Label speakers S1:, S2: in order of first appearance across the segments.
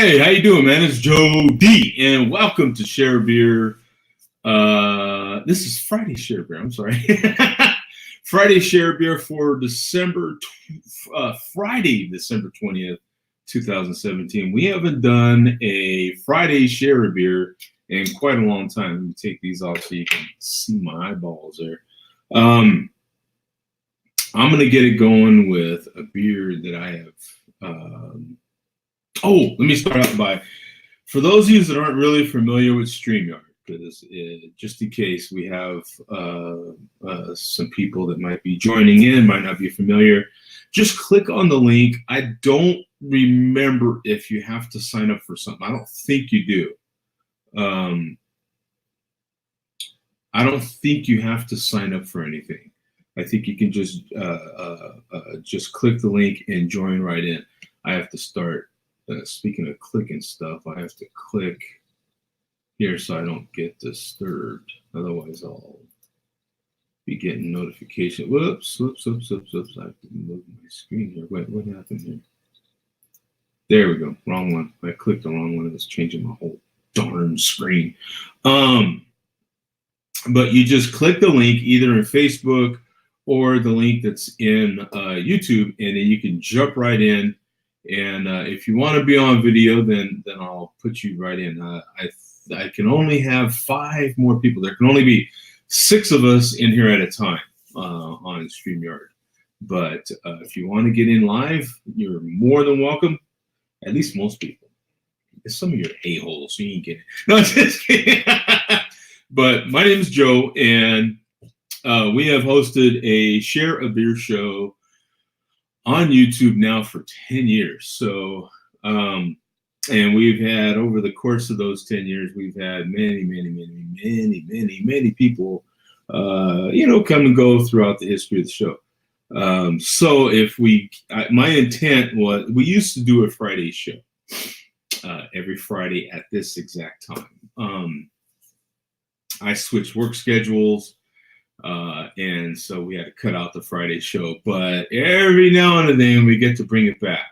S1: Hey, how you doing, man? It's Joe D, and welcome to Share Beer. This is Friday Share Beer. I'm sorry, Friday Share Beer for Friday, December 20th, 2017. We haven't done a Friday Share Beer in quite a long time. Let me take these off so you can see my eyeballs there. I'm gonna get it going with a beer that I have. Let me start out by, for those of you that aren't really familiar with StreamYard, because just in case we have some people that might be joining in, might not be familiar, just click on the link. I don't remember if you have to sign up for something. I don't think you do. I don't think you have to sign up for anything. I think you can just click the link and join right in. I have to start. Speaking of clicking stuff, I have to click here so I don't get disturbed. Otherwise, I'll be getting notification. Whoops. I have to move my screen here. Wait, what happened here? There we go. Wrong one. I clicked the wrong one. It was changing my whole darn screen. But you just click the link either in Facebook or the link that's in YouTube, and then you can jump right in. And if you want to be on video, then I'll put you right in. I can only have 5 more people. There can only be 6 of us in here at a time on StreamYard. But if you want to get in live, you're more than welcome. At least most people. Some of you are a-holes, so you ain't get it. No, just kidding. But my name is Joe, and we have hosted a Share a Beer show on YouTube now for 10 years. So, and we've had, over the course of those 10 years, we've had many people, come and go throughout the history of the show. So my intent was, we used to do a Friday show every Friday at this exact time. I switched work schedules. And so we had to cut out the Friday show, but every now and then we get to bring it back.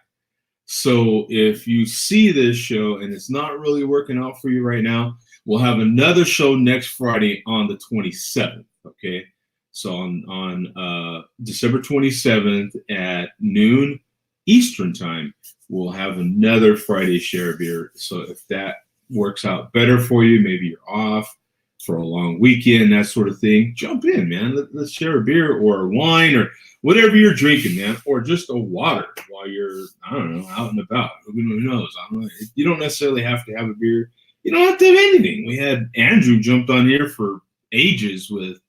S1: So if you see this show and it's not really working out for you right now, we'll have another show next Friday on the 27th. Okay. So on December 27th at noon Eastern time, we'll have another Friday Share Beer. So if that works out better for you, maybe you're off for a long weekend, that sort of thing, jump in, man. Let's share a beer or a wine or whatever you're drinking, man, or just a water while you're, I don't know, out and about. Who knows? I don't know. You don't necessarily have to have a beer. You don't have to have anything. We had Andrew jumped on here for ages with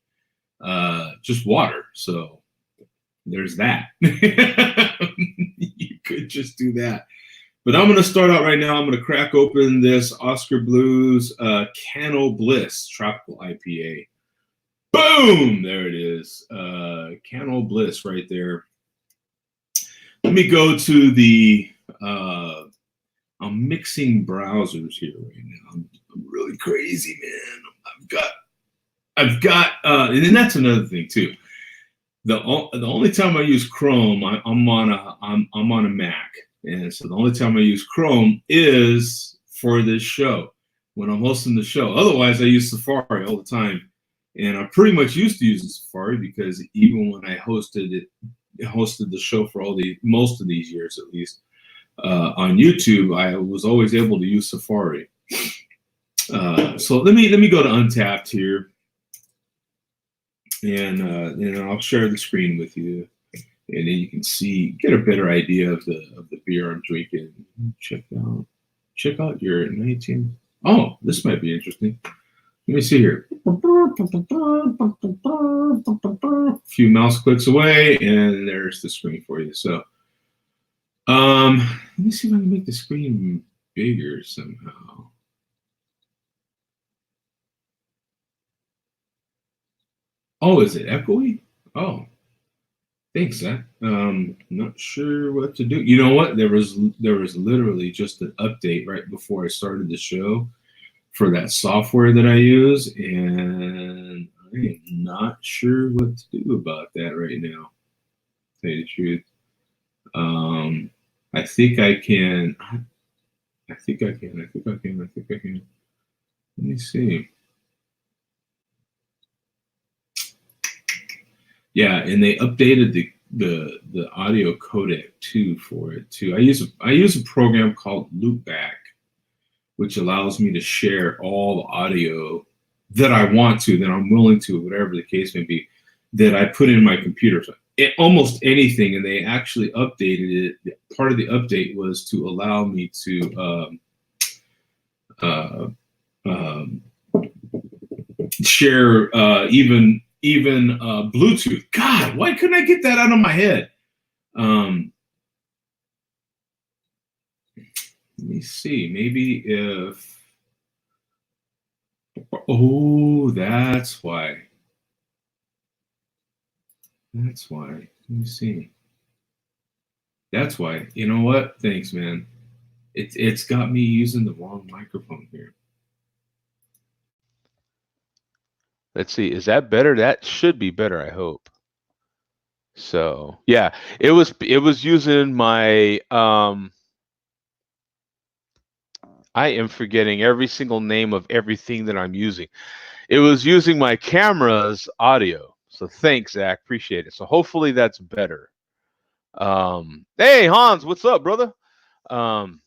S1: just water. So there's that. You could just do that. But I'm going to start out right now. I'm going to crack open this Oscar Blues Cano Bliss Tropical IPA. Boom! There it is. Cano Bliss right there. Let me go to the, I'm mixing browsers here right now. I'm really crazy, man. I've got, and then that's another thing too. The only time I use Chrome, I'm on a Mac. And so the only time I use Chrome is for this show, when I'm hosting the show. Otherwise, I use Safari all the time. And I'm pretty much used to using Safari because even when I hosted the show for most of these years, at least, on YouTube, I was always able to use Safari. So let me go to Untapped here. And I'll share the screen with you. And then you can get a better idea of the beer I'm drinking. Check out your 19. Oh, this might be interesting. Let me see here. A few mouse clicks away, and there's the screen for you. So, let me see if I can make the screen bigger somehow. Oh, is it echoey? Oh. Thanks, Zach. Not sure what to do. You know what? There was literally just an update right before I started the show for that software that I use, and I am not sure what to do about that right now. To tell you the truth, I think I can. I think I can. Let me see. Yeah, and they updated the audio codec too for it too. I use a program called Loopback, which allows me to share all the audio that I want to, that I'm willing to, whatever the case may be, that I put in my computer. So almost anything, and they actually updated it. Part of the update was to allow me to uh, um, share even Bluetooth. God, why couldn't I get that out of my head? Let me see. Maybe if. Oh, that's why. That's why. Let me see. That's why. You know what? Thanks, man. It's got me using the wrong microphone here.
S2: Let's see. Is that better? That should be better, I hope. So yeah, it was using my I am forgetting every single name of everything that I'm using. It was using my camera's audio. So thanks, Zach. Appreciate it. So hopefully that's better. Hey Hans, what's up, brother? Um,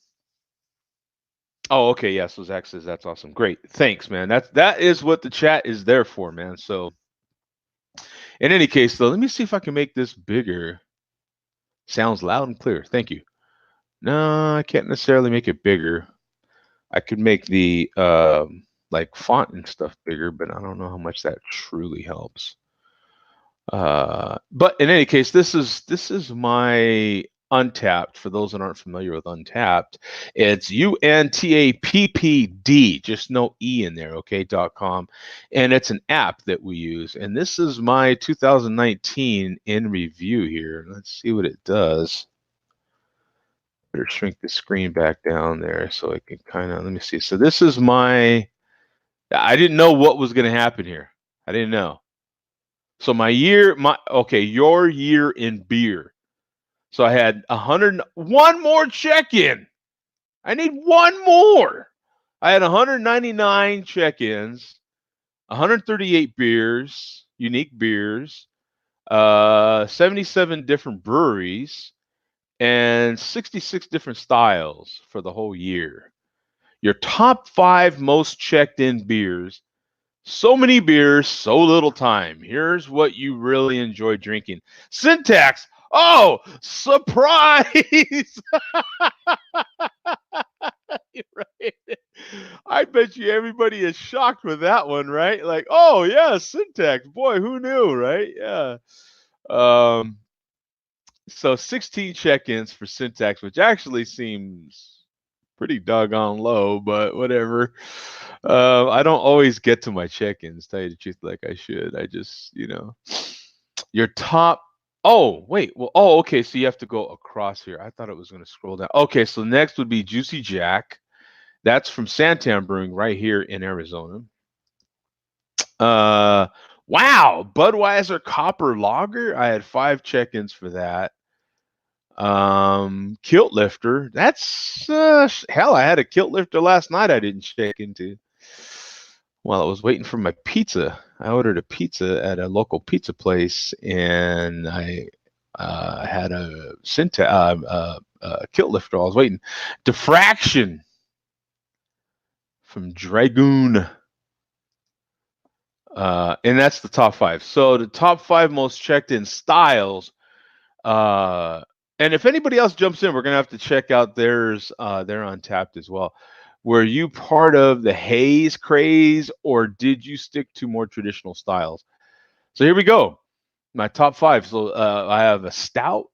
S2: oh, okay, yeah. So Zach says that's awesome. Great. Thanks, man. That is what the chat is there for, man. So in any case, though, let me see if I can make this bigger. Sounds loud and clear. Thank you. No, I can't necessarily make it bigger. I could make the like font and stuff bigger, but I don't know how much that truly helps. But in any case, this is my Untapped. For those that aren't familiar with Untapped, it's UNTAPPD, just no E in there, okay, .com. And it's an app that we use. And this is my 2019 in review here. Let's see what it does. Better shrink the screen back down there so I can kind of, let me see. So this is I didn't know what was going to happen here. I didn't know. So your year in beer. So I had 101 more check-in. I need one more. I had 199 check-ins, 138 beers, unique beers, 77 different breweries, and 66 different styles for the whole year. Your top 5 most checked in beers. So many beers, so little time. Here's what you really enjoy drinking. Syntax. Oh, surprise! Right. I bet you everybody is shocked with that one, right? Like, oh yeah, Syntax. Boy, who knew, right? Yeah. So 16 check-ins for Syntax, which actually seems pretty doggone low, but whatever. I don't always get to my check-ins, tell you the truth, like I should. I just, your top. Oh, wait. Well, okay. So you have to go across here. I thought it was going to scroll down. Okay. So next would be Juicy Jack. That's from Santan Brewing right here in Arizona. Wow. Budweiser Copper Lager. I had 5 check-ins for that. Kilt lifter. That's hell. I had a kilt lifter last night. I didn't check into while I was waiting for my pizza. I ordered a pizza at a local pizza place, and I had a kilt lifter. I was waiting. Diffraction from Dragoon. And that's the top 5. So the top 5 most checked in styles. And if anybody else jumps in, we're gonna have to check out theirs. They're Untapped as well. Were you part of the haze craze, or did you stick to more traditional styles? So here we go. My top 5. So I have a stout,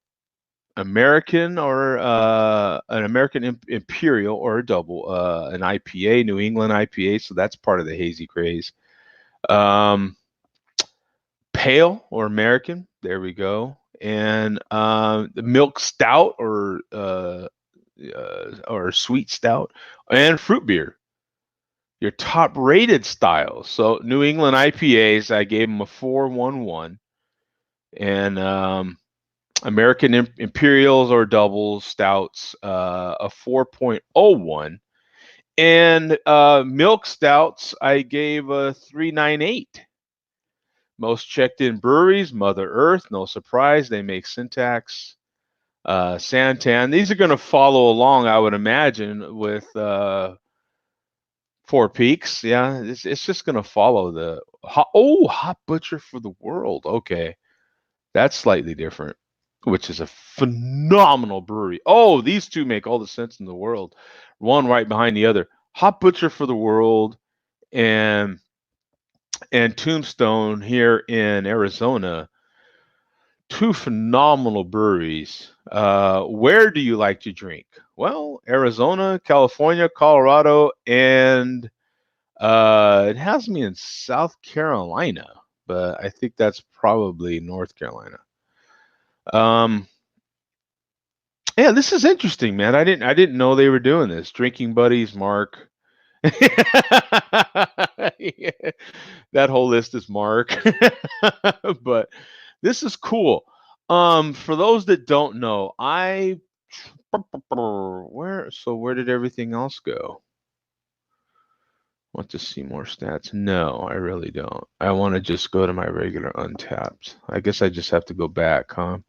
S2: American, or an American Imperial, or a double, an IPA, New England IPA. So that's part of the hazy craze. Pale or American. There we go. And the milk stout or sweet stout, and fruit beer. Your top rated styles. So New England IPAs, I gave them a 4.11, and American Imperials or doubles stouts, a 4.01. And milk stouts, I gave a 398. Most checked in breweries, Mother Earth, no surprise, they make Syntax. Santan, these are going to follow along, I would imagine, with Four Peaks. Yeah, it's just going to follow the Hot Butcher for the World. Okay, that's slightly different, which is a phenomenal brewery. Oh, these two make all the sense in the world. One right behind the other. Hot Butcher for the World and Tombstone here in Arizona. Two phenomenal breweries. Where do you like to drink? Well, Arizona, California, Colorado, and it has me in South Carolina, but I think that's probably North Carolina. Um, yeah, this is interesting, man. I didn't know they were doing this. Drinking Buddies, Mark. Yeah, that whole list is Mark. But this is cool. For those that don't know, where did everything else go? Want to see more stats? No, I really don't. I want to just go to my regular Untapped. I guess I just have to go back, huh?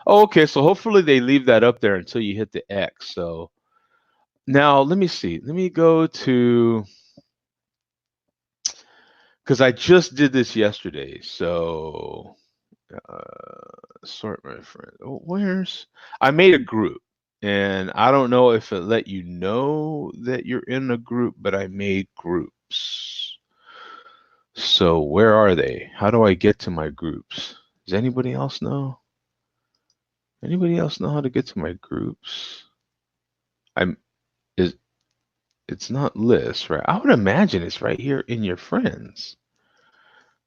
S2: Oh, okay, so hopefully they leave that up there until you hit the X. So now let me see. Let me go to, because I just did this yesterday. So sort my friend. Oh, I made a group, and I don't know if it let you know that you're in a group, but I made groups. So where are they? How do I get to my groups? Does anybody else know? Anybody else know how to get to my groups? I'm is It's not lists, right? I would imagine it's right here in your friends,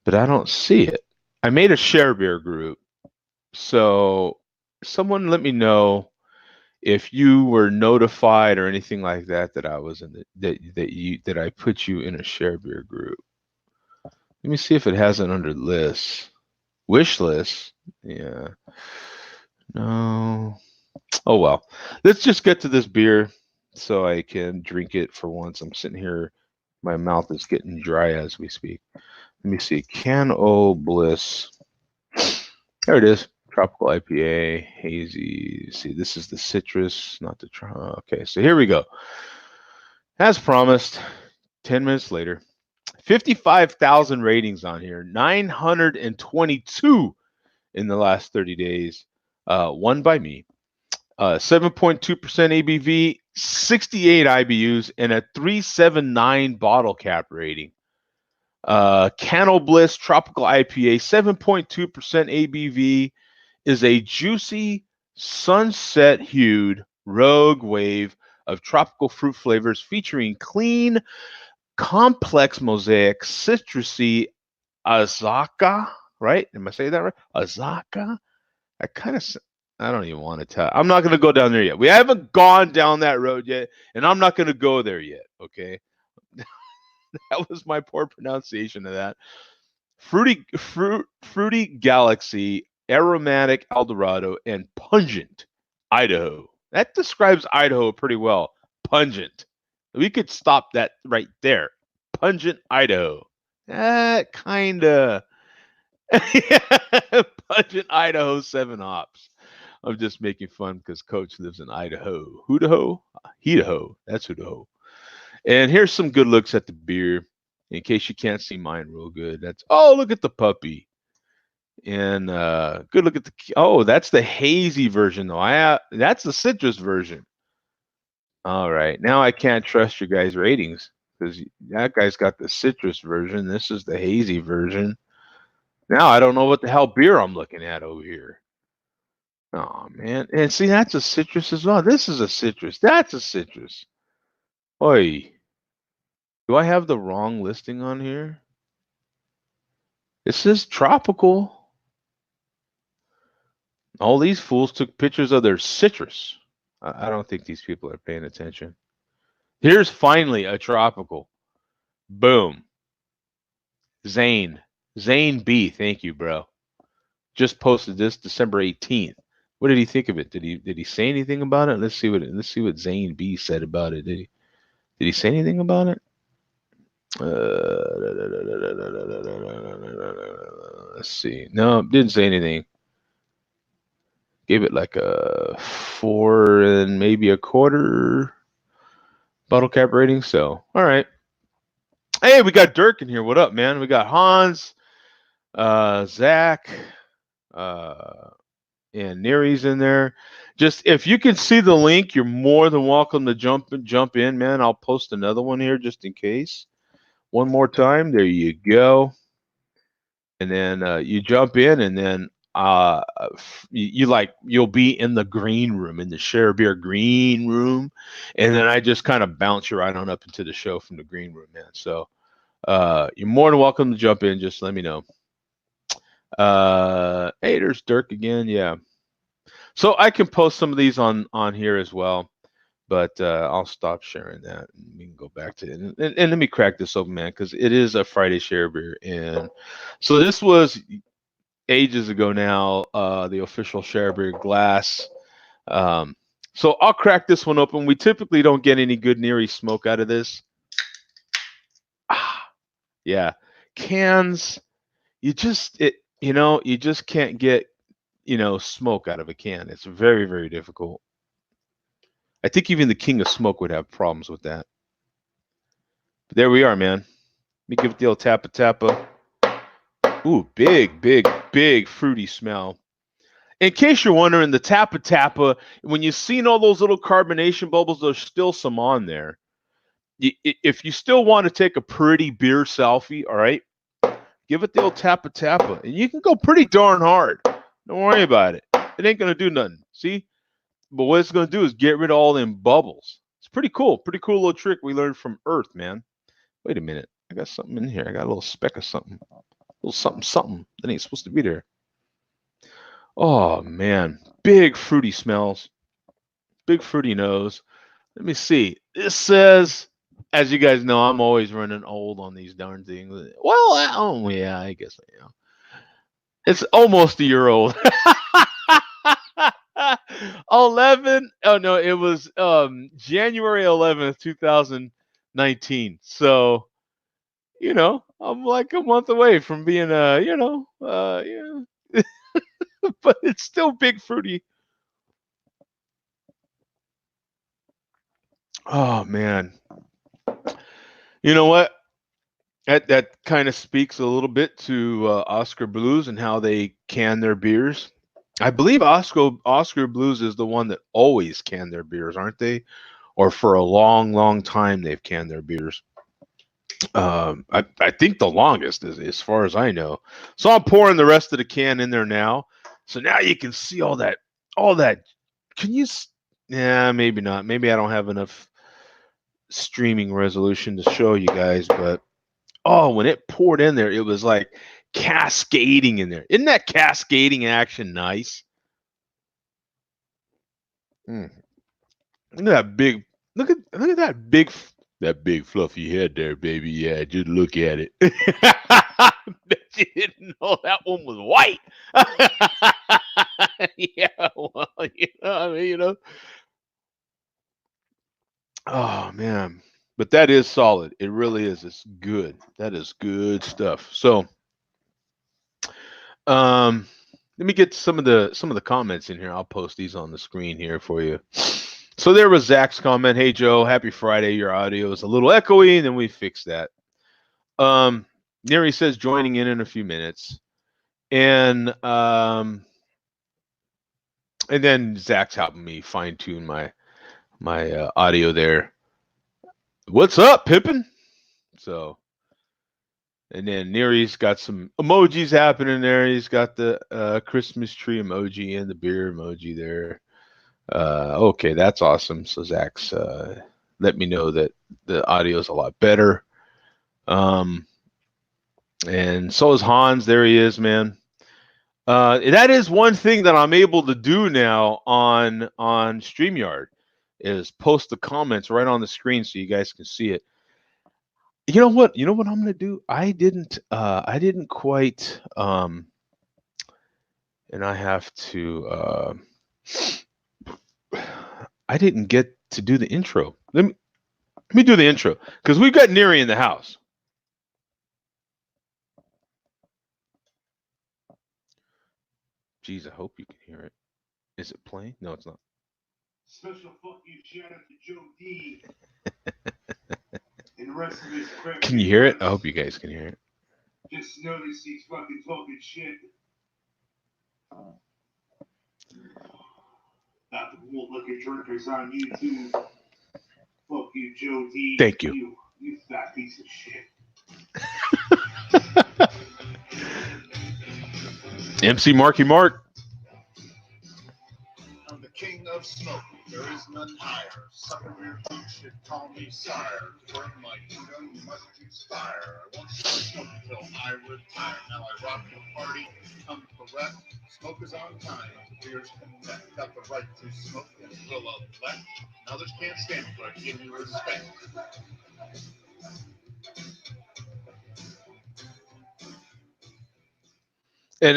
S2: but I don't see it. I made a share beer group, so someone let me know if you were notified or anything like that that I was in that I put you in a share beer group. Let me see if it has it under lists. Wish list. Yeah. No. Oh well. Let's just get to this beer so I can drink it for once. I'm sitting here, my mouth is getting dry as we speak. Let me see. Can O Bliss. There it is. Tropical IPA, hazy. See, this is the citrus, not the. Okay, so here we go. As promised, 10 minutes later, 55,000 ratings on here, 922 in the last 30 days, one by me. 7.2% ABV, 68 IBUs, and a 379 bottle cap rating. Cano Bliss Tropical IPA, 7.2% ABV, is a juicy, sunset hued rogue wave of tropical fruit flavors featuring clean, complex mosaic, citrusy Azaka, right? Am I saying that right? Azaka? I don't even want to tell. I'm not going to go down there yet. We haven't gone down that road yet, and I'm not going to go there yet, okay? That was my poor pronunciation of that. Fruity Galaxy, aromatic Eldorado, and pungent Idaho. That describes Idaho pretty well. Pungent. We could stop that right there. Pungent Idaho. That kind of. Pungent Idaho 7 hops. I'm just making fun because Coach lives in Idaho. Idaho? Idaho. That's Idaho. And here's some good looks at the beer in case you can't see mine real good. Look at the puppy. And good look at that's the hazy version though. That's the citrus version. All right. Now I can't trust your guys' ratings because that guy's got the citrus version. This is the hazy version. Now I don't know what the hell beer I'm looking at over here. Oh man. And see, that's a citrus as well. This is a citrus. That's a citrus. Oi. Do I have the wrong listing on here? It says tropical. All these fools took pictures of their citrus. I don't think these people are paying attention. Here's finally a tropical. Boom. Zane B, thank you, bro. Just posted this December 18th. What did he think of it? Did he say anything about it? Let's see what Zane B said about it. Did he say anything about it? Let's see. No, didn't say anything. Gave it like a 4 and maybe 1/4 bottle cap rating. So, all right. Hey, we got Dirk in here. What up, man? We got Hans, Zach, uh, and Neri's in there. Just if you can see the link, you're more than welcome to jump in, man. I'll post another one here just in case. One more time. There you go. And then you jump in, and then you'll be in the green room, in the Share Beer green room, and then I just kind of bounce you right on up into the show from the green room, man. So you're more than welcome to jump in. Just let me know. Hey, there's Dirk again. Yeah. So I can post some of these on here as well, but I'll stop sharing that and we can go back to it. And let me crack this open, man, because it is a Friday Share Beer, and so this was ages ago now, the official Share Beer glass. So I'll crack this one open. We typically don't get any good Neri smoke out of this. Yeah, cans. You just can't get smoke out of a can. It's very, very difficult. I think even the king of smoke would have problems with that. But there we are, man. Let me give it the old tappa tappa. Ooh, big, big, big fruity smell. In case you're wondering, the tappa tappa, when you've seen all those little carbonation bubbles, there's still some on there. If you still want to take a pretty beer selfie, all right, give it the old tappa tappa. And you can go pretty darn hard. Don't worry about it. It ain't going to do nothing. See? But what it's going to do is get rid of all them bubbles. It's pretty cool. Pretty cool little trick we learned from Earth, man. Wait a minute. I got something in here. I got a little speck of something. A little something that ain't supposed to be there. Oh, man. Big fruity smells. Big fruity nose. Let me see. This says, as you guys know, I'm always running old on these darn things. Well, yeah, I guess I am. It's almost a year old. 11. Oh no, it was January 11th, 2019. So, I'm like a month away from being but it's still big fruity. Oh man. You know what? That kind of speaks a little bit to Oscar Blues and how they can their beers. I believe Oscar Blues is the one that always can their beers, aren't they? Or for a long, long time they've canned their beers. I think the longest is as far as I know. So I'm pouring the rest of the can in there now. So now you can see all that. Can you? Yeah, maybe not. Maybe I don't have enough streaming resolution to show you guys, but when it poured in there, it was like cascading in there. Isn't that cascading action nice? Look at that big. Look at that big fluffy head there, baby. Yeah, just look at it. Bet you didn't know that one was white. Yeah, well, Oh man, but that is solid. It really is. It's good. That is good stuff. So, let me get some of the comments in here. I'll post these on the screen here for you. So there was Zach's comment. Hey Joe, happy Friday. Your audio is a little echoey, and then we fixed that. Neri says joining in a few minutes, and then Zach's helping me fine tune my audio there. What's up, Pippin? So, and then Neri's got some emojis happening there. He's got the Christmas tree emoji and the beer emoji there. Okay, that's awesome. So Zach's let me know that the audio is a lot better. And so is Hans. There he is, man. That is one thing that I'm able to do now on StreamYard is post the comments right on the screen so you guys can see it. You know what? You know what I'm gonna do? I didn't quite and I have to I didn't get to do the intro. Let me do the intro because we've got Neri in the house. Jeez, I hope you can hear it. Is it playing? No, it's not.
S3: Special fuck you shout out to Joe D. And the rest of his crap.
S2: Can you hear it? I hope you guys can hear it.
S3: Just notice he's fucking talking shit. Not the whole liquor drinkers on YouTube. Fuck you, Joe D.
S2: Thank you.
S3: You fat piece of shit.
S2: MC Marky Mark.
S3: I'm the king of smoke. There is none higher. Sucker beer food should call me sire. Burn my kingdom, you must expire. I won't start smoke until I retire. Now I rock the party, come correct. Smoke is on time. Beers connect. Got the right to smoke and will elect. Others can't stand, but I give you respect.
S2: And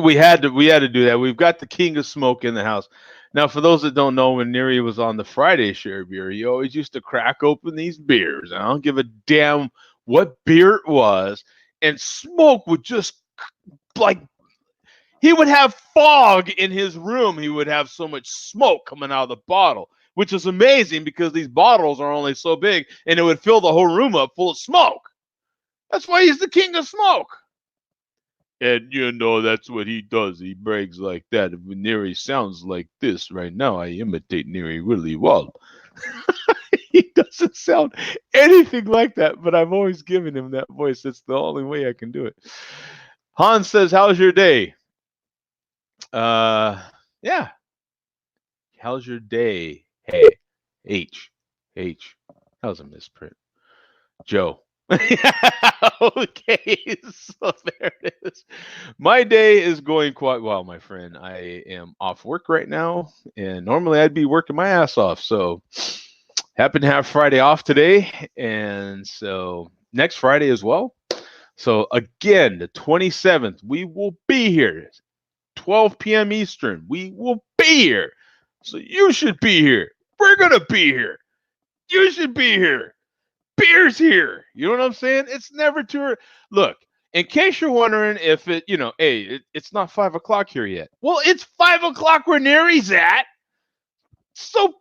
S2: we had to do that. We've got the king of smoke in the house. Now, for those that don't know, when Neri was on the Friday Share Beer, he always used to crack open these beers. I don't give a damn what beer it was, and smoke would just like he would have fog in his room. He would have so much smoke coming out of the bottle, which is amazing because these bottles are only so big, and it would fill the whole room up full of smoke. That's why he's the king of smoke. And, you know, that's what he does. He brags like that. If Neri sounds like this right now, I imitate Neri really well. He doesn't sound anything like that, but I've always given him that voice. It's the only way I can do it. Hans says, how's your day? Yeah. How's your day? Hey. H. How's a misprint? Joe. Okay, so there it is. My day is going quite well, my friend. I am off work right now, and normally I'd be working my ass off. So, happen to have Friday off today, and so next Friday as well. So again, the 27th, we will be here, 12 p.m. Eastern. We will be here. So you should be here. We're gonna be here. You should be here. Beer's here. You know what I'm saying? It's never too early. Look, in case you're wondering if it, you know, hey, it's not 5 o'clock here yet. Well, it's 5 o'clock where Neri's at. So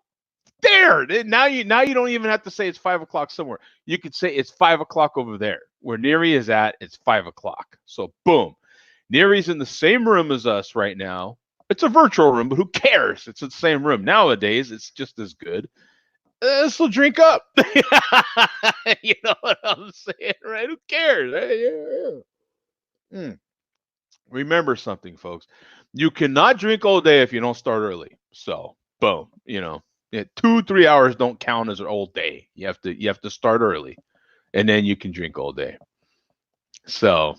S2: there. Now you don't even have to say it's 5 o'clock somewhere. You could say it's 5 o'clock over there. Where Neri is at, it's 5 o'clock. So boom. Neri's in the same room as us right now. It's a virtual room, but who cares? It's the same room. Nowadays, it's just as good. So drink up. You know what I'm saying, right? Who cares? Remember something, folks. You cannot drink all day if you don't start early. So, boom. You know, 2-3 hours don't count as an all day. You have to start early, and then you can drink all day. So,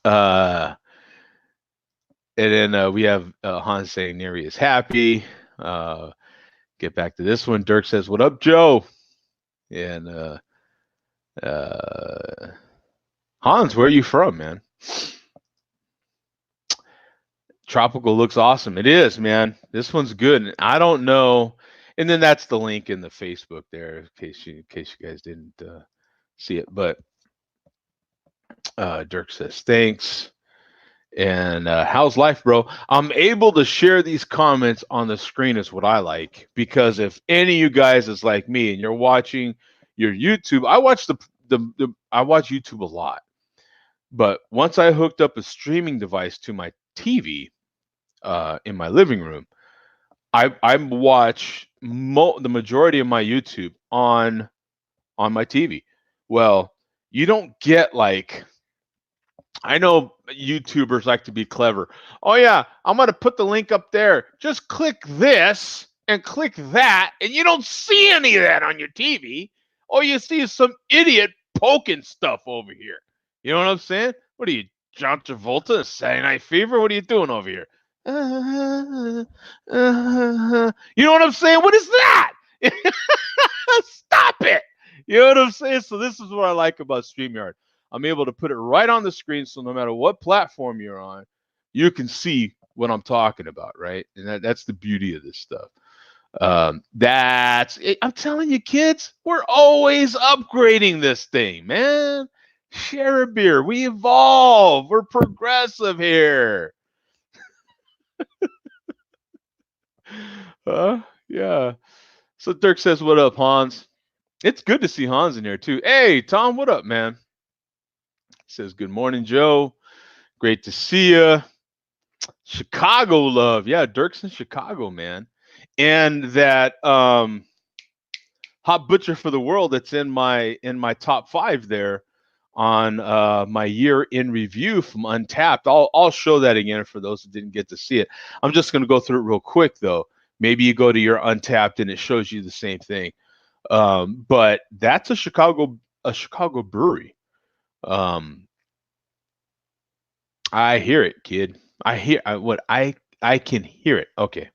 S2: and then we have Hans saying Neri is happy. Get back to this one. Dirk says, "What up, Joe?" And Hans, where are you from, man? Tropical looks awesome. It is, man. This one's good. I don't know. And then that's the link in the Facebook there, in case you guys didn't see it. But Dirk says, "Thanks." And how's life, bro? I'm able to share these comments on the screen is what I like, because if any of you guys is like me and you're watching your YouTube, I watch I watch YouTube a lot. But once I hooked up a streaming device to my TV in my living room, I watch the majority of my YouTube on my TV. Well, you don't get like, I know YouTubers like to be clever. Oh yeah, I'm going to put the link up there. Just click this and click that, and you don't see any of that on your TV. All you see is some idiot poking stuff over here. You know what I'm saying? What are you, John Travolta, Saturday Night Fever? What are you doing over here? You know what I'm saying? What is that? Stop it. You know what I'm saying? So this is what I like about StreamYard. I'm able to put it right on the screen, so no matter what platform you're on, you can see what I'm talking about, right? And that's the beauty of this stuff. I'm telling you, kids, we're always upgrading this thing, man. Share a beer. We evolve. We're progressive here. Yeah. So Dirk says, "What up, Hans?" It's good to see Hans in here too. Hey, Tom, what up, man? He says, "Good morning, Joe. Great to see you." Chicago love. Yeah, Dirk's in Chicago, man. And that Hot Butcher for the World that's in my top 5 there on my year in review from Untapped. I'll show that again for those who didn't get to see it. I'm just going to go through it real quick though. Maybe you go to your Untapped and it shows you the same thing. But that's a Chicago brewery. I hear it, kid. I can hear it. Okay.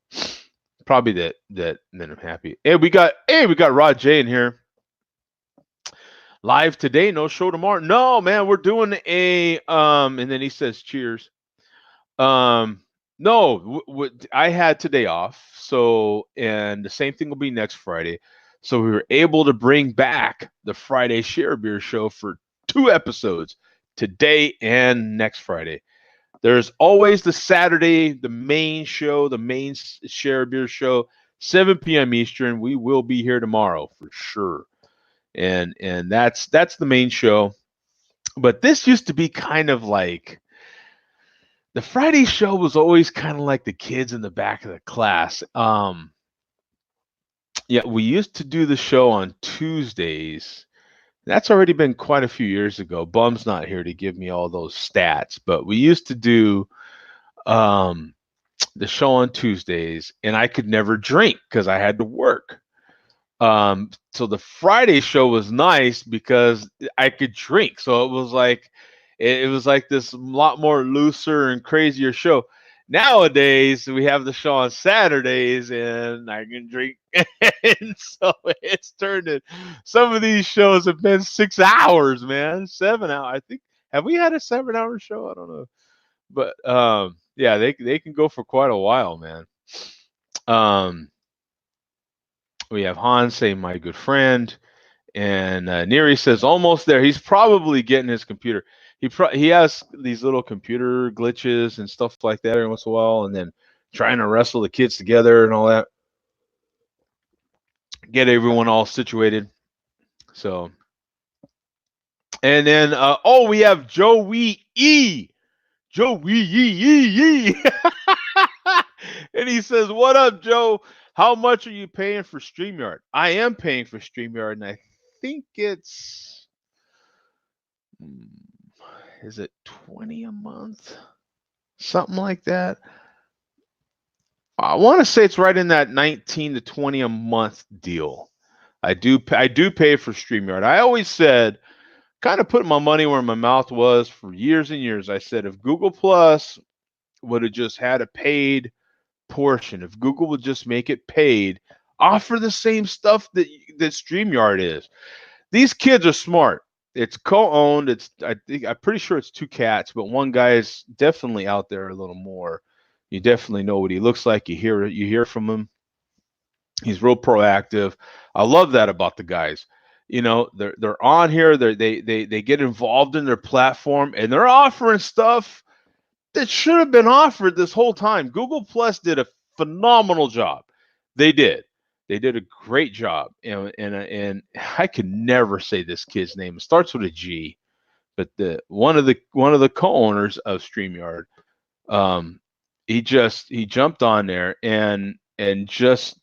S2: Probably that then I'm happy. Hey, we got Rod J in here. Live today, no show tomorrow. No, man, we're doing a and then he says cheers. No, I had today off. So, and the same thing will be next Friday. So we were able to bring back the Friday Share Beer show for 2 episodes, today and next Friday. There's always the Saturday, the main show, the main Share Beer show, 7 p.m. Eastern. We will be here tomorrow for sure. And that's the main show. But this used to be kind of like the Friday show was always kind of like the kids in the back of the class. Yeah, we used to do the show on Tuesdays. That's already been quite a few years ago. Bum's not here to give me all those stats, but we used to do the show on Tuesdays, and I could never drink because I had to work. So the Friday show was nice because I could drink. So it was like this lot more looser and crazier show. Nowadays we have the show on Saturdays and I can drink. And so it's turned in, some of these shows have been 6 hours, man. 7 hours. I think, have we had a 7-hour show? I don't know. But yeah, they can go for quite a while, man. We have Hans saying my good friend, and Neri says almost there. He's probably getting his computer. He has these little computer glitches and stuff like that every once in a while, and then trying to wrestle the kids together and all that, get everyone all situated. So, and then we have Joey E. Joey E. And he says, "What up, Joe? How much are you paying for StreamYard?" I am paying for StreamYard, and I think it's, is it 20 a month? Something like that. I want to say it's right in that 19 to 20 a month deal. I do pay for StreamYard. I always said, kind of putting my money where my mouth was for years and years. I said if Google Plus would have just had a paid portion, if Google would just make it paid, offer the same stuff that StreamYard is. These kids are smart. It's co-owned. I'm pretty sure it's 2 cats, but one guy is definitely out there a little more. You definitely know what he looks like. You hear from him. He's real proactive. I love that about the guys. You know, they're on here. They get involved in their platform, and they're offering stuff that should have been offered this whole time. Google Plus did a phenomenal job. They did. They did a great job. And I could never say this kid's name. It starts with a G, but one of the co-owners of StreamYard, he jumped on there and just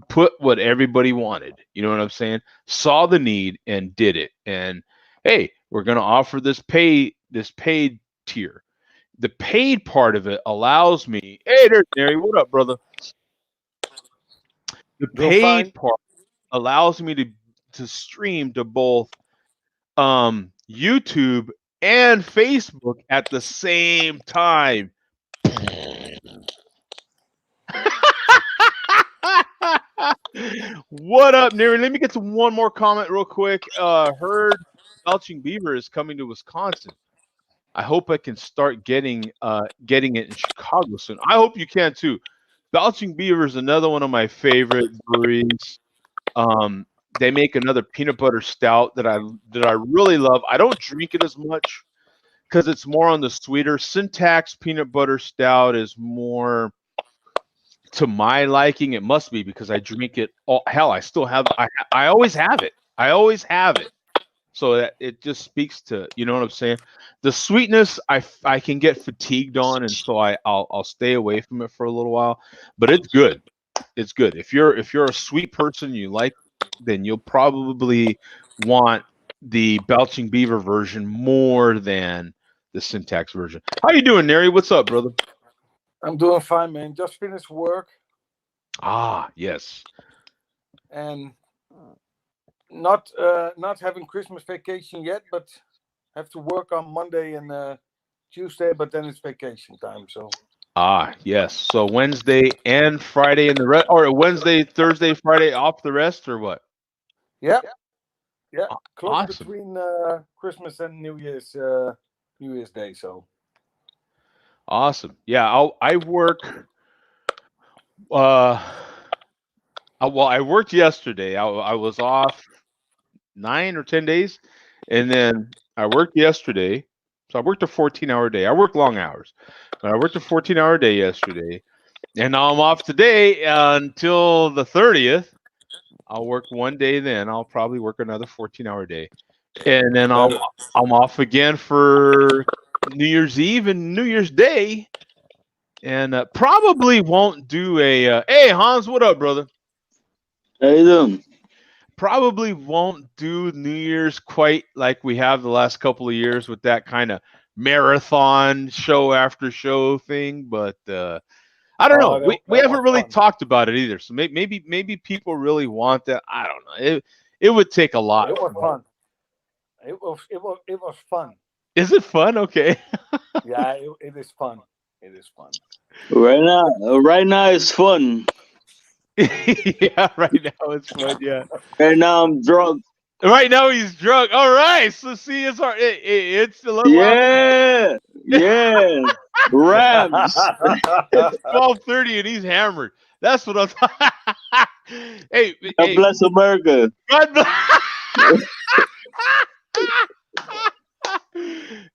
S2: put what everybody wanted. You know what I'm saying? Saw the need and did it. And hey, we're going to offer this paid tier. The paid part of it allows me. Hey, there's Mary. What up, brother? The paid part allows me to stream to both YouTube and Facebook at the same time. What up, Neri? Let me get to one more comment real quick. Heard Belching Beaver is coming to Wisconsin. I hope I can start getting it in Chicago soon. I hope you can too. Belching Beaver is another one of my favorite breweries. They make another peanut butter stout that I really love. I don't drink it as much because it's more on the sweeter. Syntax peanut butter stout is more to my liking. It must be because I drink it. Oh hell, I still have. I always have it. I always have it. So that it just speaks to, you know what I'm saying. The sweetness I can get fatigued on, and so I'll stay away from it for a little while. But it's good. It's good. If you're a sweet person you like, then you'll probably want the Belching Beaver version more than the Syntax version. How you doing, Neri? What's up, brother?
S4: I'm doing fine, man. Just finished work
S2: Ah, yes.
S4: and not having Christmas vacation yet, but have to work on Monday and Tuesday. But then it's vacation time, so
S2: Ah, yes. So Wednesday and Friday and the rest, or Wednesday, Thursday, Friday off the rest, or what?
S4: yeah, close
S2: Awesome.
S4: between Christmas and New Year's Day. So
S2: Awesome. Yeah, I work. I worked yesterday. I was off 9 or 10 days, and then I worked yesterday. So I worked a 14-hour day. I work long hours, but I worked a 14-hour day yesterday, and now I'm off today until the 30th. I'll work one day, then I'll probably work another 14-hour day, and then I'm off again for New Year's Eve and New Year's Day, and probably won't do a. Hey Hans, what up, brother?
S5: How you doing?
S2: Probably won't do New Year's quite like we have the last couple of years with that kind of marathon show after show thing, but I don't know. We haven't really talked about it either, so maybe people really want that. I don't know. It would take a lot.
S4: it was fun. It was fun.
S2: Is it fun? Okay.
S4: Yeah, it is fun. It is fun.
S5: Right now it's fun.
S2: Yeah, right now it's fun. Yeah.
S5: Right now I'm drunk.
S2: Right now he's drunk. All right. So see, it's a little.
S5: Yeah. Rams.
S2: It's 12:30 and he's hammered. That's what I'm talking. Hey,
S5: God bless America.
S2: God bless.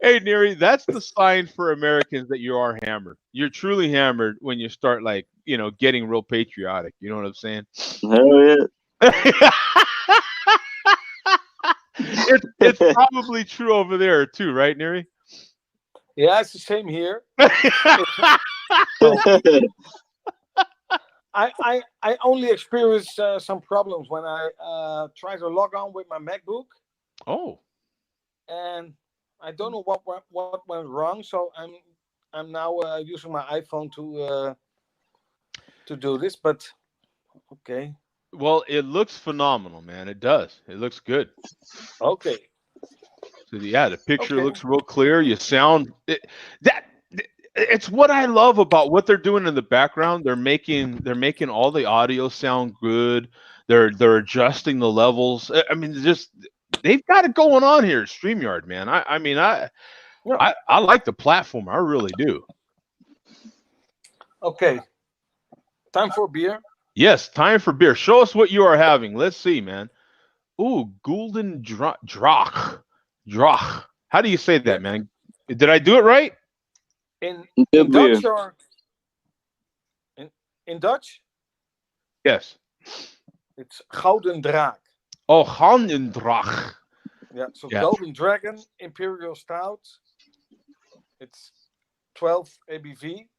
S2: Hey, Neri, that's the sign for Americans that you are hammered. You're truly hammered when you start, like, getting real patriotic. You know what I'm saying?
S5: Hell yeah.
S2: It's probably true over there too, right, Neri?
S4: Yeah, it's the same here. I only experienced some problems when I tried to log on with my MacBook.
S2: Oh.
S4: And I don't know what went wrong, so I'm now using my iPhone to do this. But okay.
S2: Well, it looks phenomenal, man. It does. It looks good.
S4: Okay.
S2: So yeah, the picture looks real clear. You sound it's what I love about what they're doing in the background. They're making all the audio sound good. They're adjusting the levels. I mean, just they've got it going on here at StreamYard, man. I like the platform. I really do.
S4: Okay. Time for beer.
S2: Yes, time for beer. Show us what you are having. Let's see, man. Ooh, Gulden Drach. How do you say that, man? Did I do it right?
S4: In Dutch or in Dutch?
S2: Yes.
S4: It's Gouden Draak.
S2: Oh, Gouden Drach.
S4: Yeah, so Golden Dragon Imperial Stout. It's 12 ABV.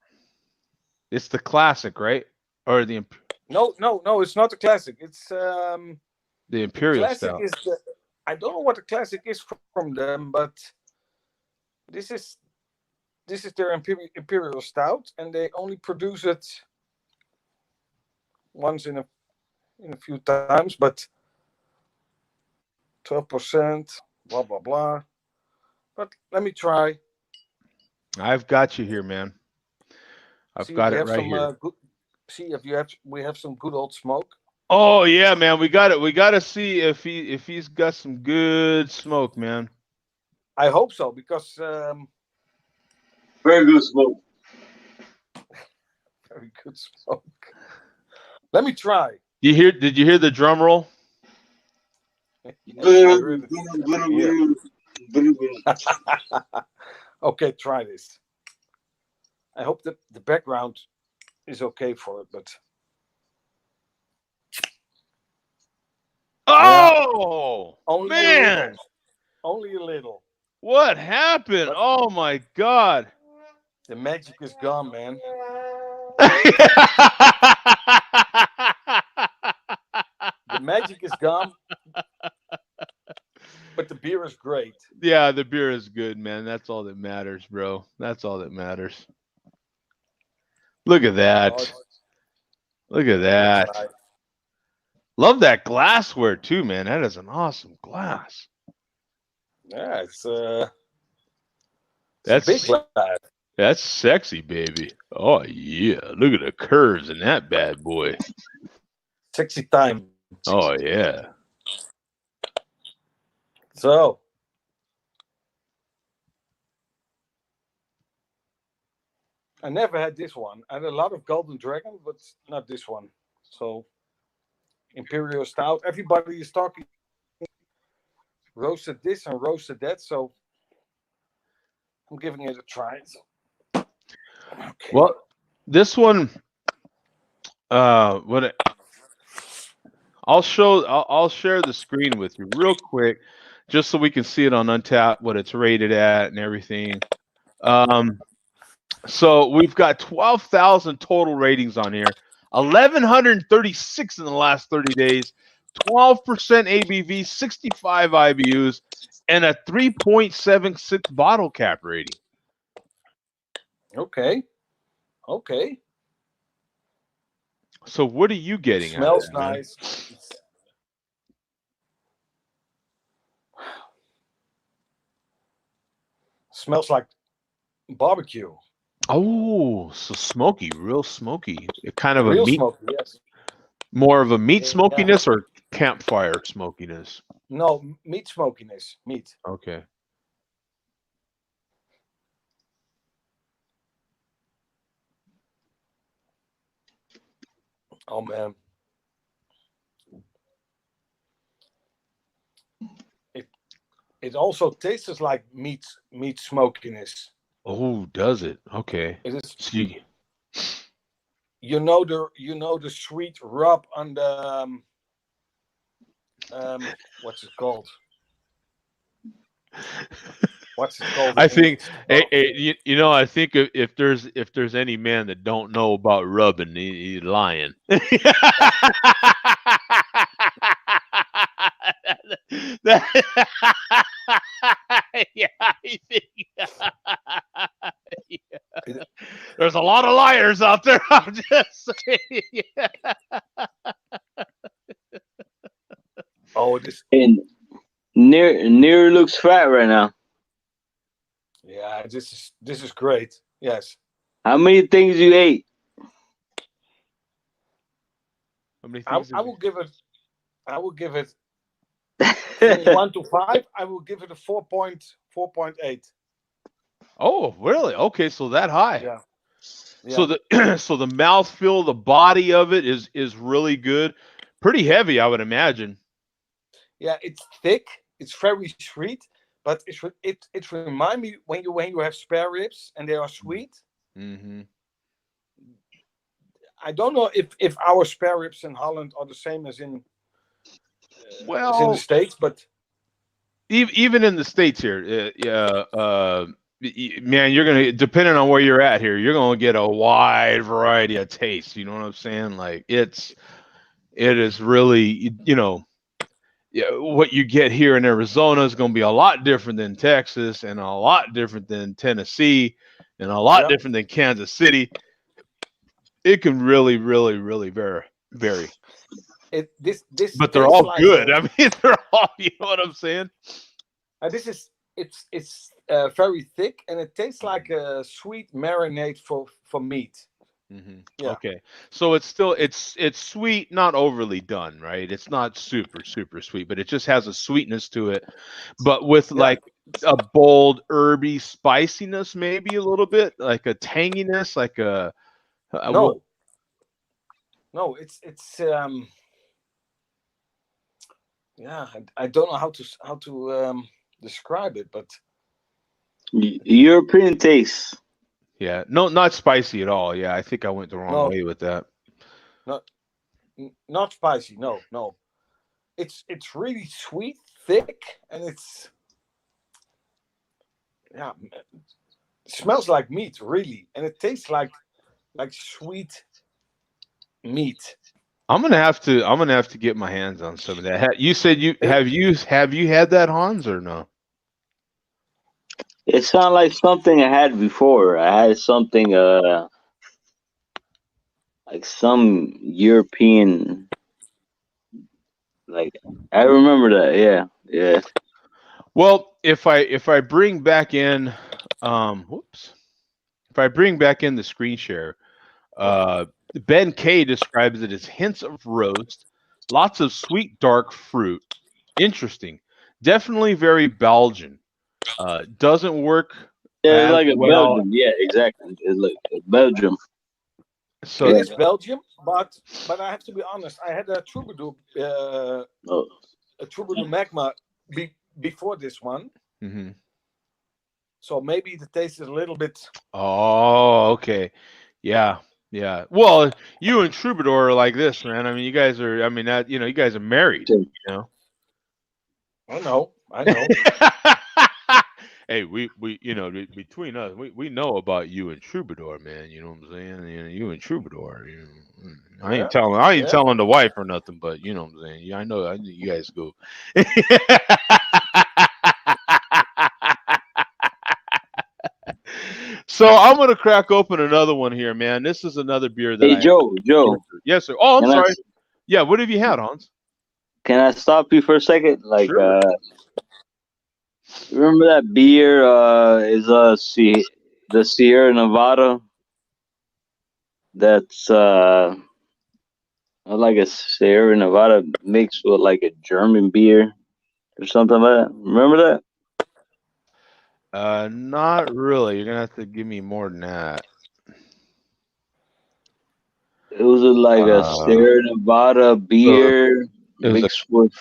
S2: It's the classic, right? Or the
S4: No, it's not the classic. It's
S2: the Imperial Stout.
S4: I don't know what the classic is from them, but this is their Imperial Stout, and they only produce it once in a few times, but 12%, blah blah blah. But let me try.
S2: I've got you here, man. I've got it right here.
S4: See if we have some good old smoke.
S2: Oh yeah, man. We got it. We got to see if he's got some good smoke, man.
S4: I hope so, because
S5: Very good smoke.
S4: Very good smoke. Let me try.
S2: Did you hear the drum roll?
S4: Yes, I heard it.
S5: Yeah.
S4: Okay, try this. I hope that the background is okay for it, but
S2: Oh
S4: only a
S2: man,
S4: little. Only a little.
S2: what happened?
S4: But
S2: Oh my God.
S4: the magic is gone, man. The magic is gone, but the beer is great.
S2: Yeah, the beer is good, man. That's all that matters, bro. That's all that matters. Look at that.
S4: Oh,
S2: Look at that. Love that glassware too, man. That is an awesome glass.
S4: yeah, it's a
S2: That's
S4: big glass.
S2: That's sexy, baby. Oh yeah. Look at the curves in that bad boy.
S4: Sexy time.
S2: Oh yeah.
S4: So, I never had this one. I had a lot of Golden Dragon, but not this one. So, Imperial Stout. Everybody is talking roasted this and roasted that. So, I'm giving it a try. So. Okay.
S2: Well, this one, I'll share the screen with you real quick, just so we can see it on Untappd, what it's rated at and everything. So we've got 12,000 total ratings on here, 1,136 in the last 30 days, 12% ABV, 65 IBUs, and a 3.76 bottle cap rating.
S4: Okay. Okay.
S2: So what are you getting?
S4: Smells
S2: out of it,
S4: nice. Smells like barbecue.
S2: Oh, so smoky, real smoky. Kind of
S4: Real
S2: a meat,
S4: smoky, yes.
S2: more of a meat
S4: Yeah.
S2: smokiness or campfire smokiness?
S4: No, meat smokiness. Meat.
S2: Okay.
S4: Oh man. It also tastes like meat smokiness.
S2: Oh, does it? Okay.
S4: It is.
S2: So
S4: You know the sweet rub on the what's it called? What's it called?
S2: I
S4: in
S2: think,
S4: English?
S2: you know, I think if there's any man that don't know about rubbing, he's lying. Yeah, I think, yeah. There's a lot of liars out there. I'm just saying.
S4: Oh, it is.
S5: And near looks fat right now.
S4: Yeah, this is great. Yes.
S5: How many things you ate?
S2: How many
S4: I
S2: things
S4: will give it. From 1 to 5. I will give it a 4.8.
S2: Oh, really? Okay, so that high.
S4: Yeah.
S2: So the so the mouthfeel, the body of it is really good. Pretty heavy, I would imagine.
S4: Yeah, it's thick. It's very sweet, but it reminds me when you have spare ribs and they are sweet.
S2: Mm-hmm.
S4: I don't know if our spare ribs in Holland are the same as in the States, but
S2: even in the States here, man, you're gonna, depending on where you're at here, you're gonna get a wide variety of tastes. You know what I'm saying? Like it is really, what you get here in Arizona is going to be a lot different than Texas, and a lot different than Tennessee, and a lot different than Kansas City. It can really, really, really vary. But they're all like good. I mean, they're all, you know what I'm saying?
S4: It's very thick, and it tastes like a sweet marinade for meat.
S2: Mm-hmm.
S4: Yeah.
S2: Okay, so it's still it's sweet, not overly done, right? It's not super sweet, but it just has a sweetness to it. But with like a bold herby spiciness, maybe a little bit, like a tanginess, like
S4: No, no, it's yeah, I don't know how to describe it, but
S5: European taste.
S2: yeah, no, not spicy at all. Yeah, I think I went the wrong
S4: no,
S2: way with that.
S4: not spicy. No, no, it's really sweet, thick, and it's yeah, it smells like meat, really, and it tastes like sweet meat.
S2: I'm gonna have to get my hands on some of that. You said you
S4: It,
S2: have you had that, Hans, or no?
S5: It sounded like something I had before. I had something like some European, like I remember that. Yeah, yeah.
S2: Well, if I bring back in, whoops, if I bring back in the screen share, uh, Ben K describes it as hints of roast, lots of sweet dark fruit. Interesting, definitely very Belgian. Doesn't work
S5: Yeah, it's
S2: as
S5: like a
S2: well.
S5: Belgium. Yeah, exactly. It's like a Belgium.
S2: So
S4: it
S5: Yeah.
S4: is Belgium, but I have to be honest. I had a troubadour
S5: Oh,
S4: magma before this one,
S2: mhm.
S4: so maybe the taste is a little bit.
S2: Oh, okay. Yeah. Yeah. Well, you and Troubadour are like this, man. I mean, you guys are, I mean, that, you guys are married, you know?
S4: I know.
S2: Hey, we, between us, we know about you and Troubadour, man. You know what I'm saying? You and Troubadour, I
S4: Yeah,
S2: ain't telling the wife or nothing, but you know what I'm saying? Yeah, I know you guys go. So I'm gonna crack open another one here, man. This is another beer that
S5: hey
S2: I
S5: Joe,
S2: yes, sir. Oh, I'm
S5: can I
S2: sorry. Yeah, what have you had, Hans?
S5: can I stop you for a second? Like,
S2: Sure.
S5: remember that beer? Is the Sierra Nevada? That's like a Sierra Nevada mixed with like a German beer or something like that. Remember that?
S2: Not really. You're gonna have to give me more than that.
S5: It was like a
S2: Uh,
S5: Sierra Nevada
S2: so
S5: beer
S2: it was a
S5: mixed with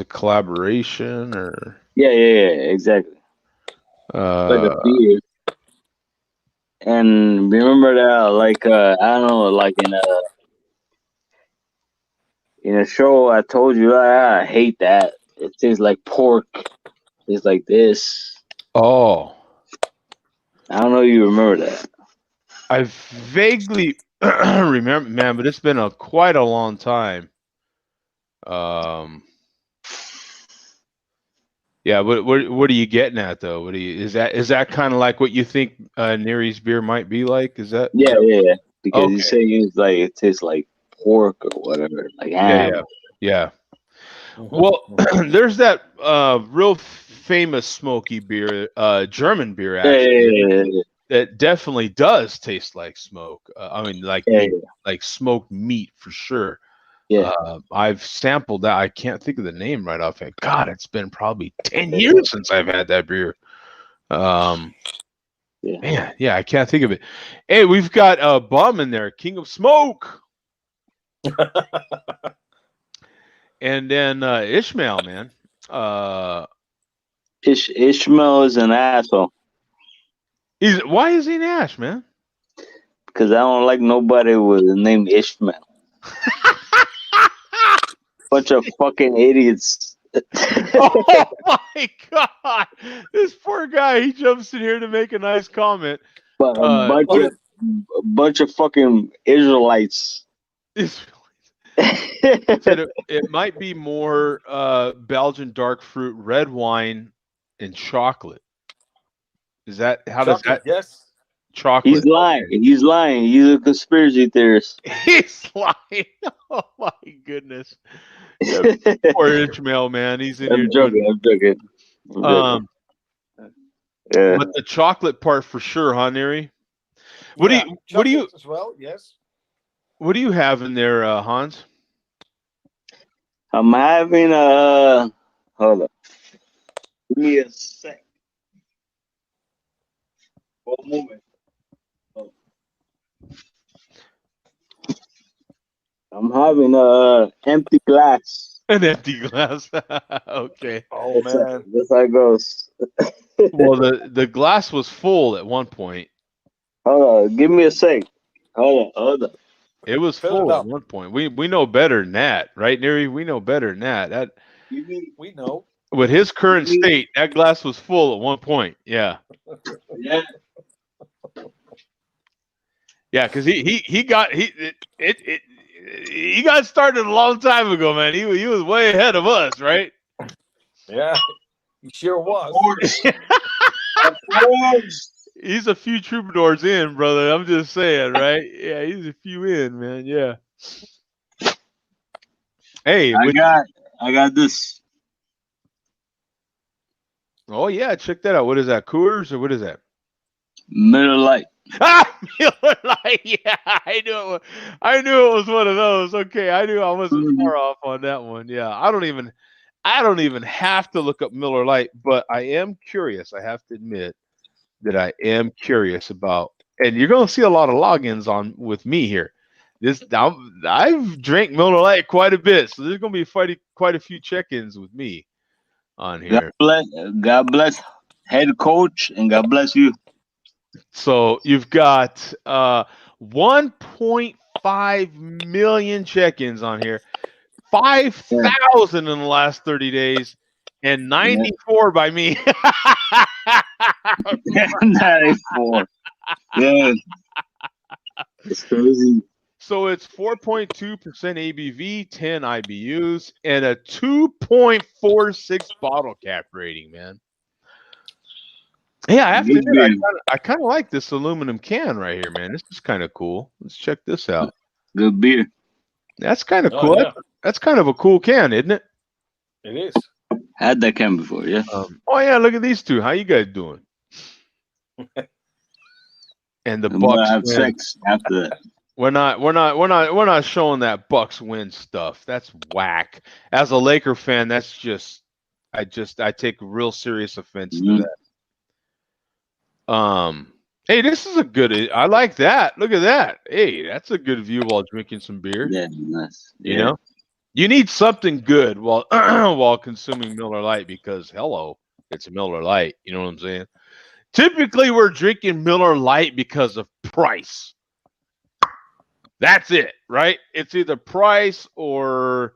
S2: collaboration or
S5: yeah, exactly. Like a
S2: uh
S5: beer. And remember that like I don't know, like in a show I told you I hate that. It tastes like pork. It's like this.
S2: oh,
S5: I don't know if you remember that.
S2: I vaguely remember, man, but it's been quite a long time. Um, yeah. What are you getting at though? Is that kind of like what you think Neri's beer might be like? Is that
S5: Yeah. Because you
S2: okay?
S5: say it's like it tastes like pork or whatever, like
S2: Yeah,
S5: ham.
S2: yeah, yeah.
S4: Mhm,
S2: Well,
S4: mhm.
S2: there's that real famous smoky beer, German beer
S5: Yeah,
S2: actually,
S5: yeah.
S2: that definitely does taste like smoke. I mean, like
S5: Yeah,
S2: meat, like smoked meat for sure.
S5: yeah,
S2: I've sampled that. I can't think of the name right off. God, it's been probably 10 years since I've had that beer. Um,
S5: yeah.
S2: Man, yeah, I can't think of it. Hey, we've got a bum in there, King of Smoke, and then Ishmael, man. Uh,
S5: Ishmael is an asshole
S2: why is he an Ash, man?
S5: because I don't like nobody with the name Ishmael. Bunch of fucking idiots.
S2: Oh my god, this poor guy. He jumps in here to make a nice comment.
S5: But a
S2: What is
S5: bunch of fucking Israelites.
S2: this? Said it might be more Belgian dark fruit, red wine, and chocolate. Is that how does
S4: Chocolate,
S2: that
S4: yes.
S5: He's
S2: chocolate?
S5: lying. He's lying. He's a conspiracy theorist.
S2: He's lying. Oh my goodness. Yeah, poor Ishmael, man. He's in here
S5: I'm
S2: doing.
S5: joking. I'm joking. I'm joking.
S2: Um,
S5: Yeah.
S2: but the chocolate part for sure, huh, Neri? What do
S4: Yeah,
S2: you what do you
S4: chocolate as well. Yes.
S2: what do you have in there, Hans?
S5: I'm having hold up. Give me a sec. One moment. Oh. I'm having a empty glass.
S2: An empty glass. Okay.
S4: Oh man.
S5: That's how it goes.
S2: Well, the glass was full at one point.
S5: Hold on, give me a sec. Hold on.
S2: It was
S4: Fill it
S2: full at
S4: up.
S2: one point. We know better than that, right, Neri? We know better than that. That
S4: We know.
S2: with his current state, that glass was full at one point. Yeah.
S5: Yeah.
S2: Yeah, because he got started a long time ago, man. He was way ahead of us, right?
S4: Yeah. He sure was.
S5: Of course.
S2: He's a few troubadours in, brother. I'm just saying, right? Yeah, he's a few in, man. Yeah. Hey,
S5: I got this.
S2: oh yeah, check that out. What is that? Coors or what is that?
S5: Miller Lite.
S2: Ah, Miller Lite. Yeah, I knew it was one of those. Okay, I knew I wasn't far off on that one. Yeah, I don't even have to look up Miller Lite, but I am curious. I have to admit that I am curious about, and you're going to see a lot of logins on with me here. I've drank Miller Lite quite a bit, so there's going to be quite a few check-ins with me on here.
S5: God bless head coach, and God bless you.
S2: So you've got 1.5 million check-ins on here, 5,000 in the last 30 days, and 94 by me.
S5: 94. Yeah. It's crazy.
S2: So it's 4.2% ABV, 10 IBUs, and a 2.46 bottle cap rating, man. Yeah, I have to admit, I kind of like this aluminum can right here, man. This is kind of cool. Let's check this out.
S5: Good beer.
S2: That's kind of
S4: Oh,
S2: cool.
S4: yeah.
S2: That's kind of a cool can, isn't it?
S4: It is.
S5: Had that can before, yeah.
S2: Oh yeah, look at these two. How you guys doing? And the
S5: I'm gonna
S2: Bucks
S5: have
S2: win.
S5: sex after that.
S2: We're not showing that Bucks win stuff. That's whack. As a Laker fan, that's just I take real serious offense to that. Hey, this is a good. I like that. Look at that. Hey, that's a good view while drinking some beer.
S5: Yeah, nice. Yeah.
S2: You know, you need something good while while consuming Miller Lite because hello, it's Miller Lite. You know what I'm saying? Typically, we're drinking Miller Lite because of price. That's it, right? It's either price or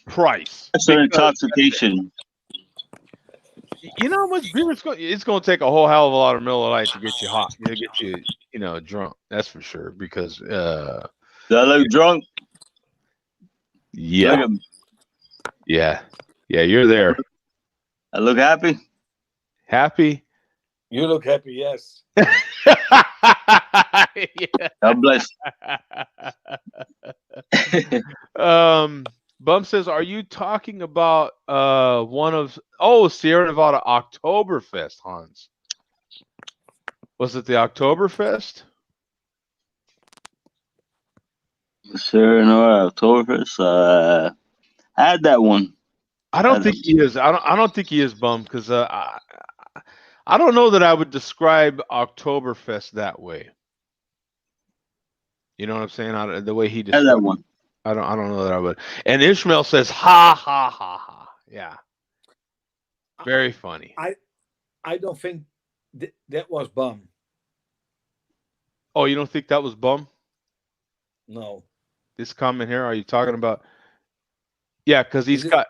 S2: price.
S5: That's an intoxication.
S2: You know how much beer it's going to take a whole hell of a lot of Miller Lite to get you hot, to get you, drunk. That's for sure. Because
S5: do I look drunk?
S2: Yeah, yeah, you're there.
S5: I look happy.
S2: Happy.
S4: You look happy, yes.
S2: Yeah.
S5: God bless.
S2: Bum says, "Are you talking about Sierra Nevada Oktoberfest, Hans? Was it the Oktoberfest?"
S5: Sure, no, Oktoberfest. I had that one.
S2: I don't think he is. I don't think he is, Bum, because I don't know that I would describe Oktoberfest that way. You know what I'm saying? The way he described
S5: that one.
S2: I don't know that I would. And Ishmael says, "Ha ha ha ha." Yeah. Very funny.
S4: I don't think that was Bum.
S2: Oh, you don't think that was Bum?
S4: No.
S2: This comment here, are you talking about? Yeah, because he's got.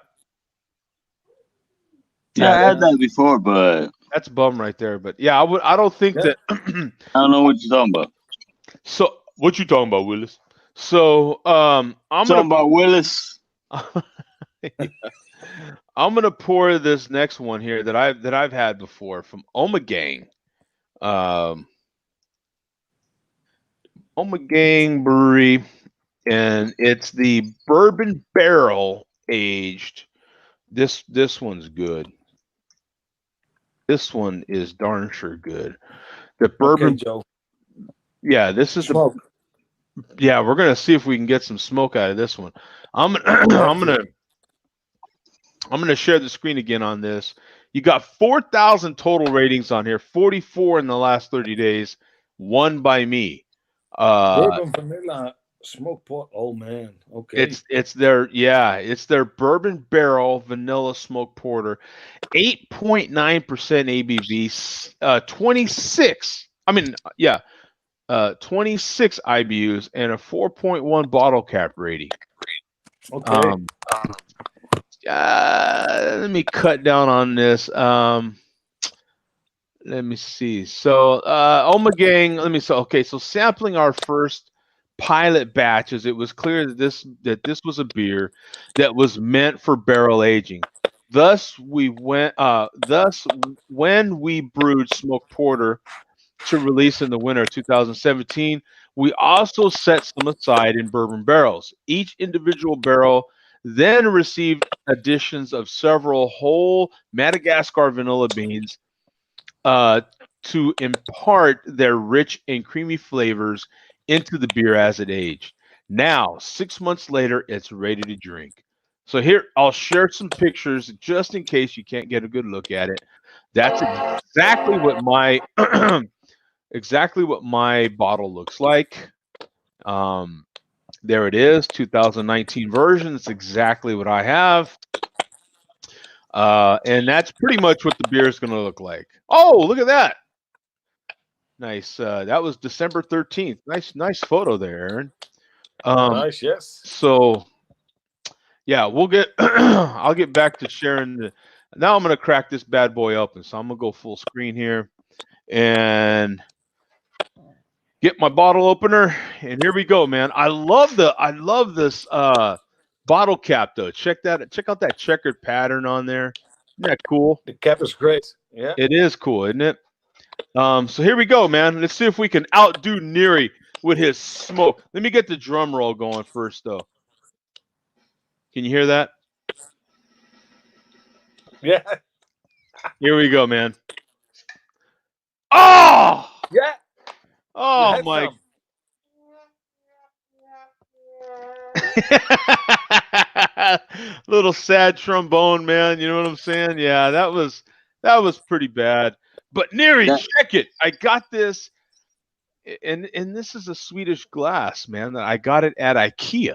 S5: Yeah, I had that before, but
S2: that's Bum right there. But yeah, I don't think that.
S5: I don't know what you're talking about.
S2: So what you talking about, Willis? So I'm
S5: talking about Willis.
S2: I'm gonna pour this next one here that I've had before from Omegang. Omegang Brewery, and it's the bourbon barrel aged. This one's good. This one is darn sure good. The bourbon,
S4: okay, Joe.
S2: Yeah, this is
S4: smoke.
S2: Yeah, we're gonna see if we can get some smoke out of this one. I'm gonna share the screen again on this. You got 4,000 total ratings on here, 44 in the last 30 days, one by me.
S4: Bourbon vanilla smoked pot. Oh man, okay.
S2: It's their bourbon barrel vanilla smoked porter, 8.9% ABV, 26. 26 IBUs and a 4.1 bottle cap rating.
S4: Okay.
S2: Let me cut down on this. Let me see. So, Omegang, so sampling our first pilot batches, it was clear that this was a beer that was meant for barrel aging. Thus, when we brewed smoked porter to release in the winter of 2017, we also set some aside in bourbon barrels. Each individual barrel then received additions of several whole Madagascar vanilla beans to impart their rich and creamy flavors into the beer as it aged. Now, 6 months later, it's ready to drink. So here, I'll share some pictures just in case you can't get a good look at it. That's exactly what my bottle looks like. There it is, 2019 version. It's exactly what I have. And that's pretty much what the beer is going to look like. Oh, look at that. Nice. That was December 13th. Nice photo there, Aaron.
S4: Nice, yes.
S2: So, yeah, I'll get back to sharing now I'm going to crack this bad boy open. So I'm going to go full screen here and get my bottle opener. And here we go, man. I love this bottle cap though. Check out that checkered pattern on there. Isn't that cool?
S4: The cap is great. Yeah.
S2: It is cool, isn't it? So here we go, man. Let's see if we can outdo Neary with his smoke. Let me get the drum roll going first, though. Can you hear that?
S4: Yeah.
S2: Here we go, man. Oh!
S4: Yeah.
S2: Oh, my. Little sad trombone, man. You know what I'm saying? Yeah, that was pretty bad. But Neary, check it. I got this, and this is a Swedish glass, man. That I got it at IKEA.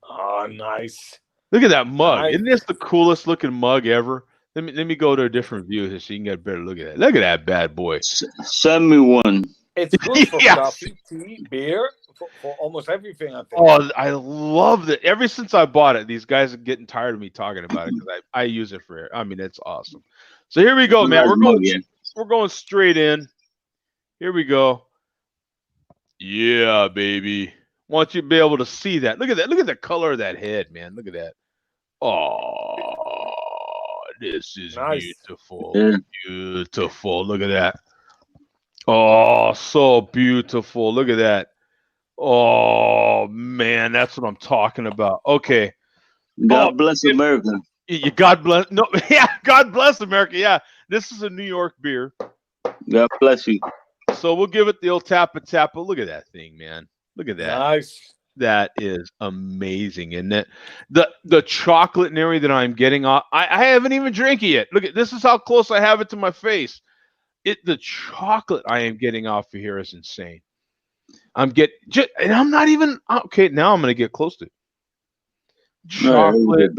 S4: Oh, nice.
S2: Look at that mug.
S4: Nice.
S2: Isn't this the coolest looking mug ever? Let me go to a different view here so you can get a better look at that. Look at that bad boy.
S5: Send me one.
S4: It's good for
S2: Yes.
S4: coffee, tea, beer, for almost everything, I think.
S2: Oh, I love that. Ever since I bought it, these guys are getting tired of me talking about it because I use it for. I mean, it's awesome. So here we go, man. We're going straight in. Here we go. Yeah, baby. Want you to be able to see that. Look at that. Look at the color of that head, man. Look at that. Oh, this is
S4: Nice.
S2: beautiful.
S5: Yeah.
S2: Beautiful. Look at that. Oh, so beautiful. Look at that. Oh, man. That's what I'm talking about. Okay.
S5: God bless America.
S2: God bless. No, yeah. God bless America. Yeah. This is a New York beer.
S5: God bless you.
S2: So we'll give it the old tappa. Look at that thing, man. Look at that.
S4: Nice.
S2: That is amazing, isn't it? The chocolate Neary that I'm getting off. I haven't even drank it yet. Look at this is how close I have it to my face. The chocolate I am getting off of here is insane. And I'm not even okay. Now I'm gonna get close to it. Chocolate,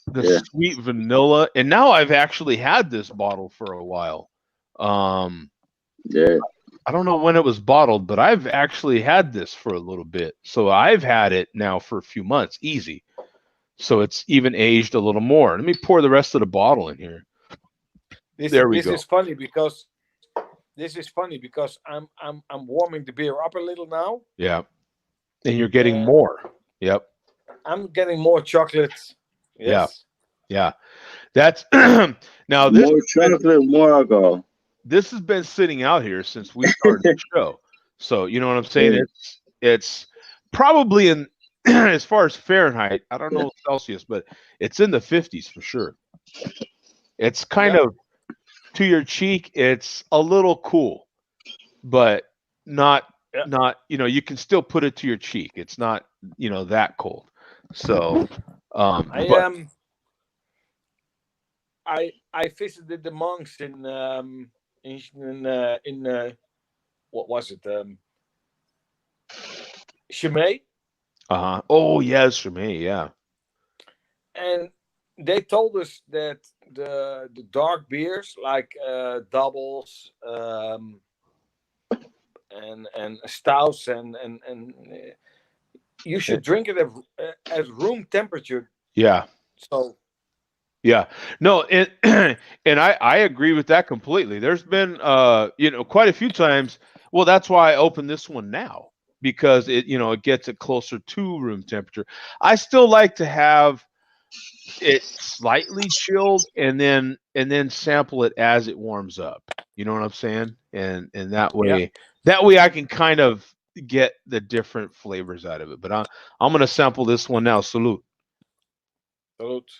S2: the sweet vanilla, and now I've actually had this bottle for a while.
S5: Yeah.
S2: I don't know when it was bottled, but I've actually had this for a little bit. So I've had it now for a few months, easy. So it's even aged a little more. Let me pour the rest of the bottle in here.
S4: This
S2: go.
S4: is funny because I'm warming the beer up a little now.
S2: Yeah. And you're getting more. Yep.
S4: I'm getting more chocolate. Yes.
S2: Yeah. That's now this
S5: more chocolate, more alcohol.
S2: This has been sitting out here since we started the show. So you know what I'm saying?
S5: Yeah.
S2: It's probably in as far as Fahrenheit, I don't know Celsius, but it's in the 50s for sure. It's kind of to your cheek, it's a little cool, but not you can still put it to your cheek. It's not,
S4: I visited the monks in what was it, Chimay,
S2: Oh yes, for me, yeah.
S4: and they told us that the dark beers like doubles, and stouts, and you should drink it at room temperature.
S2: Yeah.
S4: So
S2: Yeah. No, and and I agree with that completely. There's been quite a few times. Well, that's why I opened this one now, because it gets it closer to room temperature. I still like to have it slightly chilled and then sample it as it warms up. You know what I'm saying? And that
S4: yeah,
S2: way I can kind of get the different flavors out of it. But I'm gonna sample this one now. Salute.
S4: salute.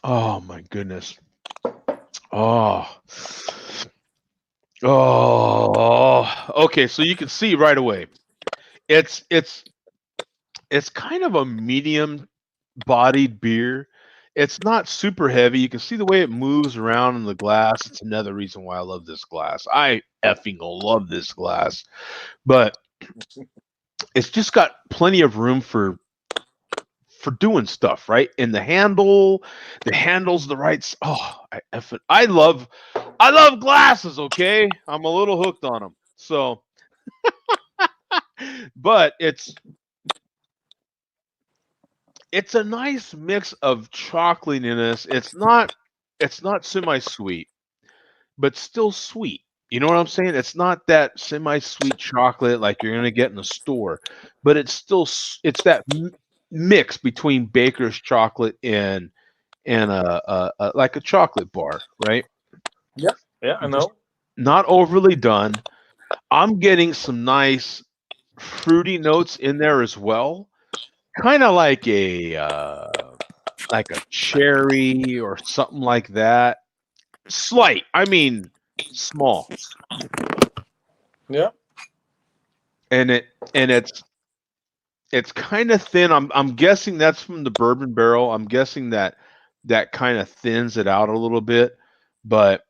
S2: Oh my goodness. Oh. Oh. Okay, so you can see right away. It's kind of a medium bodied beer. It's not super heavy. You can see the way it moves around in the glass. It's another reason why I love this glass. I effing love this glass. But it's just got plenty of room for doing stuff, right? And the handle's the right. I love glasses. Okay, I'm a little hooked on them. So, but it's a nice mix of chocolatiness. It's not semi-sweet, but still sweet. You know what I'm saying? It's not that semi-sweet chocolate like you're gonna get in the store, but it's that mix between baker's chocolate and a like a chocolate bar, right?
S4: Yeah, yeah, I
S2: Just
S4: know.
S2: not overly done. I'm getting some nice fruity notes in there as well, kind of like a cherry or something like that. Slight, I mean, small,
S4: Yeah,
S2: and it's kind of thin. I'm guessing that's from the bourbon barrel. I'm guessing that kind of thins it out a little bit, but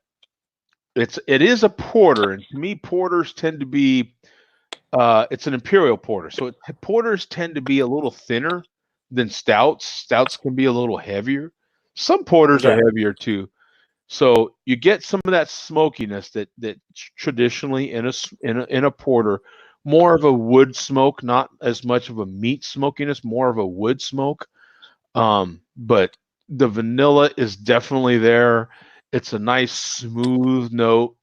S2: it is a porter, and to me, porters tend to be it's an imperial porter, so porters tend to be a little thinner than stouts. Stouts can be a little heavier. Some porters are
S4: yeah,
S2: heavier too. So you get some of that smokiness that traditionally in a porter, more of a wood smoke, not as much of a meat smokiness, more of a wood smoke. But the vanilla is definitely there. It's a nice smooth note.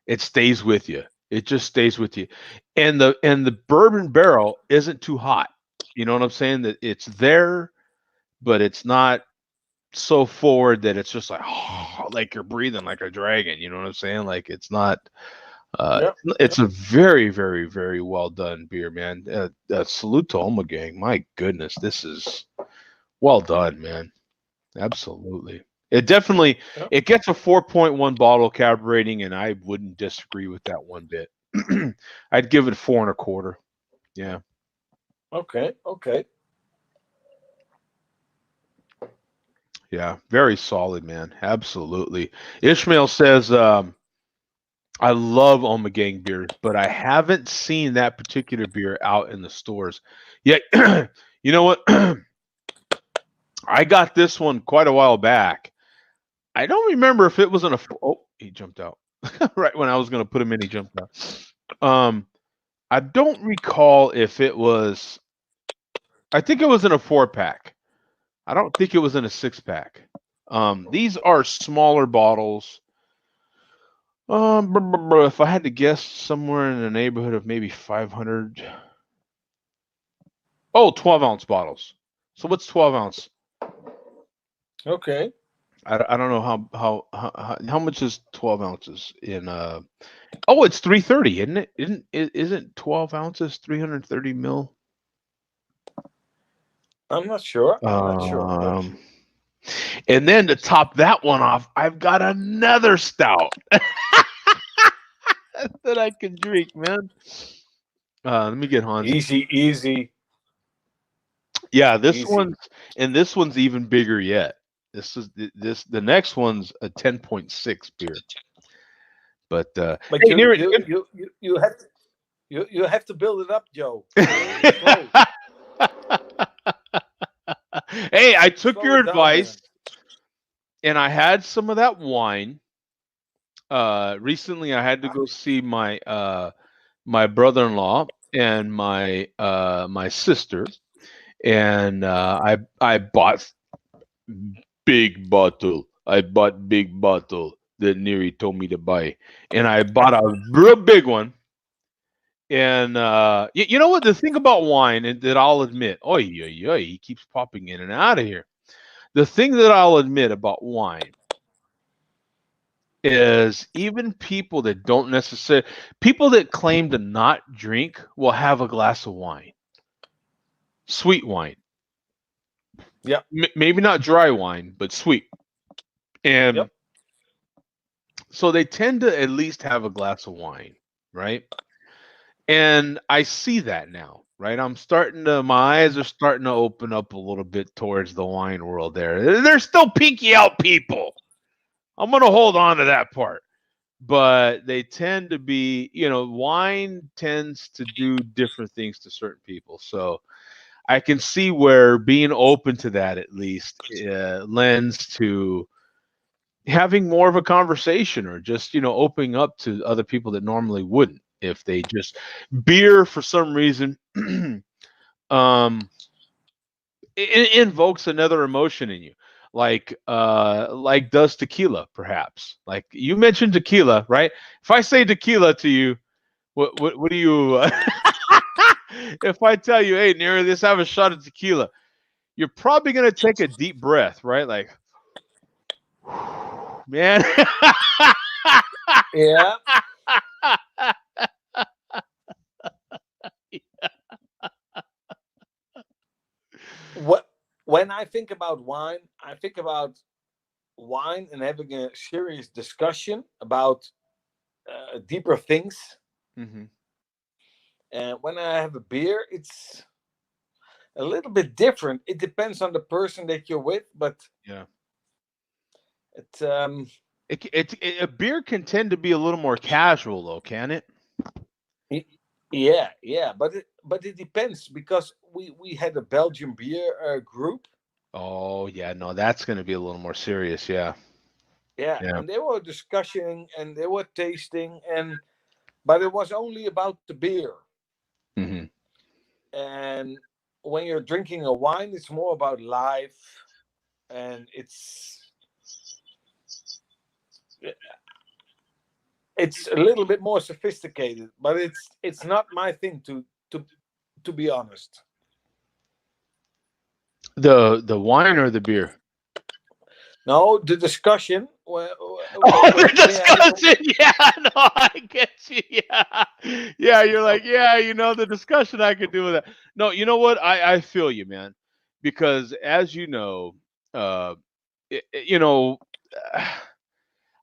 S2: It stays with you. It just stays with you. And the bourbon barrel isn't too hot. You know what I'm saying? That it's there, but it's not so forward that it's just like like you're breathing like a dragon. You know what I'm saying? Like it's not. Uh,
S4: yeah.
S2: it's a very, very, very well done beer, man. Salute to Oma Gang. My goodness, this is well done, man. Absolutely. It definitely
S4: Yeah.
S2: it gets a 4.1 bottle cab rating, and I wouldn't disagree with that one bit. I'd give it 4.25. Yeah.
S4: Okay, okay.
S2: Yeah. Very solid, man. Absolutely. Ishmael says, I love Oma Gang beers, but I haven't seen that particular beer out in the stores. Yet, you know what? I got this one quite a while back. I don't remember if it was in a. Oh, he jumped out. Right when I was going to put him in, he jumped out. I don't recall if it was. I think it was in a 4-pack. I don't think it was in a 6-pack. These are smaller bottles. If I had to guess, somewhere in the neighborhood of maybe 500. Oh, 12-ounce bottles. So what's 12 ounce?
S4: Okay.
S2: I don't know how much is 12 ounces in Oh, it's 330, isn't it? Isn't 12 ounces 330 mil?
S4: I'm not sure. I'm not sure. But
S2: And then to top that one off, I've got another stout that I can drink, man. Let me get Hans.
S4: easy, easy.
S2: Yeah, this
S4: Easy.
S2: one's even bigger yet. The next one's a 10.6 beer. But
S4: But
S2: hey, near it.
S4: you have to build it up, Joe. Slow.
S2: Hey, I took
S4: Slow
S2: your
S4: it down,
S2: advice
S4: man.
S2: and I had some of that wine. Recently I had to go see my brother-in-law and my sister, and I bought big bottle. I bought big bottle that Neri told me to buy, and I bought a real big one. And you know what? The thing about wine, and that I'll admit, oh yeah, he keeps popping in and out of here. The thing that I'll admit about wine is even people that don't necessarily, people that claim to not drink will have a glass of wine, sweet wine.
S4: Yeah.
S2: Maybe not dry wine, but sweet. And
S4: Yep.
S2: so they tend to at least have a glass of wine, right? And I see that now, right? My eyes are starting to open up a little bit towards the wine world there. There's still pinky out people. I'm going to hold on to that part. But they tend to be, wine tends to do different things to certain people. So I can see where being open to that at least lends to having more of a conversation, or just opening up to other people that normally wouldn't, if they just beer for some reason um it invokes another emotion in you, like does tequila, perhaps. Like you mentioned tequila, right? If I say tequila to you, what do you if I tell you, hey, Neri, let's have a shot of tequila, you're probably going to take a deep breath, right? Like, man.
S4: Yeah. What when I think about wine, I think about wine and having a serious discussion about deeper things.
S2: Hmm.
S4: And when I have a beer, it's a little bit different. It depends on the person that you're with, but
S2: Yeah.
S4: it's
S2: A beer can tend to be a little more casual, though, can it?
S4: yeah, but it depends, because we had a Belgian beer group.
S2: Oh, yeah. No, that's going to be a little more serious. Yeah.
S4: Yeah,
S2: Yeah.
S4: and they were discussing and they were tasting, but it was only about the beer.
S2: Hmm.
S4: And when you're drinking a wine, it's more about life, and it's a little bit more sophisticated, but it's not my thing to to be honest.
S2: The wine or the beer?
S4: No, the discussion
S2: Oh, the
S4: when you're having
S2: discussion. Yeah, no, I get you. Yeah, yeah. You're like, yeah, the discussion. I could do with that. No, you know what? I feel you, man. Because as you know, uh, you know,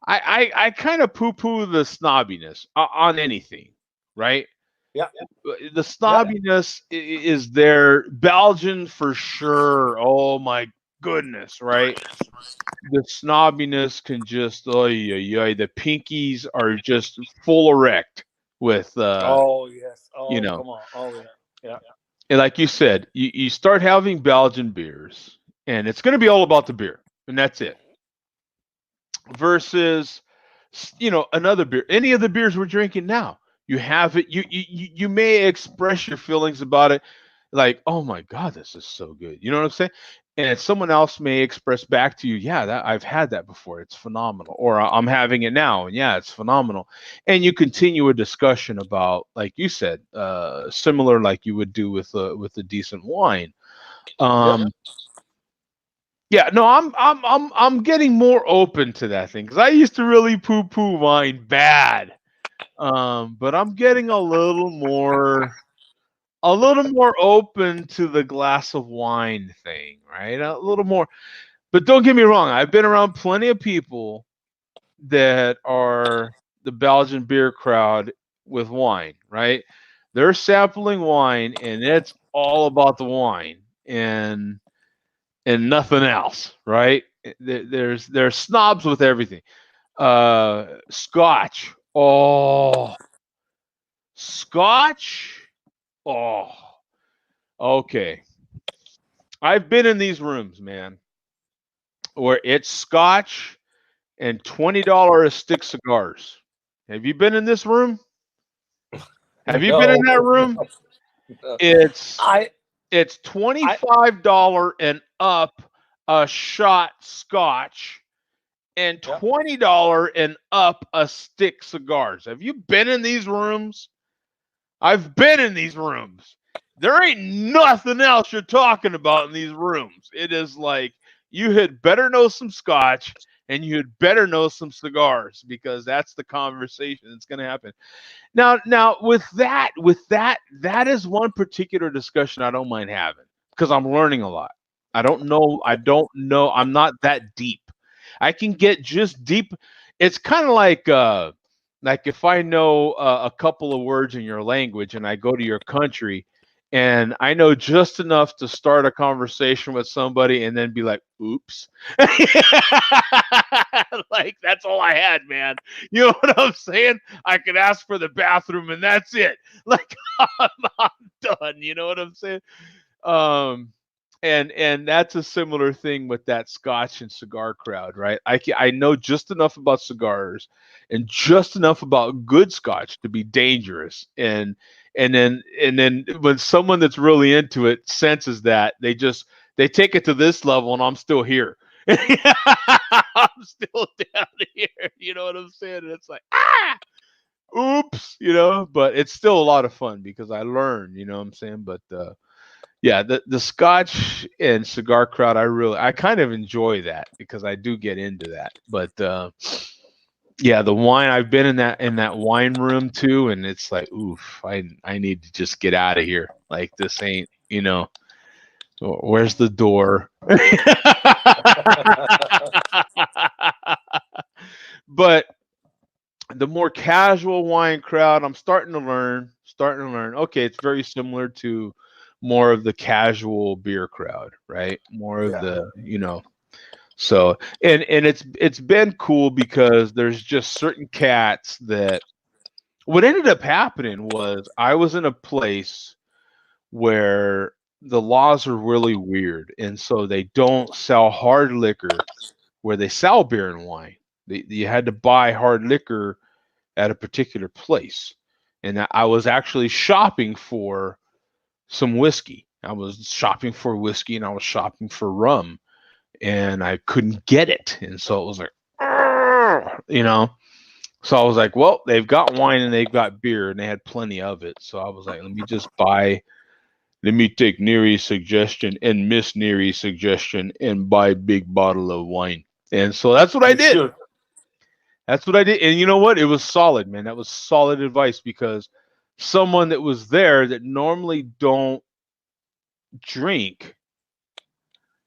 S2: I kind of poo poo the snobbiness on anything, right?
S4: yeah,
S2: The
S4: yeah.
S2: snobbiness is there. Belgian for sure. Oh my goodness, right? The snobbiness can just, oh yeah, the pinkies are just full erect with
S4: Oh yes.
S2: you
S4: Oh
S2: know
S4: come on. Oh yeah. Yeah.
S2: and like you said, you start having Belgian beers, and it's going to be all about the beer, and that's it. Versus another beer, any of the beers we're drinking now, you have it, you may express your feelings about it, like, oh my god, this is so good, you know what I'm saying? And someone else may express back to you, yeah, that I've had that before, it's phenomenal, or I'm having it now, and yeah, it's phenomenal. And you continue a discussion about, like you said, similar, like you would do with a decent wine.
S4: Yep.
S2: um yeah, no, I'm getting more open to that thing, because I used to really poo poo wine bad. But I'm getting a little more open to the glass of wine thing, right? A little more. But don't get me wrong, I've been around plenty of people that are the Belgian beer crowd with wine, right? They're sampling wine, and it's all about the wine. and nothing else, right? There's snobs with everything. Scotch. Oh, Scotch. Oh, okay. I've been in these rooms, man, where it's Scotch and $20 a stick cigars. Have you been in this room? Have you been in that room?
S4: No.
S2: It's
S4: I
S2: $25 and up a shot Scotch and
S4: Yeah.
S2: $20 and up a stick cigars. Have you been in these rooms? I've been in these rooms. There ain't nothing else you're talking about in these rooms. It is like you had better know some Scotch and you had better know some cigars, because that's the conversation that's going to happen. Now with that, that is one particular discussion I don't mind having, because I'm learning a lot. I don't know. I'm not that deep. I can get just deep. It's kind of like if I know a couple of words in your language and I go to your country and I know just enough to start a conversation with somebody and then be like, oops. Like, that's all I had, man. You know what I'm saying? I could ask for the bathroom and that's it. Like, I'm done. You know what I'm saying? And that's a similar thing with that Scotch and cigar crowd, right? I know just enough about cigars and just enough about good Scotch to be dangerous. And then when someone that's really into it senses that, they take it to this level, and I'm still here. I'm still down here. You know what I'm saying? And it's like, oops, but it's still a lot of fun because I learn, you know what I'm saying? But yeah, the Scotch and cigar crowd, I kind of enjoy that because I do get into that. But yeah, the wine, I've been in that wine room too, and it's like, oof, I need to just get out of here. Like, this ain't, where's the door? But the more casual wine crowd, I'm starting to learn. Okay, it's very similar to more of the casual beer crowd, right? More of
S4: Yeah.
S2: the. So, and it's been cool because there's just certain cats that what ended up happening was I was in a place where the laws are really weird, and so they don't sell hard liquor where they sell beer and wine. You had to buy hard liquor at a particular place. And I was actually shopping for some whiskey. I was shopping for whiskey and I was shopping for rum, and I couldn't get it. And so it was like, So I was like, well, they've got wine and they've got beer and they had plenty of it. So I was like, let me take Neary's suggestion and Miss Neary's suggestion and buy a big bottle of wine. And so that's what I
S4: You
S2: did.
S4: should.
S2: That's what I did. And you know what? It was solid, man. That was solid advice, because someone that was there that normally don't drink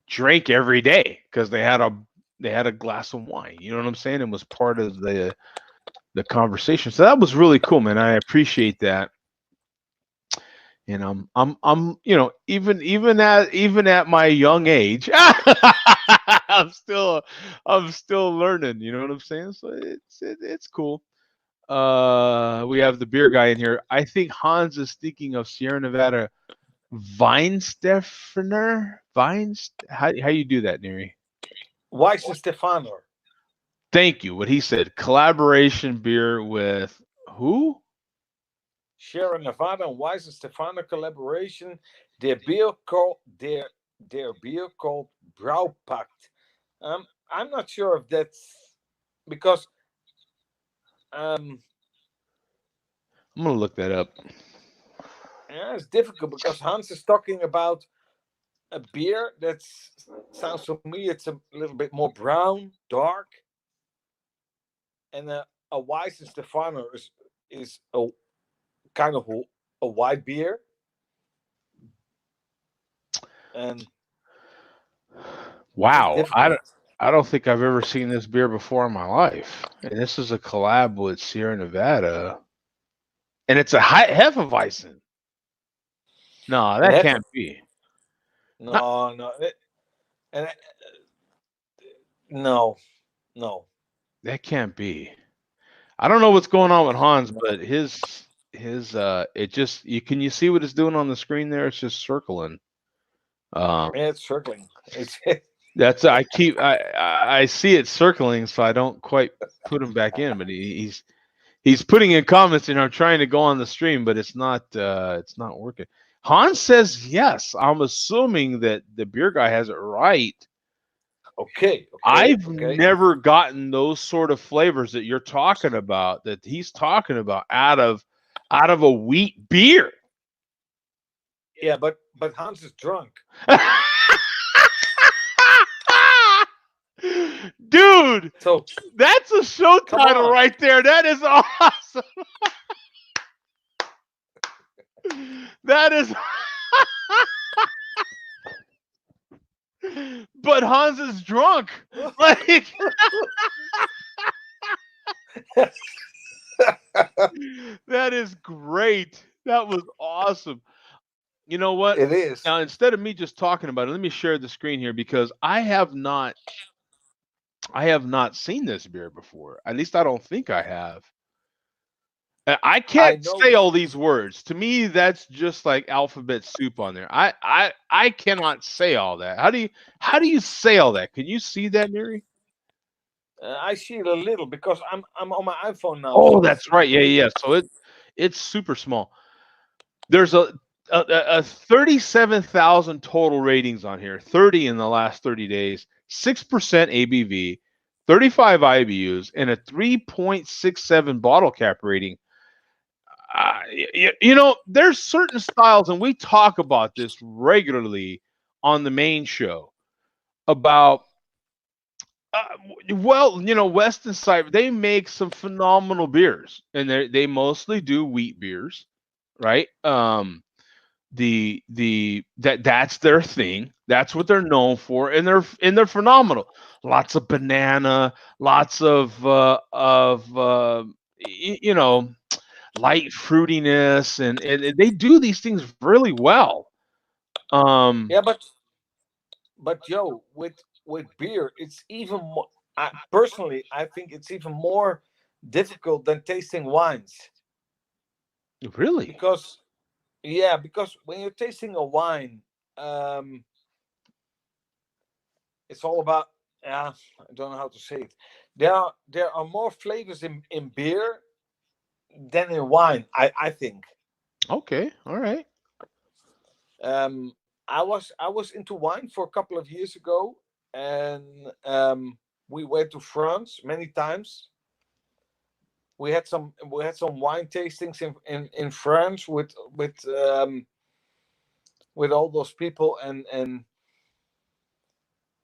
S2: drank every day because they had a glass of wine. You know what I'm saying? It was part of the conversation. So that was really cool, man. I appreciate that. And I'm even at my young age, I'm still learning. You know what I'm saying? So it's cool. We have the beer guy in here. I think Hans is thinking of Sierra Nevada Weinstefner. How you do that, Neri?
S4: Weiss Stefano.
S2: Thank you. What he said. Collaboration beer with who?
S4: Sierra Nevada and Weiss Stefano collaboration. Their beer called Braupact. I'm not sure if that's because
S2: I'm gonna look that up.
S4: yeah, it's difficult because Hans is talking about a beer that sounds to me it's a little bit more brown, dark, and a Weiss Stefano is a kind of a white beer. And
S2: wow, I don't think I've ever seen this beer before in my life. And this is a collab with Sierra Nevada, and it's a Hefeweizen. No, that can't be.
S4: No, no, and no, no.
S2: That can't be. I don't know what's going on with Hans, but his it just you see what it's doing on the screen there? It's just circling.
S4: Yeah, it's circling. It's
S2: That's I see it circling, so I don't quite put him back in. But he's putting in comments, and I'm trying to go on the stream, but it's not working. Hans says yes. I'm assuming that the beer guy has it right.
S4: okay.
S2: I've
S4: Okay.
S2: never gotten those sort of flavors that you're talking about, that he's talking about, out of a wheat beer.
S4: Yeah, but Hans is drunk.
S2: Dude,
S4: So
S2: that's a show
S4: Come
S2: title
S4: on.
S2: right there. That is awesome. That is. But Hans is drunk. Like, that is great. That was awesome. You know what?
S4: it is.
S2: Now, instead of me just talking about it, let me share the screen here, because I have not seen this beer before. At least I don't think I have. I can't
S4: know.
S2: say all these words. To me, that's just like alphabet soup on there. I cannot say all that. How do you say all that? Can you see that, Mary?
S4: I see it a little because I'm on my iPhone now.
S2: Oh,
S4: so
S2: that's right. Yeah. So it's super small. There's a 37,000 total ratings on here. 30 in the last 30 days. 6% ABV, 35 IBUs, and a 3.67 bottle cap rating. You know, there's certain styles, and we talk about this regularly on the main show about. Well, you know, Weston Cider, they make some phenomenal beers, and they mostly do wheat beers, right? That's their thing. That's what they're known for, and they're phenomenal. Lots of banana, lots of you know, light fruitiness, and they do these things really well.
S4: yeah, but Joe, with beer, it's even more. Personally, I think it's even more difficult than tasting wines
S2: Really?
S4: because because when you're tasting a wine, um, it's all about I don't know how to say it. There are more flavors in beer than in wine. I think.
S2: Okay, all right.
S4: Um, I was into wine for a couple of years ago, and we went to France many times. We had some wine tastings in France with all those people, and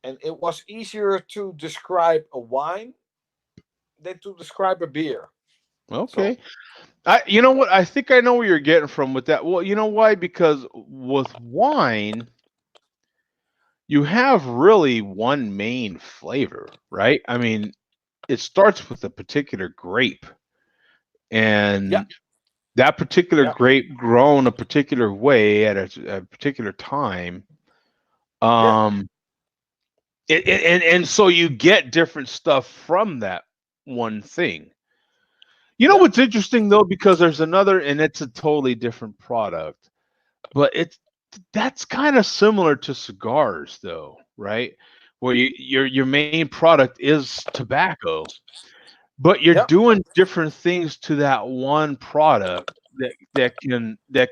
S4: it was easier to describe a wine than to describe a beer.
S2: Okay. You know what? I think I know where you're getting from with that. Well, you know why? Because with wine, you have really one main flavor, right? I mean, it starts with a particular grape,
S4: Yeah,
S2: and that particular
S4: yeah,
S2: grape grown a particular way at a particular time.
S4: yeah,
S2: Um, and so you get different stuff from that one thing. You know
S4: yeah,
S2: what's interesting though, because there's another, and it's a totally different product, but that's kind of similar to cigars though, right? Where your main product is tobacco, but you're
S4: yeah,
S2: doing different things to that one product that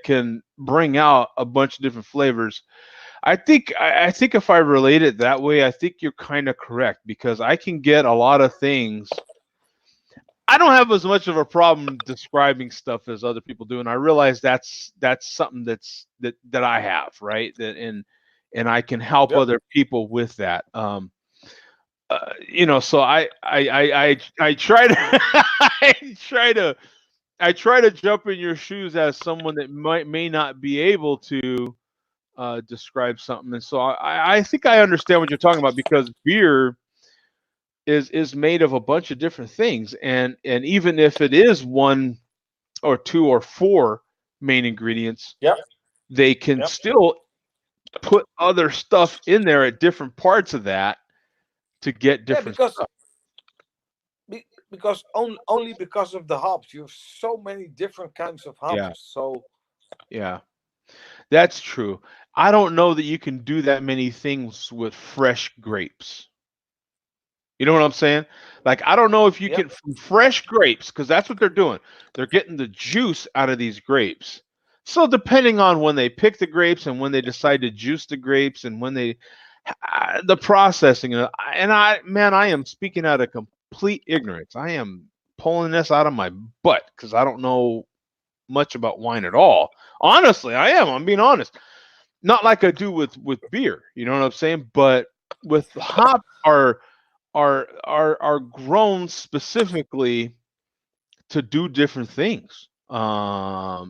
S2: can bring out a bunch of different flavors. I think if I relate it that way, I think you're kind of correct, because I can get a lot of things. I don't have as much of a problem describing stuff as other people do, and I realize that's something that I have, right? That and I can help
S4: yeah.
S2: other people with that. You know, so I try to I try to jump in your shoes as someone that may not be able to describe something, and so I think I understand what you're talking about, because beer is made of a bunch of different things, and even if it is one or two or four main ingredients,
S4: Yeah,
S2: they can
S4: yeah,
S2: still put other stuff in there at different parts of that to get different stuff.
S4: Because only because of the hops, you have so many different kinds of hops.
S2: Yeah.
S4: So
S2: Yeah, that's true. I don't know that you can do that many things with fresh grapes. You know what I'm saying? Like, I don't know if you
S4: yeah,
S2: can from fresh grapes, because that's what they're doing. They're getting the juice out of these grapes. So depending on when they pick the grapes and when they decide to juice the grapes and when they the processing and I am speaking out of complete ignorance. I am pulling this out of my butt because I don't know much about wine at all. Honestly, I am. I'm being honest. Not like I do with beer. You know what I'm saying? But with hops are grown specifically to do different things. Hell,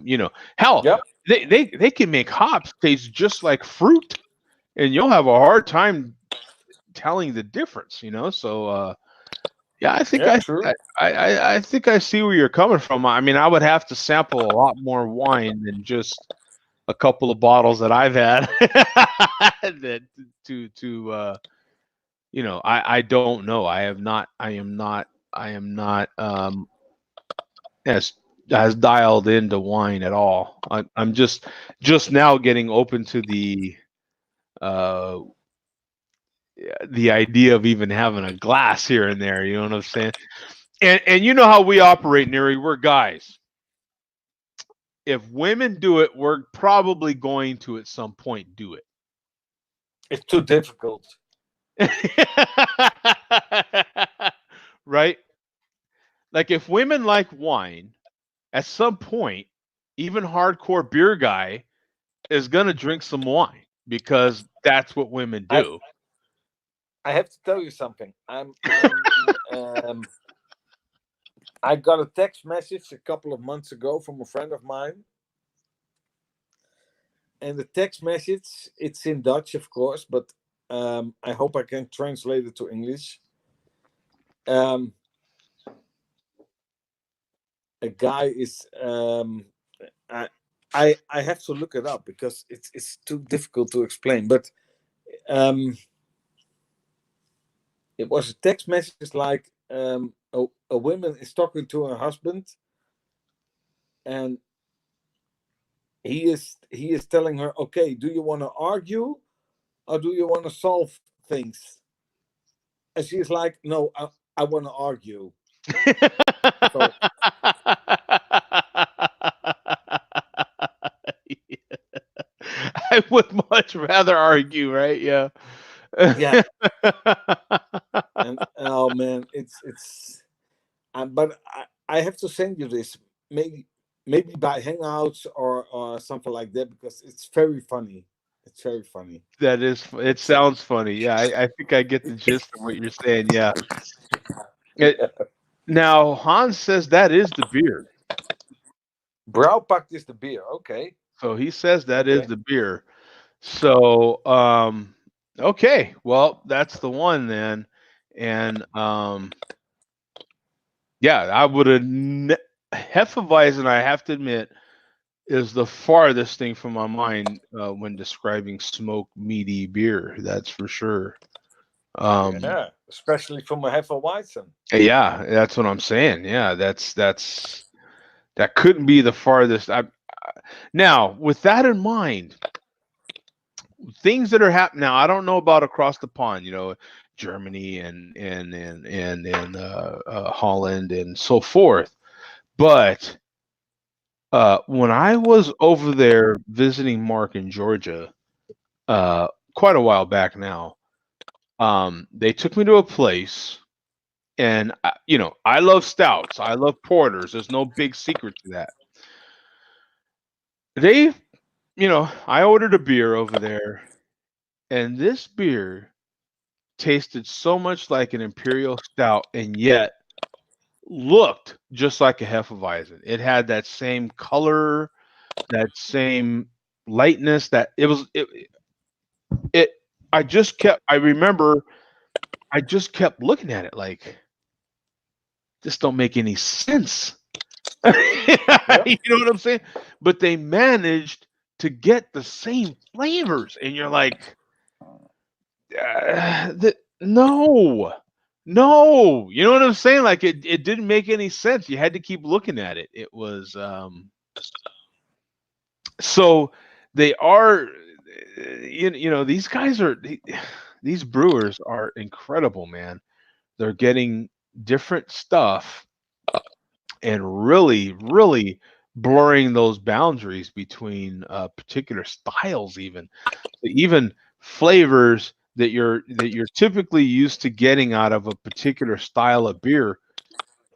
S4: yeah,
S2: they can make hops taste just like fruit, and you'll have a hard time telling the difference. So yeah, I think
S4: yeah, true.
S2: I think I see where you're coming from. I mean, I would have to sample a lot more wine than just a couple of bottles that I've had that to I don't know. I am not as dialed into wine at all. I'm just now getting open to uh the idea of even having a glass here and there. You know what I'm saying? And you know how we operate, Neri. We're guys. If women do it, we're probably going to at some point do it.
S4: It's too difficult.
S2: Right? Like if women like wine, at some point, even hardcore beer guy is gonna drink some wine because that's what women
S4: I
S2: do.
S4: I have to tell you something. I got a text message a couple of months ago from a friend of mine, and the text message, it's in Dutch, of course, but I hope I can translate it to English. A guy is I have to look it up because it's too difficult to explain. But it was a text message like a woman is talking to her husband, and he is telling her, okay, do you want to argue or do you want to solve things? And she's like, no, I want to argue. So
S2: I would much rather argue, right? Yeah.
S4: yeah, and oh man, it's but I have to send you this, maybe by Hangouts or something like that, because it's very funny. It's very funny.
S2: That is, it sounds funny. Yeah, I think I get the gist of what you're saying. Yeah. It, now, Hans says that is the beer.
S4: Brouwpact is the beer. Okay.
S2: So he says that is
S4: Okay.
S2: the beer. So, okay. Well, that's the one then. And, yeah, I would have, Hefeweizen, I have to admit, is the farthest thing from my mind when describing smoked meaty beer. That's for sure.
S4: Yeah, especially from a Hefeweizen.
S2: Yeah, that's what I'm saying. Yeah, that couldn't be the farthest. Now, with that in mind, things that are happening now, I don't know about across the pond. Germany and Holland and so forth. But when I was over there visiting Mark in Georgia, quite a while back now, they took me to a place, and I love stouts, I love porters. There's no big secret to that. They, I ordered a beer over there, and this beer tasted so much like an imperial stout, and yet looked just like a Hefeweizen. It had that same color, that same lightness. That it was it. I remember I just kept looking at it like, this don't make any sense. You know what I'm saying? But they managed to get the same flavors, and you're like, no, no, you know what I'm saying? Like it didn't make any sense. You had to keep looking at it. It was so they are, you know, these guys are these brewers are incredible, man. They're getting different stuff and really, really blurring those boundaries between particular styles, even flavors that you're typically used to getting out of a particular style of beer.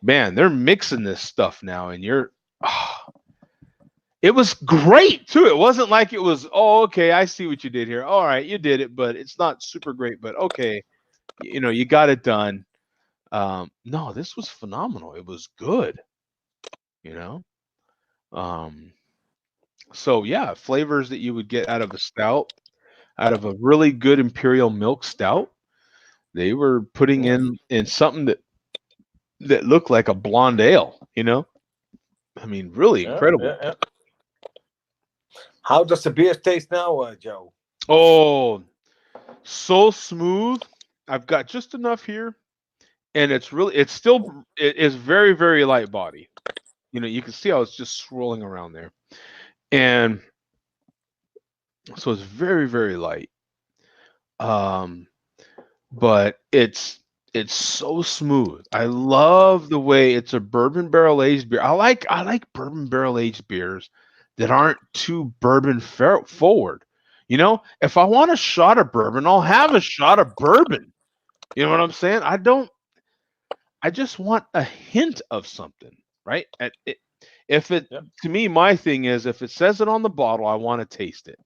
S2: Man, they're mixing this stuff now, and it was great too. It wasn't like it was, oh, okay, I see what you did here. All right, you did it, but it's not super great. But okay, you know, you got it done. No, this was phenomenal. It was good, you know. Um, so yeah, flavors that you would get out of a stout, out of a really good imperial milk stout, they were putting in something that looked like a blonde ale, you know. I mean, really incredible.
S4: Yeah. How does the beer taste now, Joe?
S2: Oh, so smooth. I've got just enough here, and it is very, very light body. You know, you can see how it's just swirling around there, and so it's very, very light. But it's so smooth. I love the way it's a bourbon barrel aged beer. I like bourbon barrel aged beers that aren't too forward. You know, if I want a shot of bourbon, I'll have a shot of bourbon. You know what I'm saying? I just want a hint of something, right? To me, my thing is if it says it on the bottle, I want to taste it.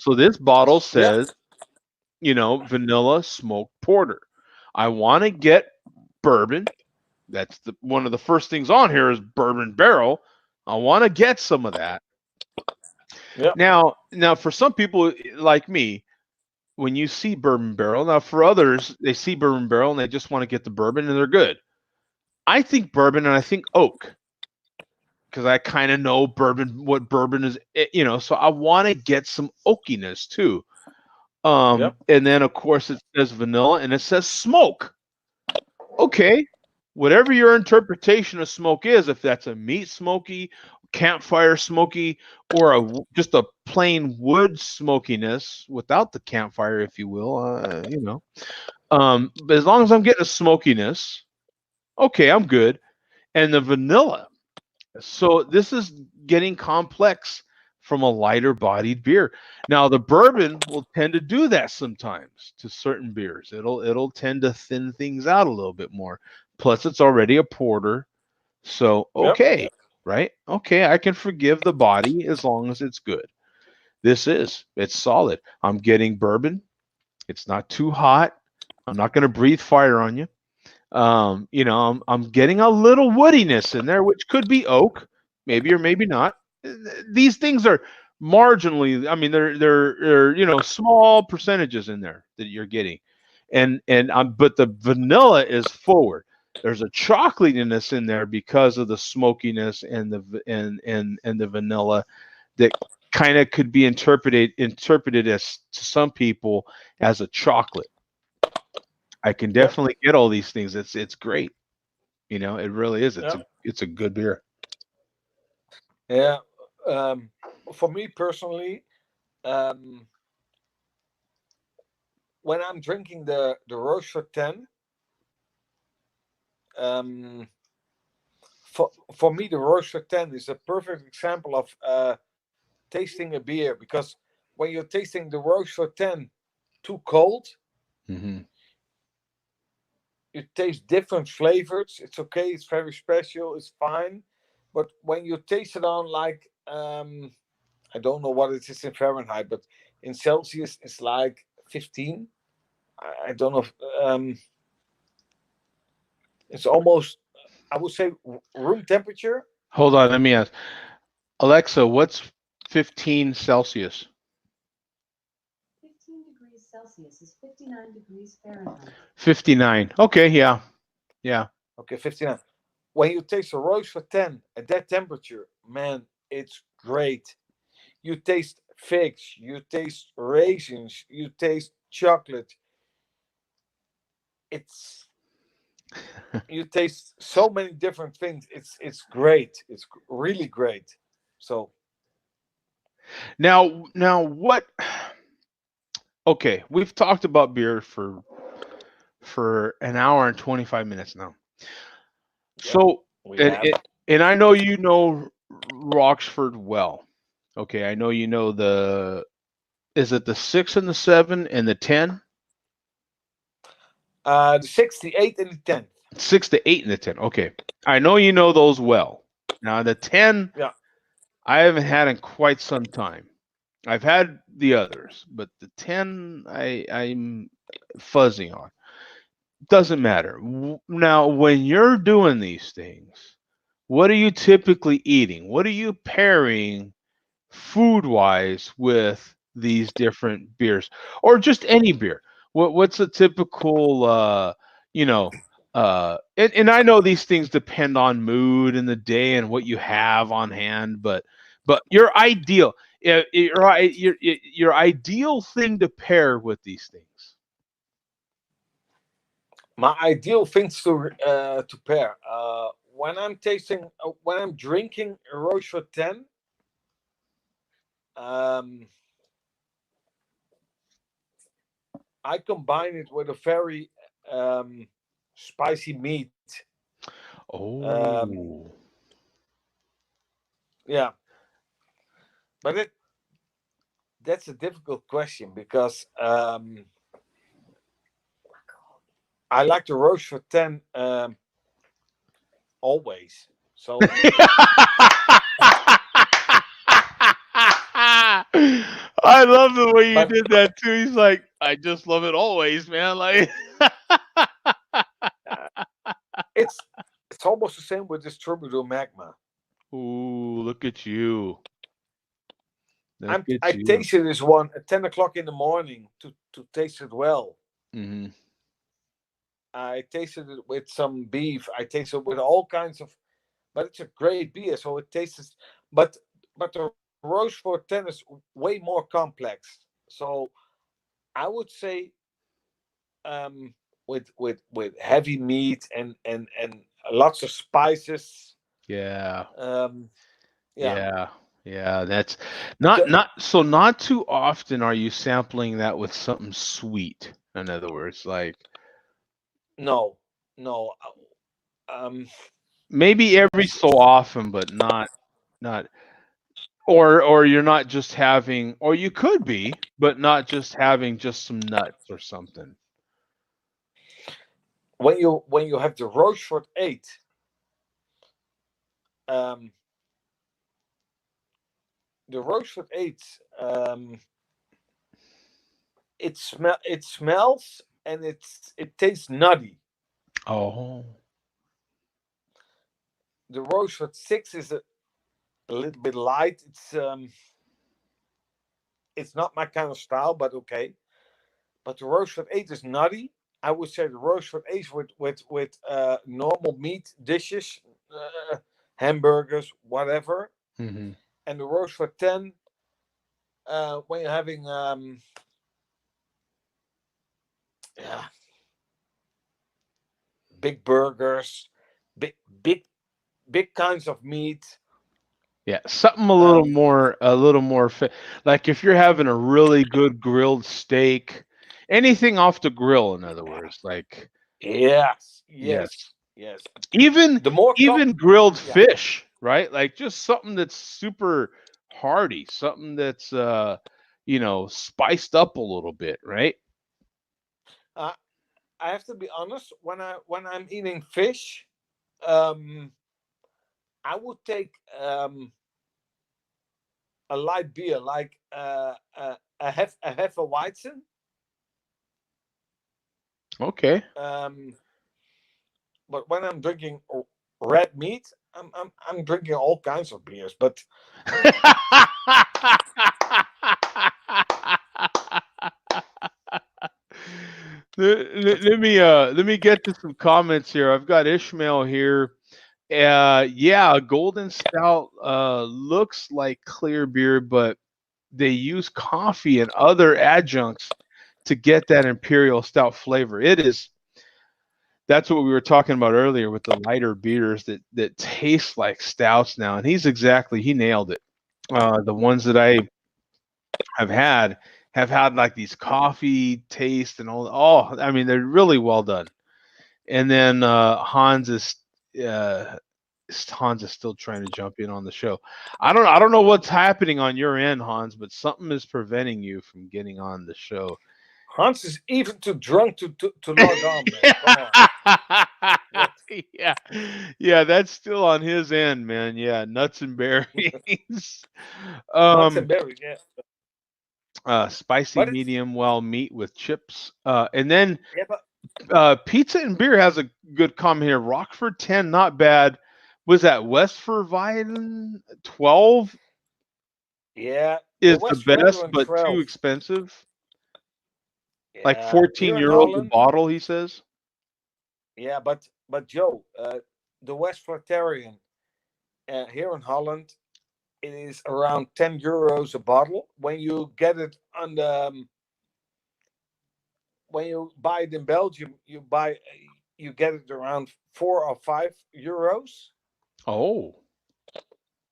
S2: So this bottle says, you know, vanilla smoked porter. I want to get bourbon. That's one of the first things on here is bourbon barrel. I want to get some of that.
S4: Yeah.
S2: Now, for some people like me, when you see bourbon barrel, now for others, they see bourbon barrel and they just want to get the bourbon and they're good. I think bourbon and I think oak because I kind of know what bourbon is, you know, so I want to get some oakiness too. And then of course it says vanilla and it says smoke. Okay, whatever your interpretation of smoke is, if that's a meat smoky, campfire smoky, or just a plain wood smokiness without the campfire, if you will, you know. But as long as I'm getting a smokiness, okay, I'm good. And the vanilla. So this is getting complex from a lighter bodied beer. Now the bourbon will tend to do that sometimes to certain beers. It'll tend to thin things out a little bit more. Plus it's already a porter. So okay, right? Okay, I can forgive the body as long as it's good. It's solid. I'm getting bourbon. It's not too hot. I'm not going to breathe fire on you. You know, I'm getting a little woodiness in there, which could be oak, maybe or maybe not. These things are marginally. I mean, they're you know small percentages in there that you're getting, and but the vanilla is forward. There's a chocolatiness in there because of the smokiness and the vanilla that kind of could be interpreted as to some people as a chocolate. I can definitely get all these things. It's great. You know, it really is. It's a good beer.
S4: Yeah. For me personally, when I'm drinking the Rocher 10, for me the Rocher 10 is a perfect example of tasting a beer, because when you're tasting the Rocher 10 too cold,
S2: Mm-hmm.
S4: you taste different flavors. It's okay. It's very special. It's fine. But when you taste it on like I don't know what it is in Fahrenheit, but in Celsius it's like 15. I don't know. It's almost, I would say, room temperature.
S2: Hold on, let me ask Alexa, what's 15 Celsius?
S6: 15 degrees Celsius is 59 degrees Fahrenheit.
S2: 59. Okay, yeah.
S4: Okay, 59. When you taste a Rocher 10 at that temperature, man, it's great. You taste figs, you taste raisins, you taste chocolate. It's you taste so many different things. It's great. It's really great. So
S2: Now what? Okay, we've talked about beer for an hour and 25 minutes now.
S4: yep,
S2: So,
S4: we
S2: and
S4: have.
S2: and I know you know Roxford well. Okay, I know you know the is it the 6 and the 7 and the 10?
S4: The 68 and the 10.
S2: 6, the 8 and the 10. Okay. I know you know those well. Now the 10
S4: Yeah.
S2: I haven't had in quite some time. I've had the others, but the 10 I'm fuzzy on. Doesn't matter. Now, when you're doing these things, what are you typically eating? What are you pairing food wise with these different beers or just any beer? What's a typical, you know, and I know these things depend on mood and the day and what you have on hand, but your ideal, your ideal thing to pair with these things.
S4: My ideal things to pair. When I'm drinking a Rochefort 10, um, I combine it with a very spicy meat. Um,
S2: Oh.
S4: yeah, but that's a difficult question because I like the Rochefort 10 always. So
S2: I love the way you
S4: but
S2: did that too. He's like, I just love it always, man. Like,
S4: uh, it's almost the same with this Troubadour Magma.
S2: ooh, look at you. Look
S4: I
S2: at you.
S4: tasted this one at 10 o'clock in the morning to taste it well.
S2: Hmm.
S4: I tasted it with some beef. I tasted it with all kinds of, but it's a great beer. So it tastes, but but the Rochefort 10 is way more complex. So I would say with heavy meat and lots of spices.
S2: Yeah.
S4: Um, yeah,
S2: Yeah. Yeah. That's
S4: because
S2: not too often are you sampling that with something sweet. In other words, like
S4: no, no. Um,
S2: maybe every so often, but not or you're not just having or you could be, but not just having just some nuts or something.
S4: when you have the Rochefort 8, um, the Rochefort 8, it smells and it tastes nutty.
S2: Oh.
S4: The Rochefort 6 is a little bit light. It's not my kind of style, but okay. But the Rochefort 8 is nutty. I would say the Rochefort 8 with normal meat dishes, hamburgers, whatever,
S2: Hmm.
S4: and the Rochefort 10 when you're having yeah, big burgers, big big big kinds of meat.
S2: Yeah, something
S4: Um,
S2: a little more like if you're having a really good grilled steak, anything off the grill, in other words, like
S4: yes, yes,
S2: yes,
S4: yes.
S2: even
S4: The more
S2: even grilled
S4: yeah.
S2: fish, right? Like just something that's super hearty, something that's spiced up a little bit, right?
S4: Uh, I have to be honest. When I'm eating fish, um, I would take a light beer like a Hefeweizen.
S2: Okay.
S4: Um, but when I'm drinking red meat, I'm drinking all kinds of beers. But
S2: Let me get to some comments here. I've got Ishmael here. Yeah, golden stout looks like clear beer, but they use coffee and other adjuncts to get that imperial stout flavor. That's what we were talking about earlier with the lighter beers that taste like stouts now. And he nailed it. The ones that I have had like these coffee taste and all. Oh, I mean, they're really well done. And then uh, Hans is still trying to jump in on the show. I don't know what's happening on your end, Hans, but something is preventing you from getting on the show.
S4: Hans is even too drunk to log on, man. Come on.
S2: Yeah, that's still on his end, man. Yeah, nuts and berries.
S4: Nuts and berries, yeah.
S2: Spicy
S4: But it's,
S2: medium well meat with chips. And then
S4: yeah, but
S2: pizza and beer has a good comment here. Rockford 10, not bad. Was that Westford 12
S4: yeah,
S2: is the
S4: West
S2: best,
S4: Veteran
S2: but
S4: 12.
S2: too expensive? Like
S4: Yeah,
S2: 14
S4: here in
S2: euros a
S4: Holland.
S2: bottle, he says.
S4: Yeah, but Joe, the West Veteran here in Holland, it is around 10 euros a bottle. When you get it on the when you buy it in Belgium, you get it around 4 or 5 euros.
S2: Oh,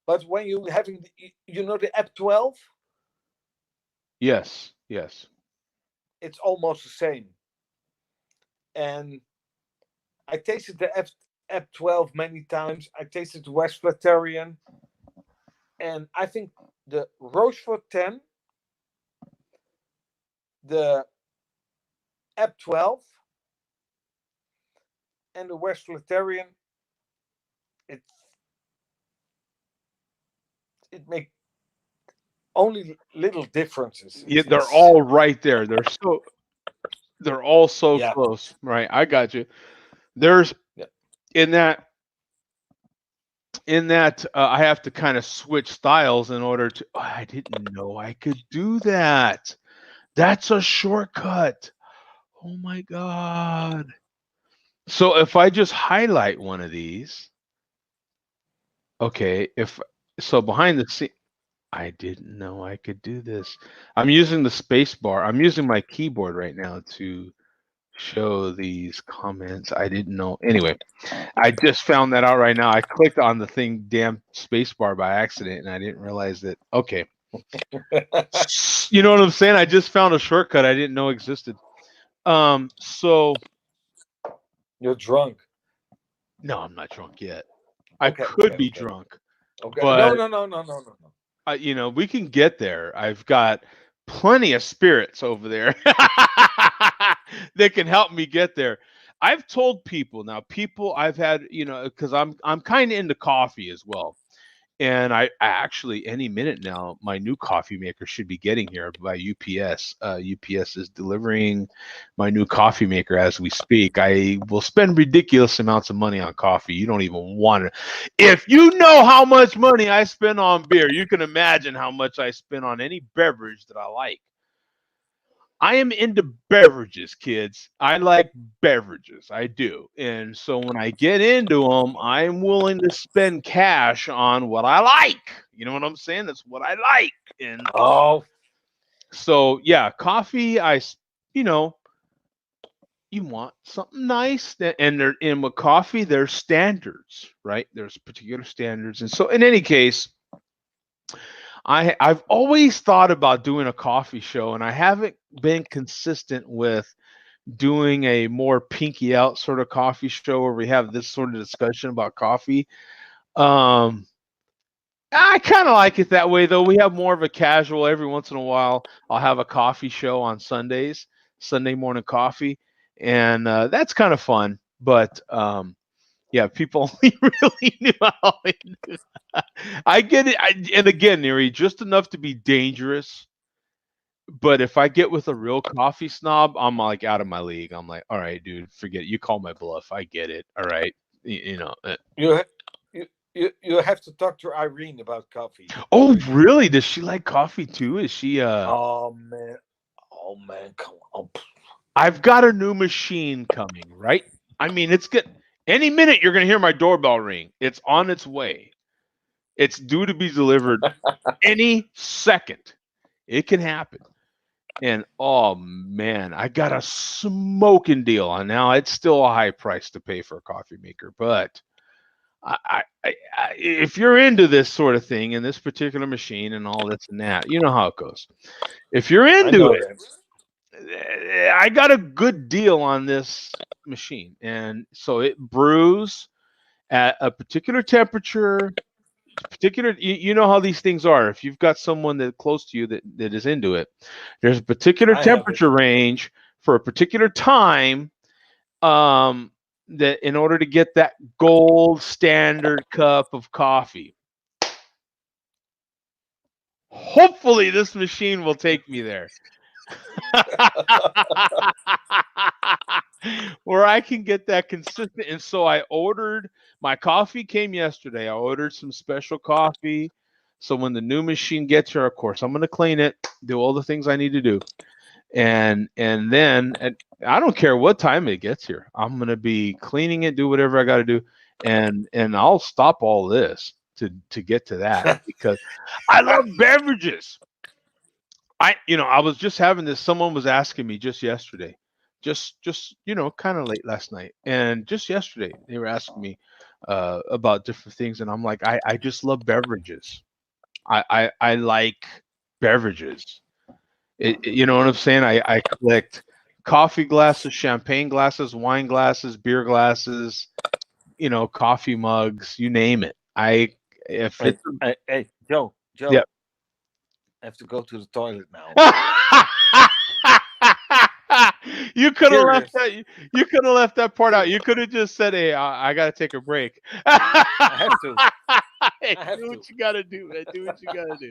S4: But when you having the app 12,
S2: yes.
S4: it's almost the same. And I tasted the app 12 many times. I tasted the West Veteran, and I think the Rochefort 10, the app 12, and the West Veteran, it make only little differences.
S2: Yeah, they're all right there. They're all so
S4: Yeah.
S2: close. Right. I got you. There's
S4: Yeah.
S2: in that I have to kind of switch styles in order to I didn't know I could do that. That's a shortcut. Oh my god. So if I just highlight one of these, okay, if so behind the scene I didn't know I could do this. I'm using the space bar. I'm using my keyboard right now to show these comments. I didn't know. Anyway, I just found that out right now. I clicked on the thing, damn space bar by accident, and I didn't realize that. Okay. You know what I'm saying? I just found a shortcut I didn't know existed. So
S4: You're drunk.
S2: no, I'm not drunk yet. I
S4: Okay,
S2: could be
S4: okay.
S2: drunk,
S4: Okay.
S2: but
S4: No.
S2: we can get there. I've got plenty of spirits over there that can help me get there. I've told people now. People I've had, because I'm kind of into coffee as well, and I actually any minute now my new coffee maker should be getting here by UPS. UPS is delivering my new coffee maker as we speak. I will spend ridiculous amounts of money on coffee. You don't even want to. If you know how much money I spend on beer, you can imagine how much I spend on any beverage that I like. I am into beverages, kids. I like beverages. I do. And so when I get into them, I'm willing to spend cash on what I like. You know what I'm saying? That's what I like. And so, yeah, coffee, you know, you want something nice. And with coffee, there's standards, right? There's particular standards. And so, in any case, I've always thought about doing a coffee show, and I haven't been consistent with doing a more pinky out sort of coffee show where we have this sort of discussion about coffee. I kind of like it that way, though. We have more of a casual. Every once in a while, I'll have a coffee show on Sundays, Sunday morning coffee, and that's kind of fun. But yeah, people only really knew how I knew. I get it. And again, Neri, just enough to be dangerous. But if I get with a real coffee snob, I'm like out of my league. I'm like, all right, dude, forget it. You call my bluff. I get it. All right.
S4: You have to talk to Irene about coffee.
S2: Oh, really? Does she like coffee too? Is she
S4: Oh man, come on.
S2: I've got a new machine coming, right? I mean, it's good. Any minute you're gonna hear my doorbell ring. It's on its way. It's due to be delivered any second. It can happen. And oh man, I got a smoking deal on now. It's still a high price to pay for a coffee maker, but if you're into this sort of thing and this particular machine and all this and that, you know how it goes. If you're
S4: I
S2: into
S4: know
S2: it,
S4: that.
S2: I got a good deal on this machine, and so it brews at a particular temperature. You know how these things are. If you've got someone that close to you that is into it, there's a particular
S4: I have it.
S2: temperature range for a particular time, that in order to get that gold standard cup of coffee. Hopefully this machine will take me there. Where I can get that consistent. And so I ordered, my coffee came yesterday. I ordered some special coffee. So when the new machine gets here, of course, I'm going to clean it, do all the things I need to do. And then I don't care what time it gets here. I'm going to be cleaning it, do whatever I got to do. And I'll stop all this to get to that because I love beverages. I was just having this. Someone was asking me just yesterday, just kind of late last night, and just yesterday they were asking me about different things, and I'm like, I just love beverages. I like beverages. You know what I'm saying? I collect coffee glasses, champagne glasses, wine glasses, beer glasses, coffee mugs, you name it.
S4: Hey, Joe.
S2: Yeah.
S4: I have to go to the toilet now.
S2: You could have left
S4: Serious.
S2: that. You could have left that part out. You could have just said, "Hey, I got to take a break."
S4: I have to.
S2: Hey,
S4: I have
S2: do
S4: to.
S2: what you got to do, man. Do what you got to do.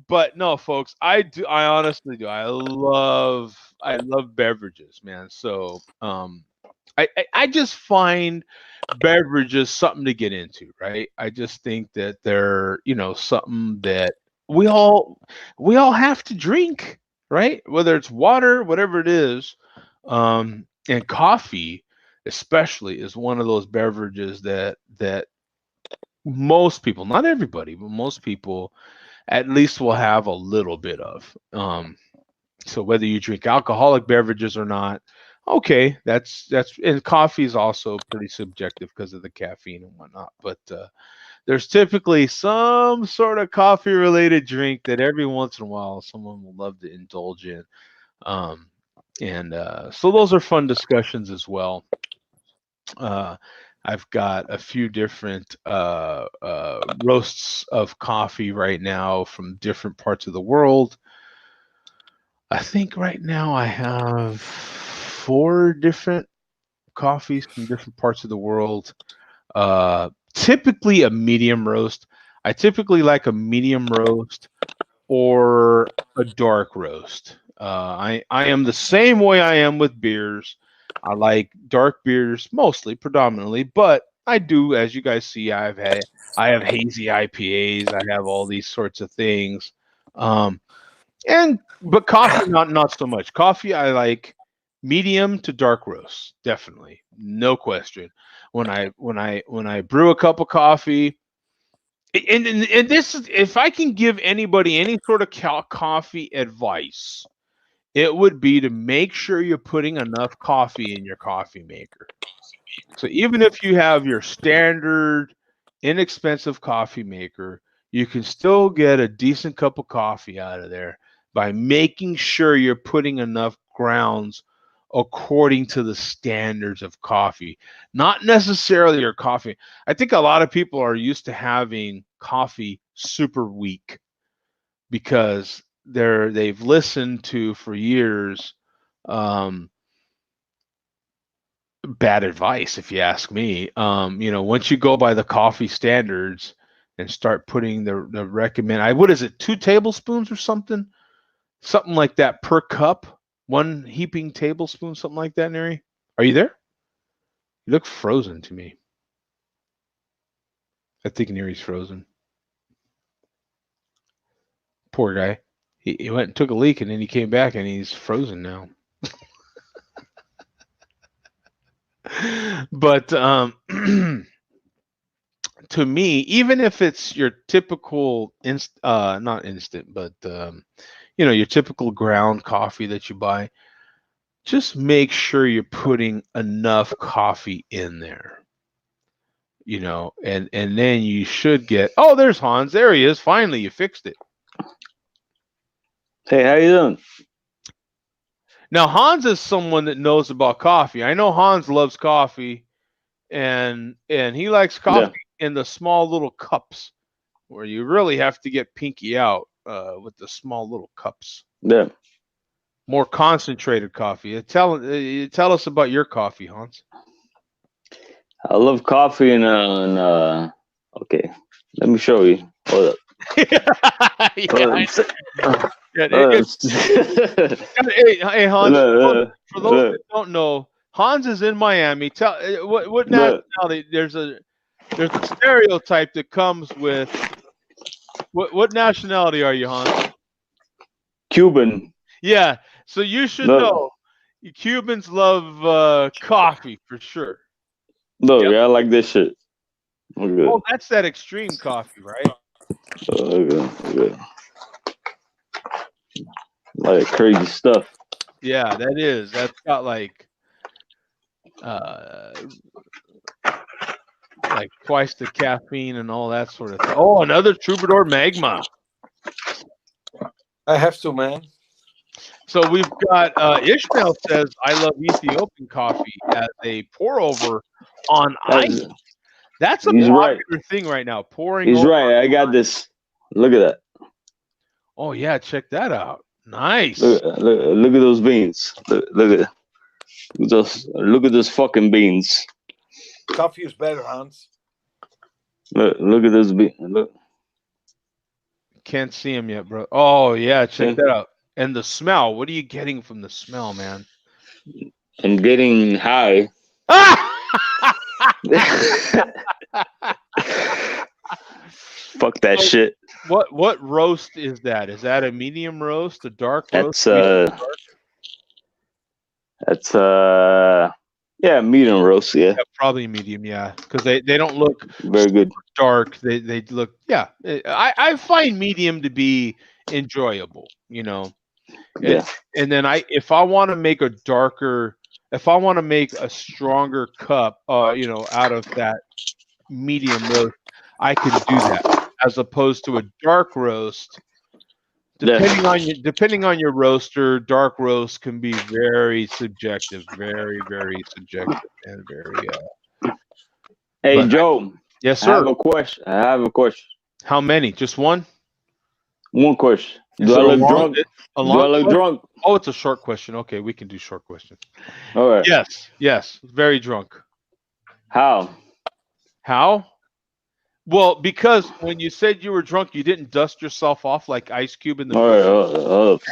S2: But no, folks, I do. I honestly do. I love beverages, man. So, I just find beverages something to get into, right? I just think that they're, something that we all have to drink, right? Whether it's water, whatever it is, and coffee, especially, is one of those beverages that most people, not everybody, but most people, at least will have a little bit of. So whether you drink alcoholic beverages or not, okay, that's and coffee is also pretty subjective because of the caffeine and whatnot. But there's typically some sort of coffee related drink that every once in a while someone will love to indulge in. And so those are fun discussions as well. I've got a few different roasts of coffee right now from different parts of the world. I think right now I have 4 different coffees from different parts of the world. Typically a medium roast. I typically like a medium roast or a dark roast. I am the same way I am with beers. I like dark beers mostly, predominantly, but I do, as you guys see, I have hazy IPAs. I have all these sorts of things. But coffee, not so much. Coffee, I like medium to dark roast, definitely, no question. When I brew a cup of coffee, and this is, if I can give anybody any sort of coffee advice, it would be to make sure you're putting enough coffee in your coffee maker. So even if you have your standard inexpensive coffee maker, you can still get a decent cup of coffee out of there by making sure you're putting enough grounds according to the standards of coffee, not necessarily your coffee. I think a lot of people are used to having coffee super weak because they've listened to for years bad advice, if you ask me. Once you go by the coffee standards and start putting the recommend, what is it, 2 tablespoons or something like that per cup, 1 heaping tablespoon, something like that. Neri, are you there? You look frozen to me. I think Neri's frozen. Poor guy. He went and took a leak and then he came back and he's frozen now. But to me, even if it's your typical not instant, but your typical ground coffee that you buy, just make sure you're putting enough coffee in there. And then you should get. Oh, there's Hans. There he is. Finally, you fixed it.
S5: Hey, how you doing?
S2: Now, Hans is someone that knows about coffee. I know Hans loves coffee, and he likes coffee in the small little cups, where you really have to get pinky out with the small little cups.
S5: Yeah.
S2: More concentrated coffee. Tell us about your coffee, Hans.
S5: I love coffee and okay. Let me show you. Hold up.
S2: Hey, Hans. For those that don't know, Hans is in Miami. Tell what nationality? There's a stereotype that comes with what nationality are you, Hans?
S5: Cuban.
S2: Yeah, so you should know Cubans love coffee for sure.
S5: No, yeah, I like this shit. Okay.
S2: Oh, that's that extreme coffee, right?
S5: Okay. Like crazy stuff.
S2: Yeah, that is. That's got like twice the caffeine and all that sort of thing. Oh, another Troubadour Magma.
S4: I have to, man.
S2: So we've got Ishmael says, I love Ethiopian coffee as a pour over on ice. That's a popular thing right now. Pouring
S5: He's
S2: over
S5: right. I got this. Look at that.
S2: Oh, yeah. Check that out. Nice.
S5: Look at those beans. Look at those fucking beans.
S4: Coffee is better, Hans.
S5: Look at those beans. Look.
S2: Can't see him yet, bro. Oh, yeah. Check that out. And the smell. What are you getting from the smell, man?
S5: I'm getting high. Fuck that shit.
S2: What roast is that? Is that a medium roast, a dark roast?
S5: That's medium roast, yeah.
S2: Probably medium, yeah, because they don't look
S5: very good
S2: dark. They look, yeah. I find medium to be enjoyable,
S5: Yeah.
S2: And then if I want to make a stronger cup, out of that medium roast, I can do that, as opposed to a dark roast. Depending on your roaster, dark roast can be very subjective, very, very subjective, and very.
S5: Hey, Joe.
S2: Yes, sir.
S5: I have a question.
S2: How many? Just one?
S5: One question. Do I look drunk? Drunk?
S2: Oh, it's a short question. Okay, we can do short questions.
S5: All right.
S2: Yes. Very drunk.
S5: How?
S2: Well, because when you said you were drunk, you didn't dust yourself off like Ice Cube in the movie.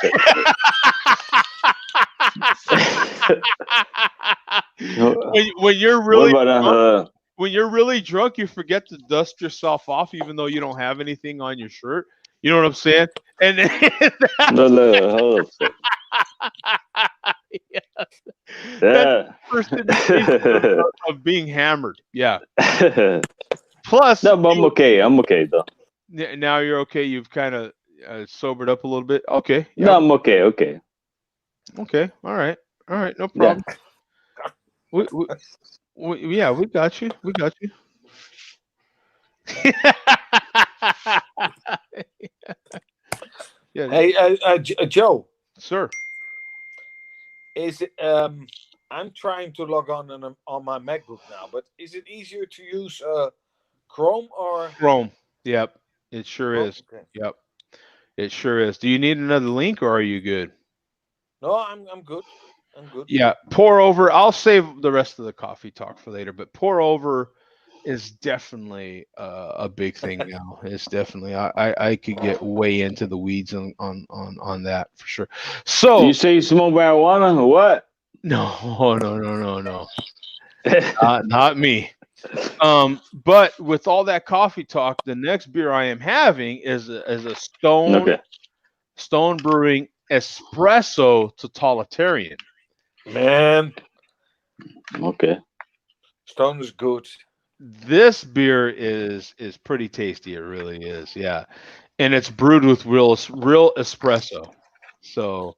S2: When you're really drunk, when you're really drunk, you forget to dust yourself off, even though you don't have anything on your shirt. You know what I'm saying? And
S5: hold
S2: that's the first indication of being hammered. Yeah. Plus,
S5: no, but I'm okay. I'm okay though.
S2: Now you're okay. You've kind of sobered up a little bit. Okay.
S5: Yeah. No, I'm okay. Okay.
S2: All right. No problem. Yeah. We got you.
S4: Yeah. Hey, Joe.
S2: Sir.
S4: Is it? I'm trying to log on my MacBook now, but is it easier to use Chrome or
S2: Chrome? Yep, it sure is. Okay. Yep, it sure is. Do you need another link, or are you good?
S4: No, I'm good. I'm good.
S2: Yeah, pour over. I'll save the rest of the coffee talk for later, but pour over is definitely a big thing now. It's definitely I could get way into the weeds on that for sure. So
S5: you say you smoke marijuana or what?
S2: No. Not me. But with all that coffee talk, the next beer I am having is a Stone Brewing Espresso Totalitarian.
S4: Man.
S5: Okay.
S4: Stone is good.
S2: this beer is pretty tasty. It really is. Yeah, and it's brewed with real espresso. So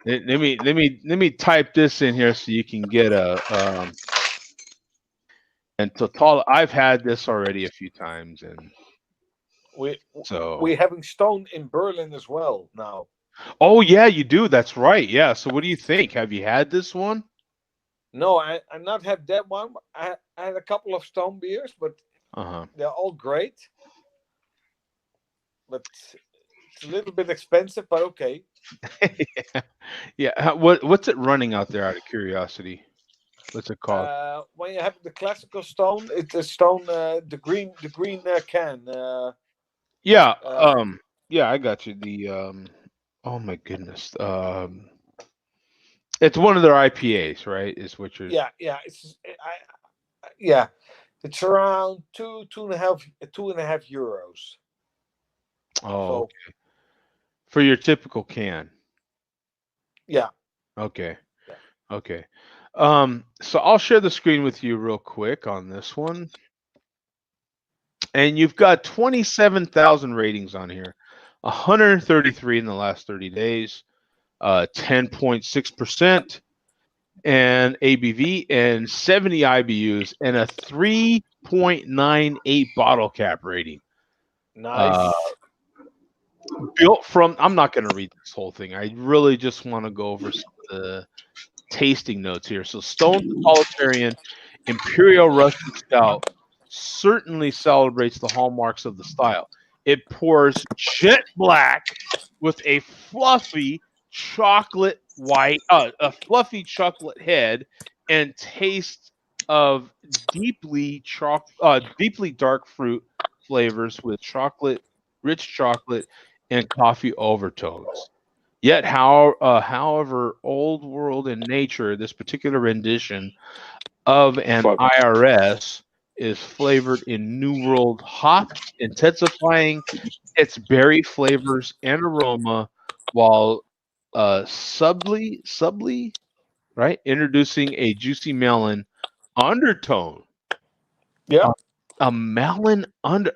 S2: let me type this in here so you can get a and total. I've had this already a few times, and
S4: We
S2: so
S4: we're having Stone in Berlin as well now.
S2: oh yeah, you do. That's right. Yeah. So what do you think? Have you had this one?
S4: No, I not have that one. I had a couple of Stone beers, but
S2: Uh
S4: they're all great. But it's a little bit expensive, but okay.
S2: huh. Yeah. What's it running out there? Out of curiosity, what's it called?
S4: When you have the classical Stone, it's a Stone, the green can.
S2: Yeah.
S4: Uh,
S2: Yeah. I got you. The Oh my goodness. It's one of their IPAs, right? Is what you're.
S4: yeah, yeah, it's around two and a half euros.
S2: Oh,
S4: So
S2: for your typical can.
S4: yeah,
S2: Okay.
S4: yeah.
S2: Okay. So I'll share the screen with you real quick on this one. And you've got 27,000 ratings on here. 133 in the last 30 days. 10.6% and ABV and 70 IBUs and a 3.98 bottle cap rating.
S4: Nice.
S2: Built from, I'm not going to read this whole thing. I really just want to go over some of the tasting notes here. So Stone Totalitarian Imperial Russian Stout certainly celebrates the hallmarks of the style. It pours jet black with a fluffy chocolate head and taste of deeply dark fruit flavors with rich chocolate, and coffee overtones. Yet, however, old world in nature, this particular rendition of an
S5: Fuck.
S2: IRS is flavored in New World hops, intensifying its berry flavors and aroma, while subtly, right, introducing a juicy melon undertone.
S4: Yeah.
S2: A melon under.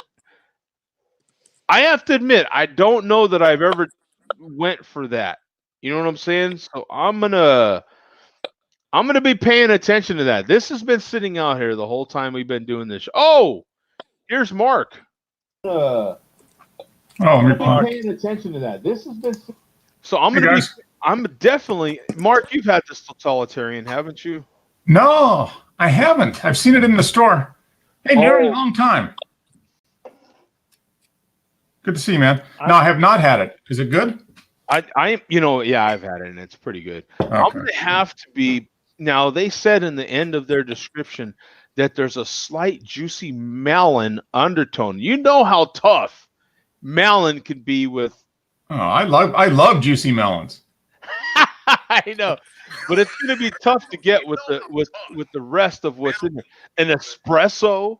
S2: I have to admit, I don't know that I've ever went for that. You know what I'm saying? So I'm gonna be paying attention to that. This has been sitting out here the whole time we've been doing this. Oh, here's Mark.
S7: Oh,
S2: I'm
S7: me
S2: gonna
S7: Mark.
S2: be paying attention to that. This has been. So I'm
S7: Hey,
S2: gonna be.
S7: guys.
S2: I'm definitely Mark. You've had this totalitarian, haven't you?
S7: No, I haven't. I've seen it in the store. Hey, Nary,
S2: Oh.
S7: long time. Good to see you, man. No, I have not had it. Is it good?
S2: Yeah, I've had it, and it's pretty good. I'm
S7: Okay.
S2: gonna have to be. Now they said in the end of their description that there's a slight juicy melon undertone. You know how tough melon can be with.
S7: Oh, I love juicy melons.
S2: I know, but it's going to be tough to get with the rest of what's in there. An espresso.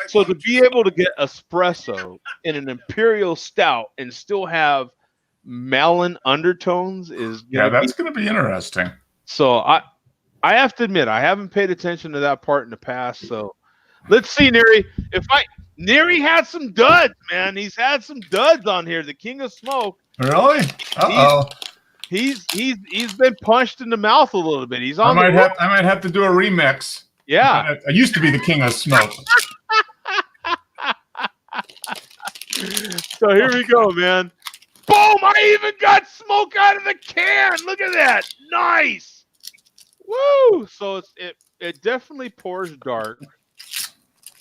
S2: So to be able to get espresso in an imperial stout and still have melon undertones is
S7: Yeah,
S2: going to be.
S7: that's going to be interesting.
S2: So I have to admit I haven't paid attention to that part in the past. So let's see, Neri. Neri had some duds, man. He's had some duds on here. The King of Smoke.
S7: Really? Uh-oh.
S2: He's been punched in the mouth a little bit. He's on.
S7: I might have to do a remix.
S2: Yeah.
S7: I used to be the King of Smoke.
S2: So here we go, man. Boom! I even got smoke out of the can. Look at that. Nice. Woo! So it definitely pours dark.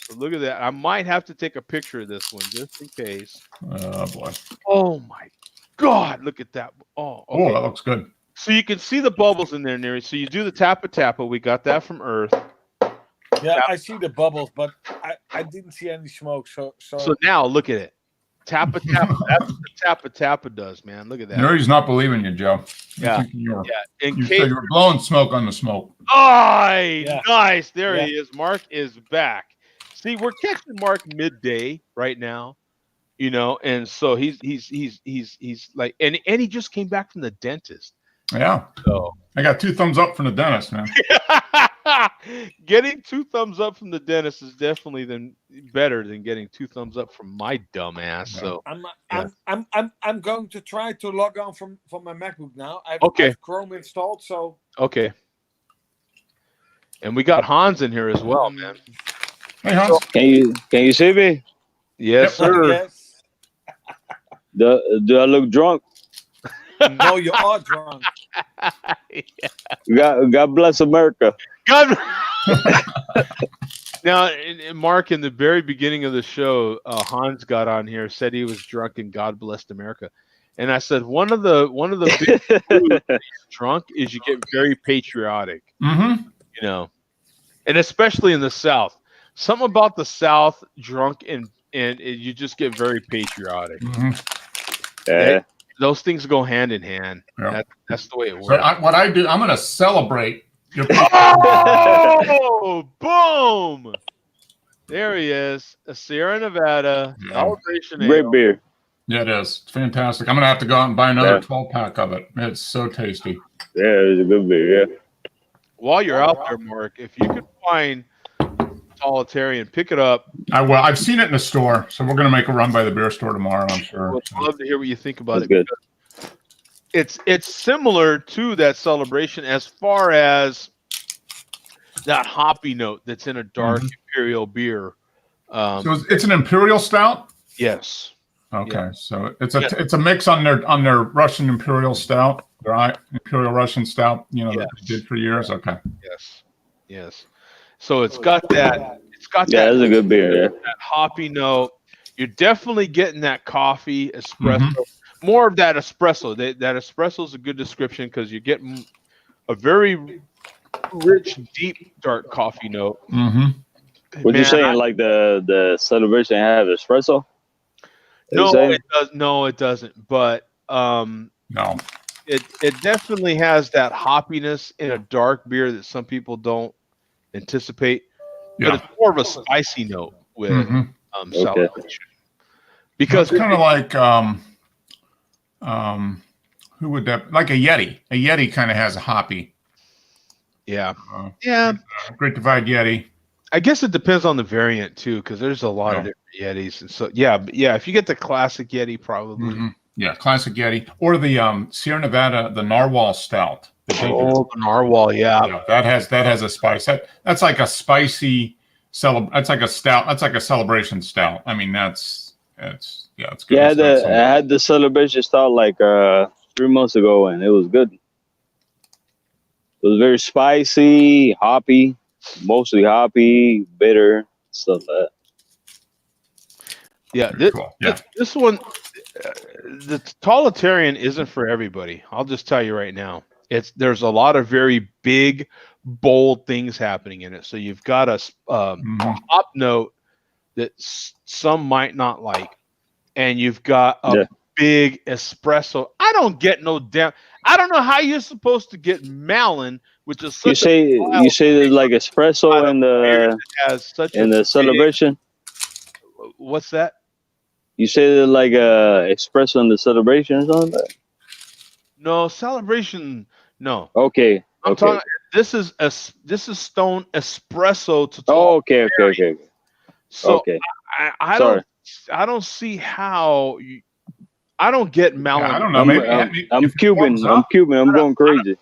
S2: So look at that. I might have to take a picture of this one just in case.
S7: Oh boy.
S2: Oh my God! Look at that. Oh, okay.
S7: Oh, that looks good.
S2: So you can see the bubbles in there, Neri. So you do the Tappa. We got that from Earth.
S4: Yeah, I see the bubbles, but I didn't see any smoke. So
S2: now look at it. Tappa. That's what Tappa does, man. Look at that.
S7: Neri's not believing you, Joe.
S2: Yeah.
S7: You
S2: In
S7: said you were blowing smoke on the smoke.
S2: Oh, nice. There
S4: Yeah.
S2: he is. Mark is back. See, we're catching Mark midday right now, and so he's like, and he just came back from the dentist.
S7: Yeah.
S2: So
S7: I got 2 thumbs up from the dentist, man.
S2: Getting 2 thumbs up from the dentist is definitely better than getting 2 thumbs up from my dumb ass. So
S4: I'm going to try to log on from my MacBook now. I
S2: Okay.
S4: have Chrome installed, so
S2: okay. And we got Hans in here as well, man.
S7: Hey, Hans.
S5: Can you see me?
S2: Yes, sir.
S4: yes.
S5: Do I look drunk?
S4: No, you are drunk.
S5: God bless America.
S2: God. Now, Mark, in the very beginning of the show, Hans got on here, said he was drunk, and God blessed America. And I said one of the big clues that he's drunk is you get very patriotic.
S7: Mm-hmm.
S2: You know, and especially in the South, something about the South, drunk and you just get very patriotic.
S5: Yeah.
S2: Those things go hand in hand.
S7: Yeah.
S2: That's the way it works.
S7: So what I do, I'm going to celebrate your.
S2: Oh, boom! There he is, a Sierra Nevada celebration.
S5: Great
S2: ale.
S5: beer.
S7: Yeah, it is. It's fantastic. I'm going to have to go out and buy another 12-pack of it. It's so tasty.
S5: Yeah, it's a good beer. Yeah.
S2: While you're out there, Mark, if you could find Solitarian, pick it up.
S7: I will. I've seen it in the store, so we're going to make a run by the beer store tomorrow, I'm sure.
S2: I'd love to hear what you think about
S5: That's
S2: it.
S5: good.
S2: It's similar to that celebration as far as that hoppy note that's in a dark imperial beer.
S7: So it's an imperial stout?
S2: Yes.
S7: Okay,
S2: Yeah.
S7: so it's a mix on their Russian imperial stout, their imperial Russian stout, that they did for years. Okay.
S2: Yes. So it's got that.
S5: Yeah, it's a good beer. Yeah.
S2: That hoppy note. You're definitely getting that coffee espresso. More of that espresso. That espresso is a good description because you're getting a very rich, deep, dark coffee note.
S5: What you saying? Like the celebration have espresso?
S2: No, it doesn't. But
S7: no,
S2: it definitely has that hoppiness in a dark beer that some people don't anticipate. But it's more of a spicy note with celebration. Because
S7: it's kind of like who would that, like a Yeti? A Yeti kind of has a hoppy.
S2: Yeah.
S7: Great Divide Yeti.
S2: I guess it depends on the variant too, because there's a lot of different Yetis, and so if you get the classic Yeti, probably.
S7: Yeah, classic Yeti, or the Sierra Nevada, the Narwhal Stout.
S2: The Narwhal, yeah,
S7: that has a spice. That's like a spicy That's like a stout. That's like a celebration stout. I mean, it's good.
S5: Yeah, I had the celebration stout like 3 months ago, and it was good. It was very spicy, hoppy, mostly hoppy, bitter, stuff like that.
S2: Yeah, this one, the Totalitarian isn't for everybody. I'll just tell you right now. There's a lot of very big, bold things happening in it. So you've got a hop note that some might not like, and you've got a big espresso. I don't know how you're supposed to get Malin, which is such
S5: you say there's like espresso in the celebration.
S2: What's that?
S5: You say there's like espresso in the celebration or something?
S2: No, celebration. No.
S5: Okay.
S2: I'm talking. This is Stone espresso to.
S5: Okay.
S2: So I don't see how. I don't get Malin.
S7: I don't know. Maybe
S5: I'm Cuban. I'm going crazy.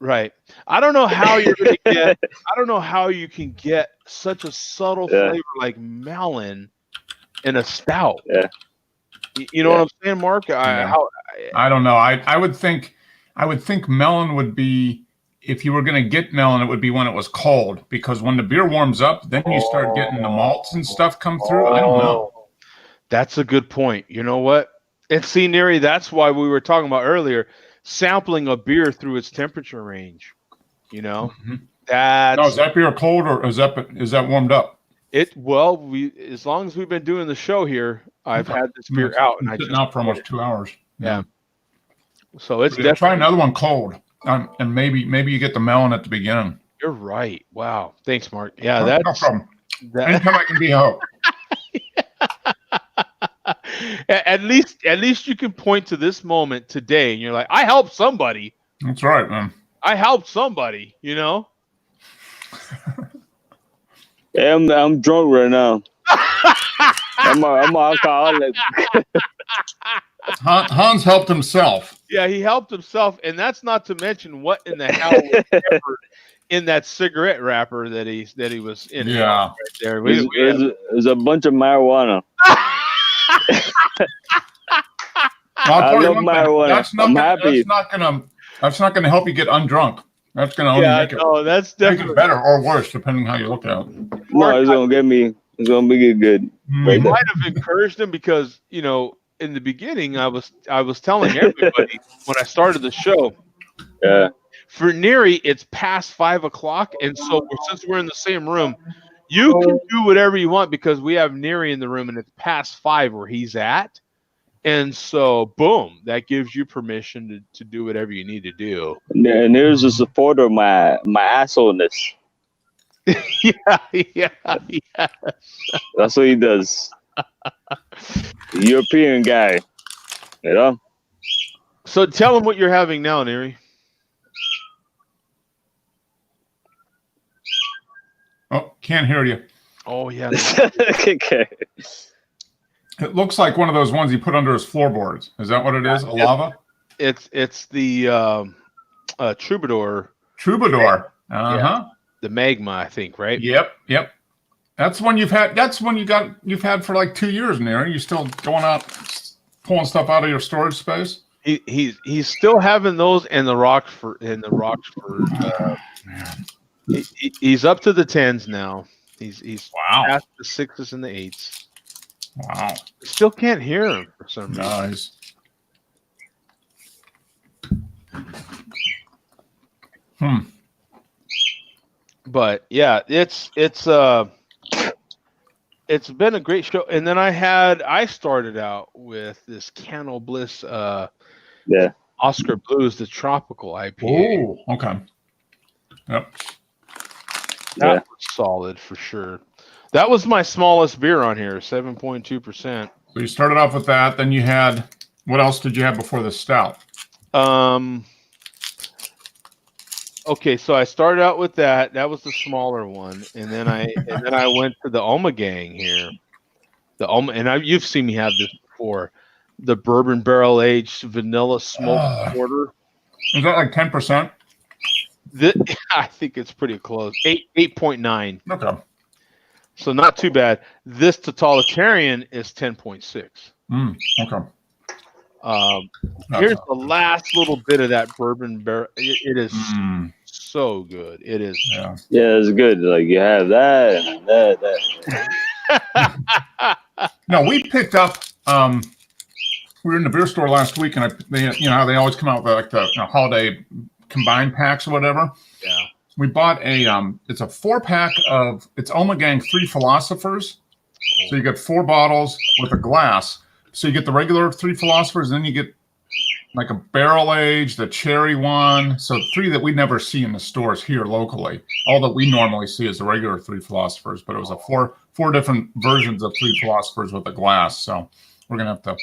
S2: Right. I don't know how you're going to get. I don't know how you can get such a subtle flavor like Malin in a stout.
S5: Yeah.
S2: You know what I'm saying, Mark?
S7: I don't know. I would think melon would be, if you were going to get melon, it would be when it was cold, because when the beer warms up, then you start getting the malts and stuff come through. I don't know.
S2: That's a good point. You know what? And see, Neri, that's why we were talking about earlier, sampling a beer through its temperature range. You know,
S7: is that beer cold or is that warmed up?
S2: As long as we've been doing the show here, I've had this beer out, and I just
S7: out for almost 2 hours.
S2: Yeah. So it's
S7: definitely try another one cold, and maybe you get the melon at the beginning.
S2: You're right. Wow. Thanks, Mark. Yeah,
S7: no problem. Anytime I can be helped.
S2: At least you can point to this moment today, and you're like, I helped somebody.
S7: That's right, man.
S2: I helped somebody. You know.
S5: Yeah, I'm drunk right now. I'm an alcoholic.
S7: Hans helped himself.
S2: Yeah, he helped himself, and that's not to mention what in the hell was ever in that cigarette wrapper that he was in.
S7: Yeah.
S2: Right there.
S5: There's a bunch of marijuana.
S7: I'll tell you
S5: love
S7: one thing,
S5: marijuana.
S7: That's not gonna help you get undrunk. That's gonna only make
S2: that's
S7: make
S2: definitely
S7: it better or worse, depending how you look at it.
S5: No, it's gonna get me. It's gonna make it good.
S2: We might have encouraged him because in the beginning I was telling everybody when I started the show.
S5: Yeah.
S2: For Neri, it's past 5 o'clock, and so since we're in the same room, you can do whatever you want because we have Neri in the room, and it's past 5 where he's at. And so, boom, that gives you permission to do whatever you need to do.
S5: And there's a supporter of my assholeness.
S2: yeah.
S5: That's what he does. European guy,
S2: So tell him what you're having now, Neri.
S7: Oh, can't hear you.
S2: Oh yeah.
S5: Okay.
S7: It looks like one of those ones you put under his floorboards. Is that what it is? A lava?
S2: It's the Troubadour.
S7: Troubadour.
S2: Yeah. The magma, I think, right?
S7: Yep. That's one you've had. That's one you've had for like 2 years, Neri. You still going out pulling stuff out of your storage space?
S2: He's still having those and the Rockford. He's up to the 10s now. He's past the 6s and the 8s.
S7: Wow.
S2: Still can't hear him for some reason.
S7: Nice.
S2: But yeah, it's been a great show. And then I started out with this Cannel Bliss Oscar Blues, the tropical IPA.
S7: Oh, okay. Yep.
S2: That was solid for sure. That was my smallest beer on here, 7.2%.
S7: So you started off with that. Then you had, what else did you have before the stout?
S2: Okay, so I started out with that. That was the smaller one, and then I went to the Oma Gang here. The Oma, and you've seen me have this before. The bourbon barrel aged vanilla smoked porter.
S7: Is that like 10%?
S2: I think it's pretty close. 8.9.
S7: Okay.
S2: So not too bad. This totalitarian is 10.6.
S7: Okay.
S2: Here's the last little bit of that bourbon barrel. It is so good. It is.
S5: Yeah, it's good. Like you have that and that.
S7: No, we picked up. We were in the beer store last week, and they they always come out with like the holiday combined packs or whatever.
S2: Yeah.
S7: We bought it's a 4-pack of, it's Oma Gang 3 Philosophers. So you get 4 bottles with a glass. So you get the regular 3 Philosophers, and then you get like a barrel aged, the cherry one. So 3 that we never see in the stores here locally. All that we normally see is the regular 3 Philosophers, but it was a 4 different versions of 3 Philosophers with a glass. So we're gonna have to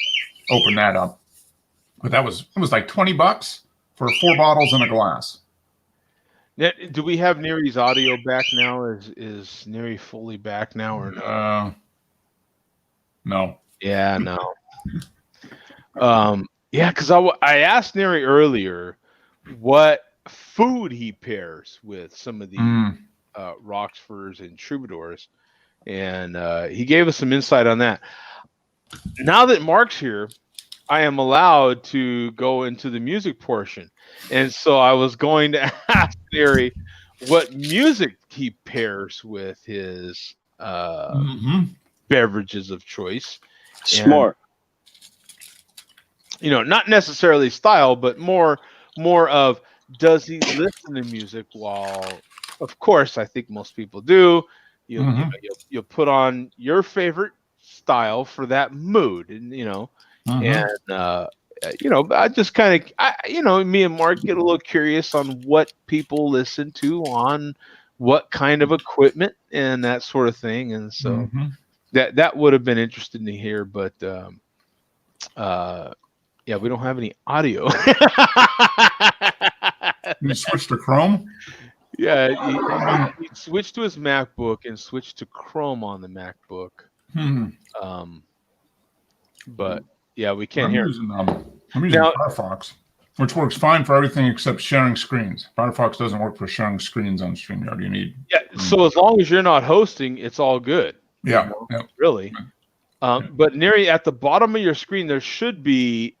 S7: open that up. But it was like $20 for 4 bottles and a glass.
S2: Now, do we have Neri's audio back now? Is Neri fully back now or no?
S7: No.
S2: Yeah, no. Yeah, because I asked Neri earlier what food he pairs with some of the Rockfords and Troubadours, and he gave us some insight on that. Now that Mark's here, I am allowed to go into the music portion. And so I was going to ask Neri what music he pairs with his beverages of choice.
S5: Smart.
S2: And, not necessarily style, but more of, does he listen to music while, of course, I think most people do. You'll put on your favorite style for that mood, and I just kind of, me and Mark get a little curious on what people listen to on what kind of equipment and that sort of thing. And so that would have been interesting to hear, but yeah, we don't have any audio.
S7: You switch to Chrome?
S2: Yeah, switched to his MacBook and switched to Chrome on the MacBook. But yeah, we can't hear.
S7: I'm using Firefox, which works fine for everything except sharing screens. Firefox doesn't work for sharing screens on StreamYard. You need
S2: So as long as you're not hosting, it's all good.
S7: Yeah,
S2: really. But near at the bottom of your screen, there should be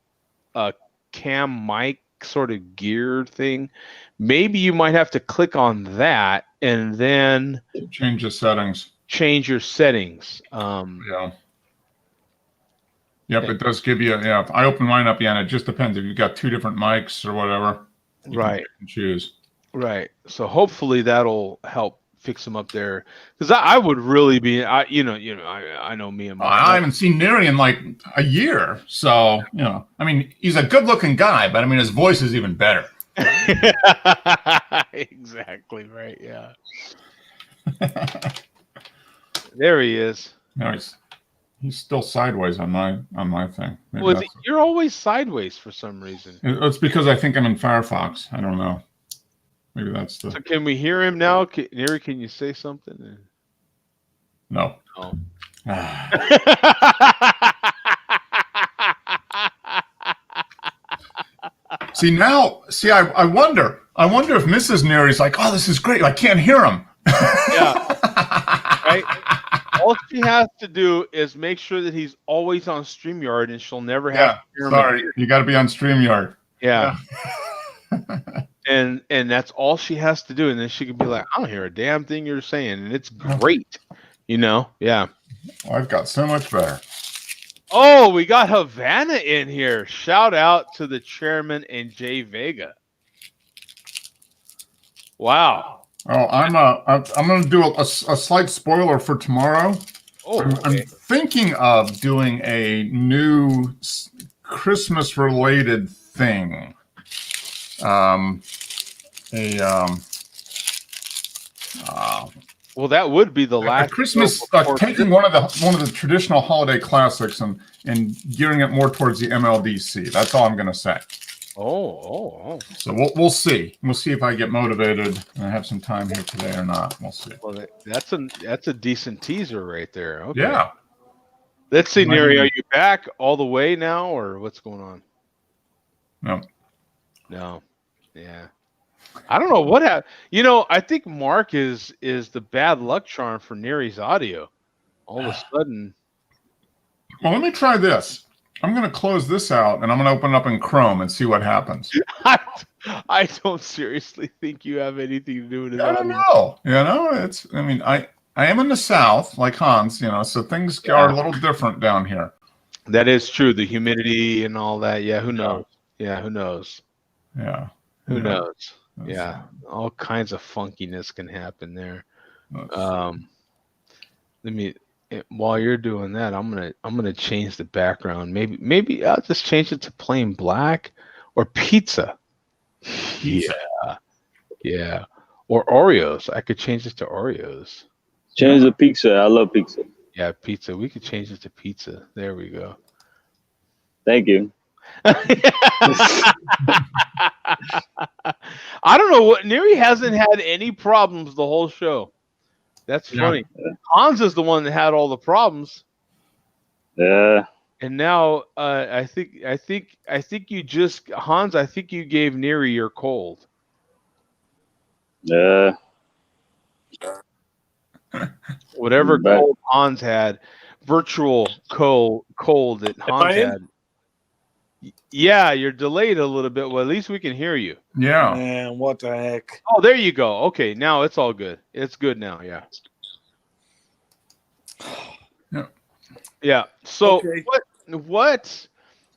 S2: a cam mic sort of gear thing. Maybe you might have to click on that and then
S7: change the settings.
S2: Change your settings.
S7: Yep, it does give you. Yeah, if I open mine up, and it just depends if you've got two different mics or whatever.
S2: Right.
S7: You can choose.
S2: Right. So hopefully that'll help fix them up there, because I would really be. I know me and
S7: I haven't seen Neri in like a year, so I mean, he's a good-looking guy, but I mean, his voice is even better.
S2: Exactly right. Yeah. There he is.
S7: Nice. He's still sideways on my thing.
S2: You're always sideways for some reason.
S7: It's because I think I'm in Firefox. I don't know. Maybe that's the.
S2: So can we hear him now? Neri, can you say something?
S7: No.
S2: Oh.
S7: I wonder if Mrs. Neri's like, oh, this is great. I can't hear him.
S2: Yeah. Right. All she has to do is make sure that he's always on StreamYard, and she'll never have to hear him.
S7: Sorry, you got to be on StreamYard.
S2: Yeah. and that's all she has to do, and then she can be like, I don't hear a damn thing you're saying, and it's great. Yeah.
S7: Well, I've got so much better.
S2: Oh, we got Havana in here. Shout out to the chairman and Jay Vega. Wow.
S7: Oh, I'm going to do a slight spoiler for tomorrow.
S2: Oh,
S7: I'm thinking of doing a new Christmas-related thing. Well,
S2: that would be the last
S7: Christmas. Taking one of the traditional holiday classics and gearing it more towards the MLDC. That's all I'm going to say.
S2: Oh.
S7: So we'll see. We'll see if I get motivated and I have some time here today or not. We'll see.
S2: Well, that's a decent teaser right there. Okay.
S7: Yeah.
S2: Let's see, Neri, are you back all the way now, or what's going on? No. Yeah. I don't know what happened. I think Mark is the bad luck charm for Neri's audio. All of a sudden.
S7: Well, let me try this. I'm going to close this out, and I'm going to open it up in Chrome and see what happens.
S2: I don't seriously think you have anything to do with it.
S7: I don't know. I am in the South, like Hans, so things are a little different down here.
S2: That is true. The humidity and all that. Yeah, who knows? Yeah, who knows?
S7: Yeah.
S2: Who knows? Yeah, all kinds of funkiness can happen there. While you're doing that, I'm gonna change the background. Maybe I'll just change it to plain black or pizza. Yeah. Or Oreos. I could change it to Oreos.
S5: Change the pizza. I love pizza.
S2: Yeah, pizza. We could change it to pizza. There we go.
S5: Thank you.
S2: I don't know what Neri hasn't had any problems the whole show. That's funny. Yeah. Hans is the one that had all the problems.
S5: Yeah.
S2: And now I think you just Hans, I think you gave Neri your cold.
S5: Yeah.
S2: Whatever cold Hans had, virtual cold that Hans had. Yeah, you're delayed a little bit. Well, at least we can hear you.
S7: Yeah.
S4: Man, what the heck?
S2: Oh, there you go. Okay, now it's all good. It's good now. Yeah. Yeah. So what?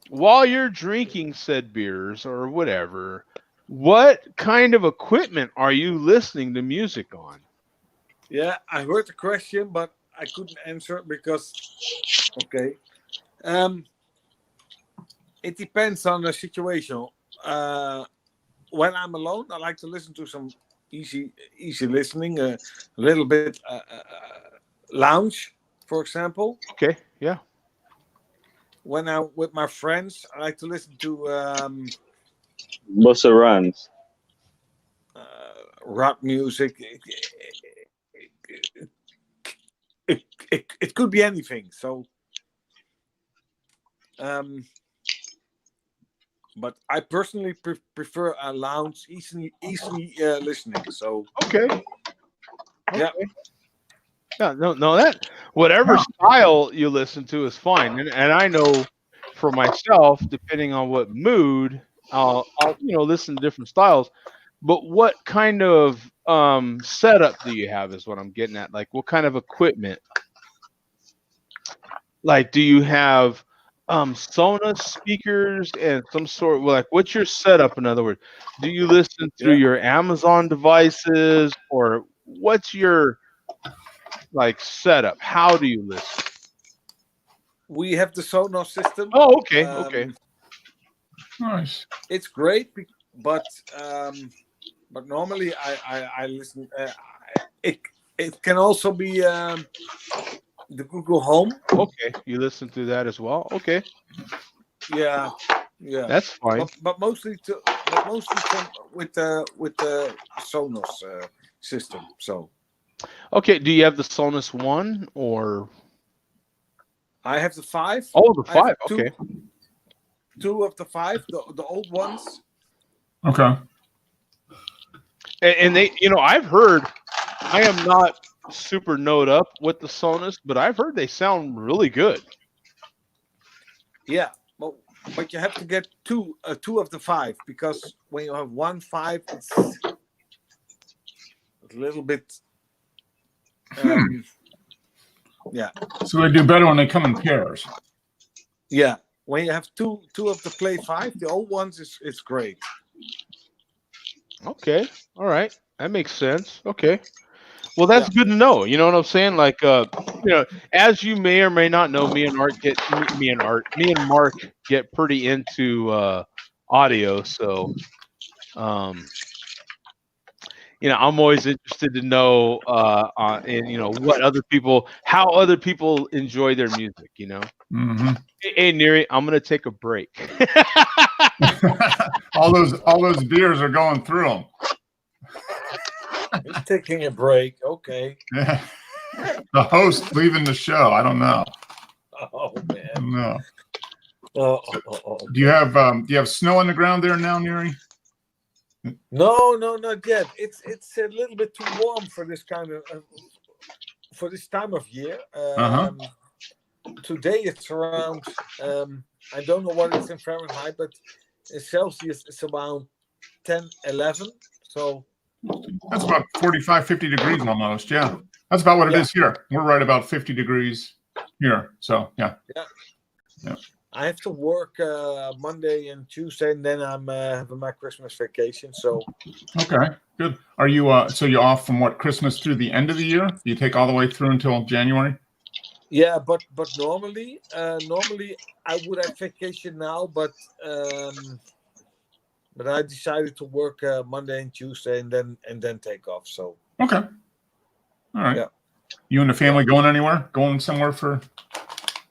S2: While you're drinking said beers or whatever, what kind of equipment are you listening to music on?
S4: Yeah, I heard the question, but I couldn't answer it because. Okay. It depends on the situation. When I'm alone, I like to listen to some easy listening, a little bit lounge, for example.
S2: Okay, yeah.
S4: When I'm with my friends, I like to listen to
S5: Busta Rhymes,
S4: rock music. it could be anything. So, but I personally prefer a lounge, easy listening. So
S2: Okay.
S4: yeah.
S2: No, that whatever style you listen to is fine, and I know for myself, depending on what mood, I'll listen to different styles. But what kind of setup do you have is what I'm getting at. Like, what kind of equipment? Like, do you have Sonos speakers and some sort? Well, like, what's your setup? In other words, do you listen through your Amazon devices, or what's your setup? How do you listen?
S4: We have the Sonos system.
S2: Oh, okay, okay.
S7: Nice.
S4: It's great, but normally I listen. It can also be the Google Home.
S2: Okay, you listen to that as well. Okay,
S4: yeah,
S2: that's fine.
S4: But mostly with the Sonos system. So.
S2: Okay, do you have the Sonos One or?
S4: I have the 5.
S2: Oh, the 5. Okay.
S4: 2 of the 5, the old ones.
S7: Okay.
S2: And they, I've heard. I am not super knowed up with the Sonos, but I've heard they sound really good.
S4: Yeah, but you have to get 2 of the 5, because when you have 1 5, it's a little bit. Yeah.
S7: So they do better when they come in pairs.
S4: Yeah. When you have two of the Play 5, the old ones it's great.
S2: Okay. All right. That makes sense. Okay. Well, that's good to know. You know what I'm saying? Like, as you may or may not know, me and Mark get pretty into audio. So, I'm always interested to know, how other people enjoy their music.
S7: Mm-hmm.
S2: Hey, Neri, I'm gonna take a break.
S7: all those beers are going through them.
S4: He's taking a break. Okay.
S7: Yeah. The host leaving the show. I don't know.
S4: Oh man.
S7: I don't know.
S4: Oh.
S7: Do you have snow on the ground there now, Neri?
S4: No, not yet. It's a little bit too warm for this kind of for this time of year. Today it's around. I don't know what it's in Fahrenheit, but in Celsius it's around 10, 11. So
S7: that's about 45, 50 degrees almost. Yeah, that's about what it is here. We're right about 50 degrees here. So yeah.
S4: I have to work Monday and Tuesday, and then I'm having my Christmas vacation. So
S7: okay, good. Are you so you're off from what, Christmas through the end of the year? You take all the way through until January?
S4: Yeah, but normally I would have vacation now, but I decided to work Monday and Tuesday, and then take off. So
S7: okay, all right.
S4: Yeah.
S7: You and the family going anywhere? Going somewhere for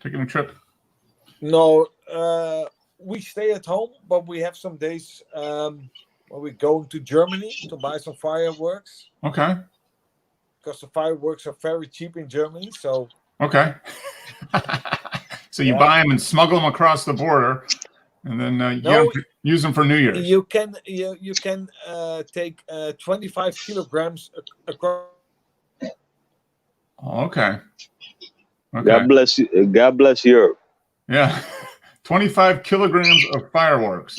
S7: taking a trip?
S4: No, we stay at home, but we have some days where we're going to Germany to buy some fireworks.
S7: Okay.
S4: Because the fireworks are very cheap in Germany, so.
S7: Okay. So you buy them and smuggle them across the border, and then use them for New Year's.
S4: You can take 25 kilograms across.
S7: Okay.
S5: God bless you. God bless Europe.
S7: Yeah. 25 kilograms of fireworks.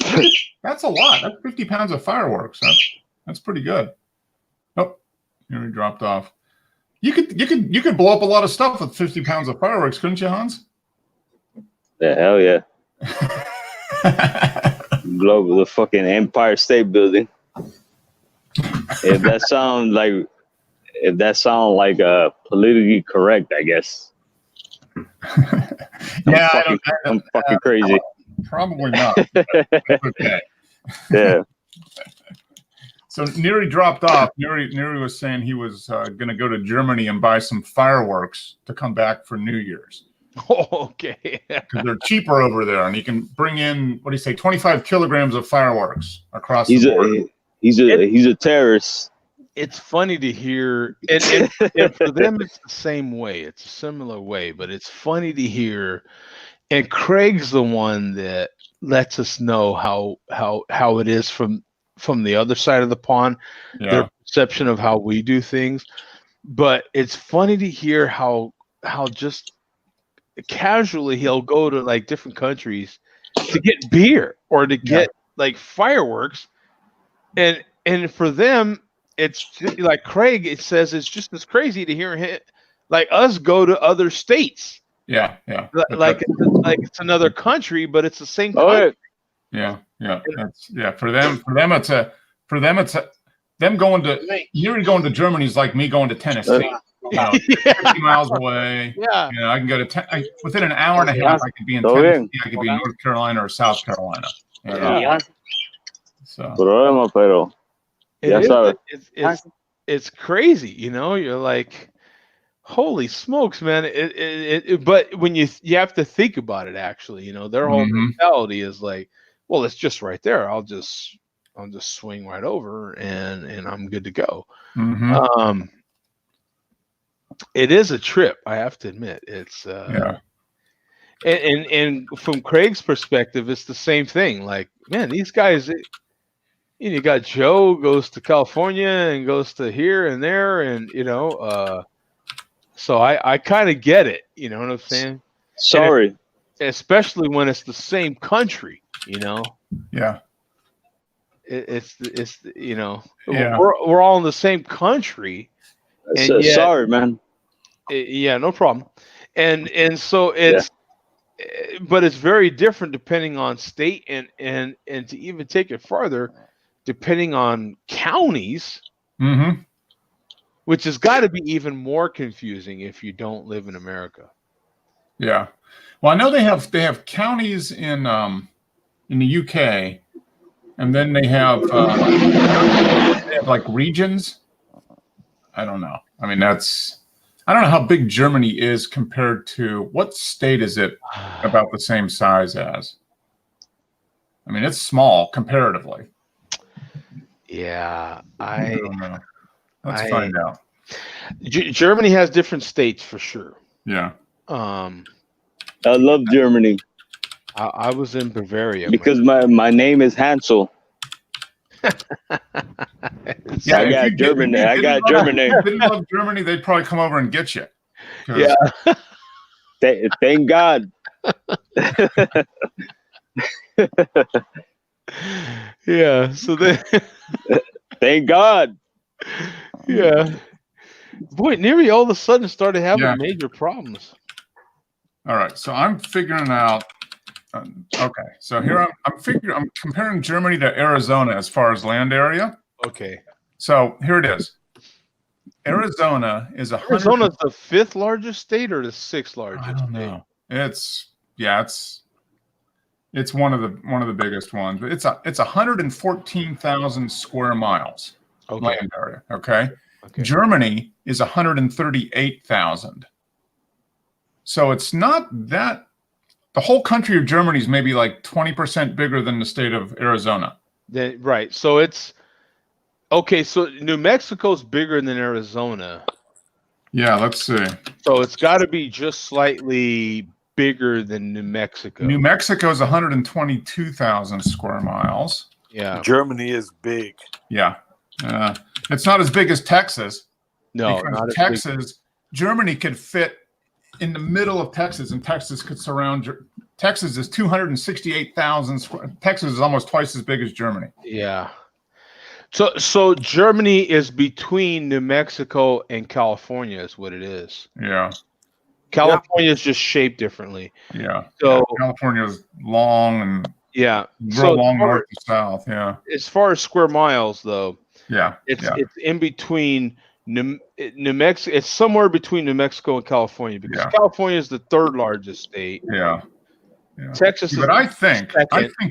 S7: That's a lot. That's 50 pounds of fireworks. That's pretty good. Oh, here he dropped off. You could blow up a lot of stuff with 50 pounds of fireworks, couldn't you, Hans?
S5: Yeah, hell yeah. Blow up the fucking Empire State Building. If that sound like politically correct, I guess. I'm fucking crazy.
S7: Probably not. Okay.
S5: Yeah.
S7: So Neri dropped off. Neri was saying he was going to go to Germany and buy some fireworks to come back for New Year's.
S2: Oh, okay.
S7: Because they're cheaper over there, and he can bring in, what do you say, 25 kilograms of fireworks across the border.
S5: He's a terrorist.
S2: it's funny to hear, and for them it's the same way. It's a similar way, but it's funny to hear. And Craig's the one that lets us know how it is from the other side of the pond, their perception of how we do things. But it's funny to hear how just casually he'll go to like different countries to get beer or to get like fireworks, and for them it's like Craig. It says it's just as crazy to hear him, like us, go to other states.
S7: Yeah.
S2: Like it's another country, but it's the same country.
S5: Oh,
S7: Yeah. For them it's them going to you're going to Germany is like me going to Tennessee. 50 miles away.
S2: Yeah.
S7: I can go to within an hour and a half. I could be in Tennessee. I could be in North Carolina or South Carolina. So
S5: Problema, pero
S2: it's crazy. You're like, holy smokes, man! But when you have to think about it, actually, their whole mentality is like, well, it's just right there. I'll just swing right over and I'm good to go. It is a trip, I have to admit. It's and from Craig's perspective, it's the same thing. Like, man, these guys, you got Joe goes to California and goes to here and there, and so I kind of get it. You know what I'm saying?
S5: Sorry.
S2: Especially when it's the same country,
S7: Yeah.
S2: It's we're all in the same country. And yet,
S5: sorry, man.
S2: Yeah, no problem. And so it's, but it's very different depending on state and to even take it farther, depending on counties, which has got to be even more confusing if you don't live in America.
S7: Yeah. Well, I know they have counties in the UK, and then they have like regions. I don't know. I mean, I don't know how big Germany is compared to what state is it about the same size as? I mean, it's small comparatively.
S2: Yeah,
S7: I don't know. Let's find out.
S2: Germany has different states for sure.
S7: Yeah.
S5: I love Germany.
S2: I was in Bavaria
S5: because my name is Hansel.
S7: Yeah,
S5: I got German. I got German name.
S7: If they didn't love Germany, they'd probably come over and get you.
S2: Yeah.
S5: Thank God.
S2: Yeah. So then.
S5: Thank God.
S2: Yeah. Boy, Neri all of a sudden started having major problems.
S7: All right, so I'm figuring out. Okay, so here I'm comparing Germany to Arizona as far as land area.
S2: Okay.
S7: So here it is. Arizona is
S2: Arizona's the 5th largest state or the 6th largest?
S7: I don't know. It's one of the biggest ones. But it's 114,000 square miles land area. Okay. Germany is 138,000. So it's not that. The whole country of Germany is maybe like 20% bigger than the state of Arizona.
S2: Right. So it's okay. So New Mexico's bigger than Arizona.
S7: Yeah, let's see.
S2: So it's got to be just slightly bigger than New Mexico.
S7: New Mexico is 122,000 square miles.
S2: Yeah.
S4: Germany is big.
S7: Yeah. It's not as big as Texas.
S2: No,
S7: because
S2: not as
S7: Texas, Germany could fit in the middle of Texas, and Texas could surround. Texas is 268,000. Texas is almost twice as big as Germany.
S2: Yeah. So Germany is between New Mexico and California, is what it is.
S7: Yeah.
S2: California is just shaped differently.
S7: Yeah.
S2: So
S7: California is long and
S2: so
S7: long north to south. Yeah.
S2: As far as square miles, though, it's in between. New Mexico, it's somewhere between New Mexico and California because California is the 3rd largest state.
S7: Yeah.
S2: Texas is
S7: but I think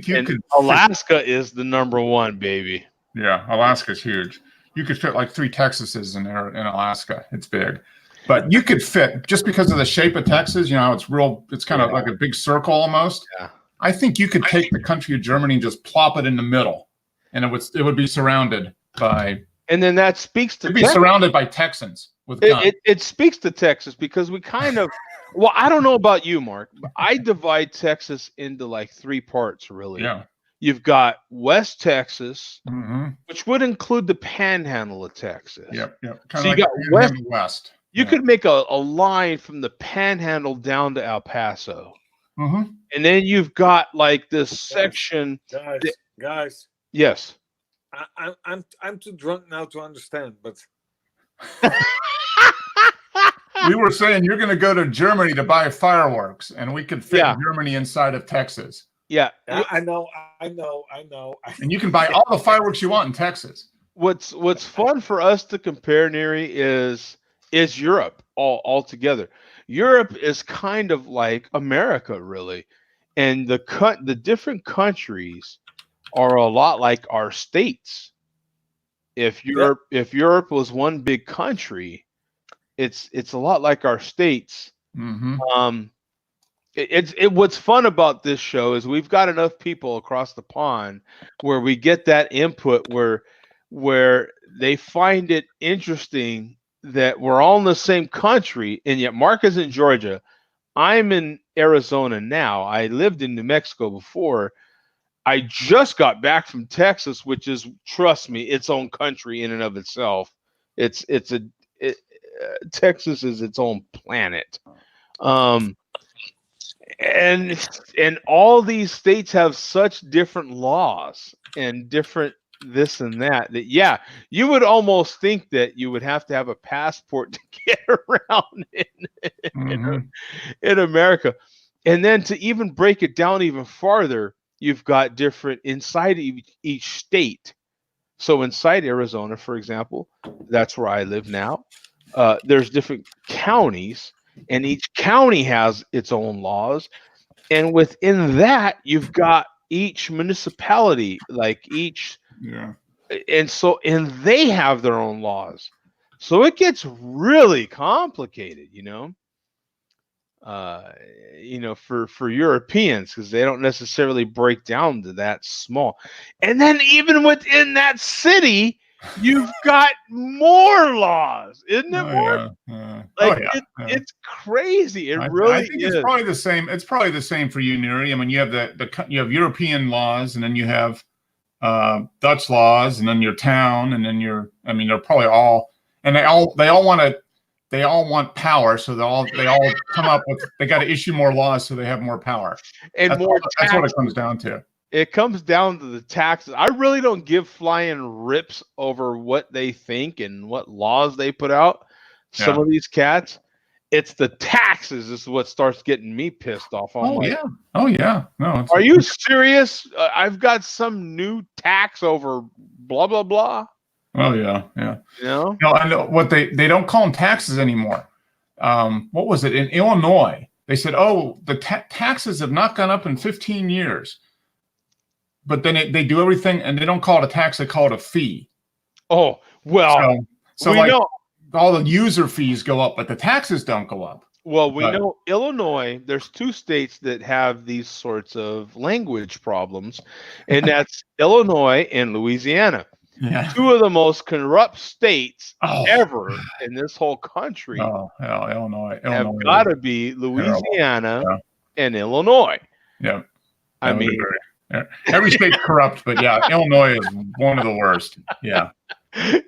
S7: you could.
S2: Alaska is the number 1, baby.
S7: Yeah, Alaska's huge. You could fit like 3 Texases in there in Alaska. It's big, but you could fit just because of the shape of Texas. It's kind of like a big circle almost.
S2: Yeah.
S7: I think you could take the country of Germany and just plop it in the middle, and it would be surrounded by
S2: And then that speaks to
S7: To be
S2: Texas.
S7: surrounded by Texans with guns.
S2: It speaks to Texas because we kind of, well, I don't know about you, Mark, but I divide Texas into like 3 parts, really.
S7: Yeah.
S2: You've got West Texas,
S7: Mm-hmm.
S2: which would include the panhandle of Texas.
S7: Yep. Kind
S2: So
S7: of
S2: you
S7: like
S2: got
S7: West.
S2: You could make a line from the panhandle down to El Paso.
S7: Mm-hmm.
S2: And then you've got like this section.
S4: Guys.
S2: Yes.
S4: I'm too drunk now to understand, but
S7: We were saying you're going to go to Germany to buy fireworks, and we could fit
S2: Yeah.
S7: Germany inside of Texas.
S2: Yeah.
S4: I know.
S7: And you can buy all the fireworks you want in Texas.
S2: What's fun for us to compare, Neri, is Europe all together. Europe is kind of like America, really, and the different countries are a lot like our states. If Europe was one big country, it's a lot like our states.
S7: Mm-hmm.
S2: What's fun about this show is we've got enough people across the pond where we get that input where they find it interesting that we're all in the same country, and yet Mark is in Georgia. I'm in Arizona now. I lived in New Mexico before. I just got back from Texas, which is, trust me, its own country in and of itself. Texas is its own planet. And all these states have such different laws and different this and that yeah, you would almost think that you would have to have a passport to get around in America. And then to even break it down even farther, you've got different inside each state. So inside Arizona, for example, that's where I live now. There's different counties, and each county has its own laws. And within that, you've got each municipality, like each.
S7: Yeah.
S2: And they have their own laws. So it gets really complicated, for Europeans, because they don't necessarily break down to that small. And then even within that city, you've got more laws, isn't it, Mark? It's crazy. I think
S7: it's probably the same. It's probably the same for you, Neri. I mean, you have you have European laws, and then you have Dutch laws, and then your town, and then they're probably all, and they all want power, so they all come up with, they got to issue more laws so they have more power.
S2: And that's
S7: what it comes down to.
S2: It comes down to the taxes. I really don't give flying rips over what they think and what laws they put out. Some of these cats, it's the taxes is what starts getting me pissed off.
S7: Oh yeah. No.
S2: Are you serious? I've got some new tax over blah blah blah.
S7: Oh yeah.
S2: No,
S7: I know what they don't call them taxes anymore. What was it in Illinois? They said, "Oh, the taxes have not gone up in 15 years." But then they do everything, and they don't call it a tax; they call it a fee.
S2: Oh well,
S7: so we know all the user fees go up, but the taxes don't go up.
S2: Well, we know Illinois. There's 2 states that have these sorts of language problems, and that's Illinois and Louisiana.
S7: Yeah.
S2: 2 of the most corrupt states ever in this whole country.
S7: Oh, Illinois
S2: have got to be Louisiana and Illinois.
S7: Yeah.
S2: I mean,
S7: every state's corrupt, but yeah, Illinois is one of the worst. Yeah.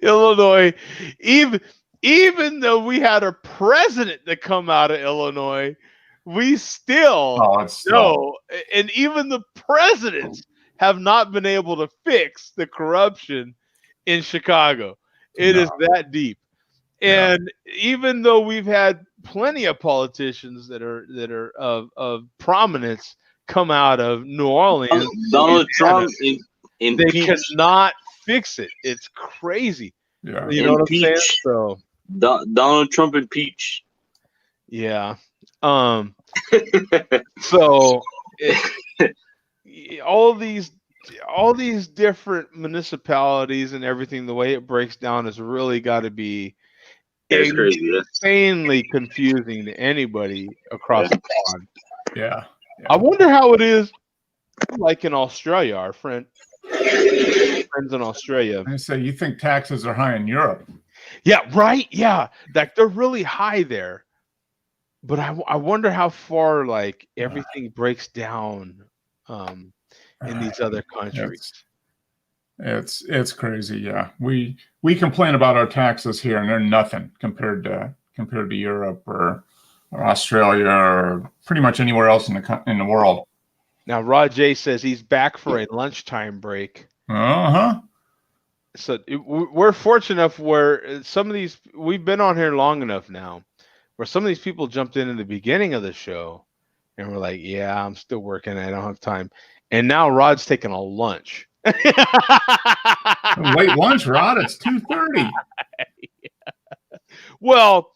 S2: Illinois, even though we had a president that come out of Illinois, we still know, and even the presidents have not been able to fix the corruption in Chicago. It is that deep. And even though we've had plenty of politicians that are of prominence come out of New Orleans,
S5: Donald Trump,
S2: they cannot fix it. It's crazy.
S7: Yeah.
S2: You know what I'm saying? So
S5: Donald Trump impeached.
S2: Yeah. So all these different municipalities and everything, the way it breaks down has really got to be insanely confusing to anybody across the pond.
S7: Yeah.
S2: I wonder how it is like in Australia, our friend. friends in Australia.
S7: I say, you think taxes are high in Europe?
S2: Yeah, right. Yeah, like they're really high there. But I wonder how far like everything breaks down in these other countries.
S7: It's crazy. Yeah, we complain about our taxes here, and they're nothing compared to Europe or Australia or pretty much anywhere else in the world.
S2: Now, Rod J says he's back for a lunchtime break. So we're fortunate enough where some of these, we've been on here long enough now, where some of these people jumped in the beginning of the show and were like, yeah, I'm still working. I don't have time. And now Rod's taking a lunch.
S7: Late lunch, Rod. It's 2:30.
S2: Well,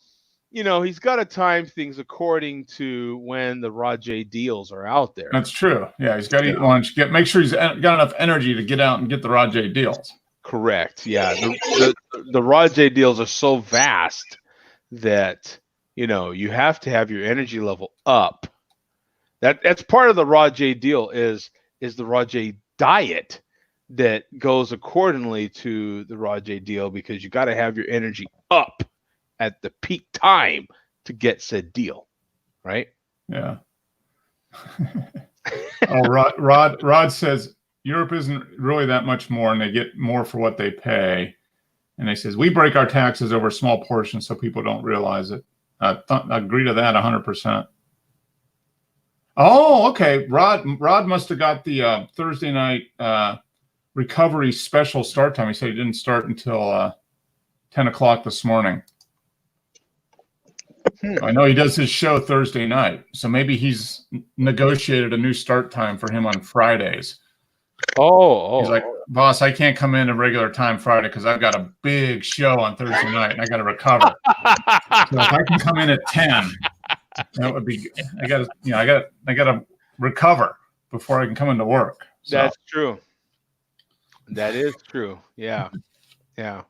S2: you know, he's got to time things according to when the Rod J deals are out there.
S7: That's true. Yeah, he's got to eat lunch. Make sure he's got enough energy to get out and get the Rod J deals.
S2: Correct. Yeah, the Rod J deals are so vast that you know you have to have your energy level up. That's part of the Rod J deal is the Rod J diet that goes accordingly to the Rod J deal, because you got to have your energy up at the peak time to get said deal, right?
S7: Yeah. Oh, Rod says Europe isn't really that much more, and they get more for what they pay. And he says we break our taxes over small portions so people don't realize it. I agree to that 100%. Oh, okay. Rod must have got the Thursday night recovery special start time. He said he didn't start until 10 o'clock this morning. I know he does his show Thursday night, so maybe he's negotiated a new start time for him on Fridays. He's like, boss, I can't come in at regular time Friday because I've got a big show on Thursday night and I got to recover. So if I can come in at 10, that would be. I got to recover before I can come into work. So.
S2: That's true. That is true. Yeah, yeah.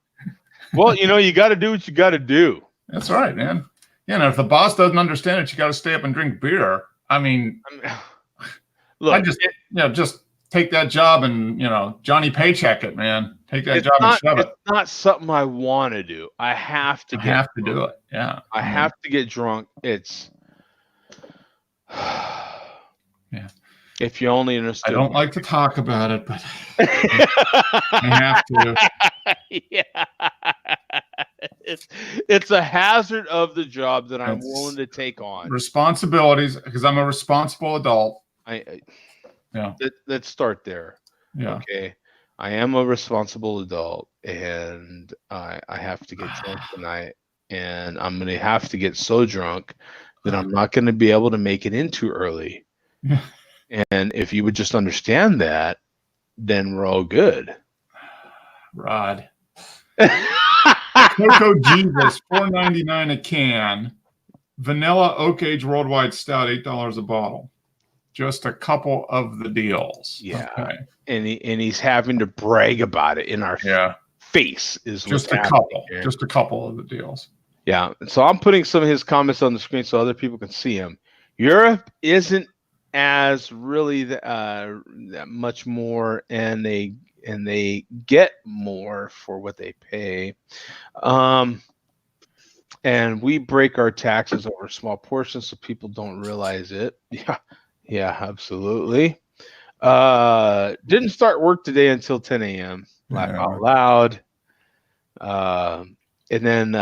S2: Well, you know, you got to do what you got to do.
S7: That's right, man. You know, if the boss doesn't understand it, you got to stay up and drink beer. I mean, look, just take that job and, you know, Johnny Paycheck it, man. Take that job and shove it.
S2: It's not something I want to do. I have to
S7: do it. Yeah.
S2: I have to get drunk. It's
S7: yeah.
S2: If you only understood.
S7: I don't like to talk about it, but I have to.
S2: Yeah. It's a hazard of the job that I'm willing to take on.
S7: Responsibilities, because I'm a responsible adult.
S2: Let's start there.
S7: Yeah.
S2: Okay. I am a responsible adult, and I have to get drunk tonight, and I'm going to have to get so drunk that I'm not going to be able to make it in too early. And if you would just understand that, then we're all good.
S7: Rod. Cocoa Jesus, $4.99 a can. Vanilla Oak Age Worldwide Stout, $8 a bottle. Just a couple of the deals.
S2: Yeah.
S7: Okay.
S2: And he's having to brag about it in our face. Is
S7: just a couple. Here. Just a couple of the deals.
S2: Yeah. So I'm putting some of his comments on the screen so other people can see him. Europe isn't as really that much more, and they get more for what they pay. And we break our taxes over small portions so people don't realize it. Yeah, absolutely. Didn't start work today until 10 a.m. Laugh out loud. And then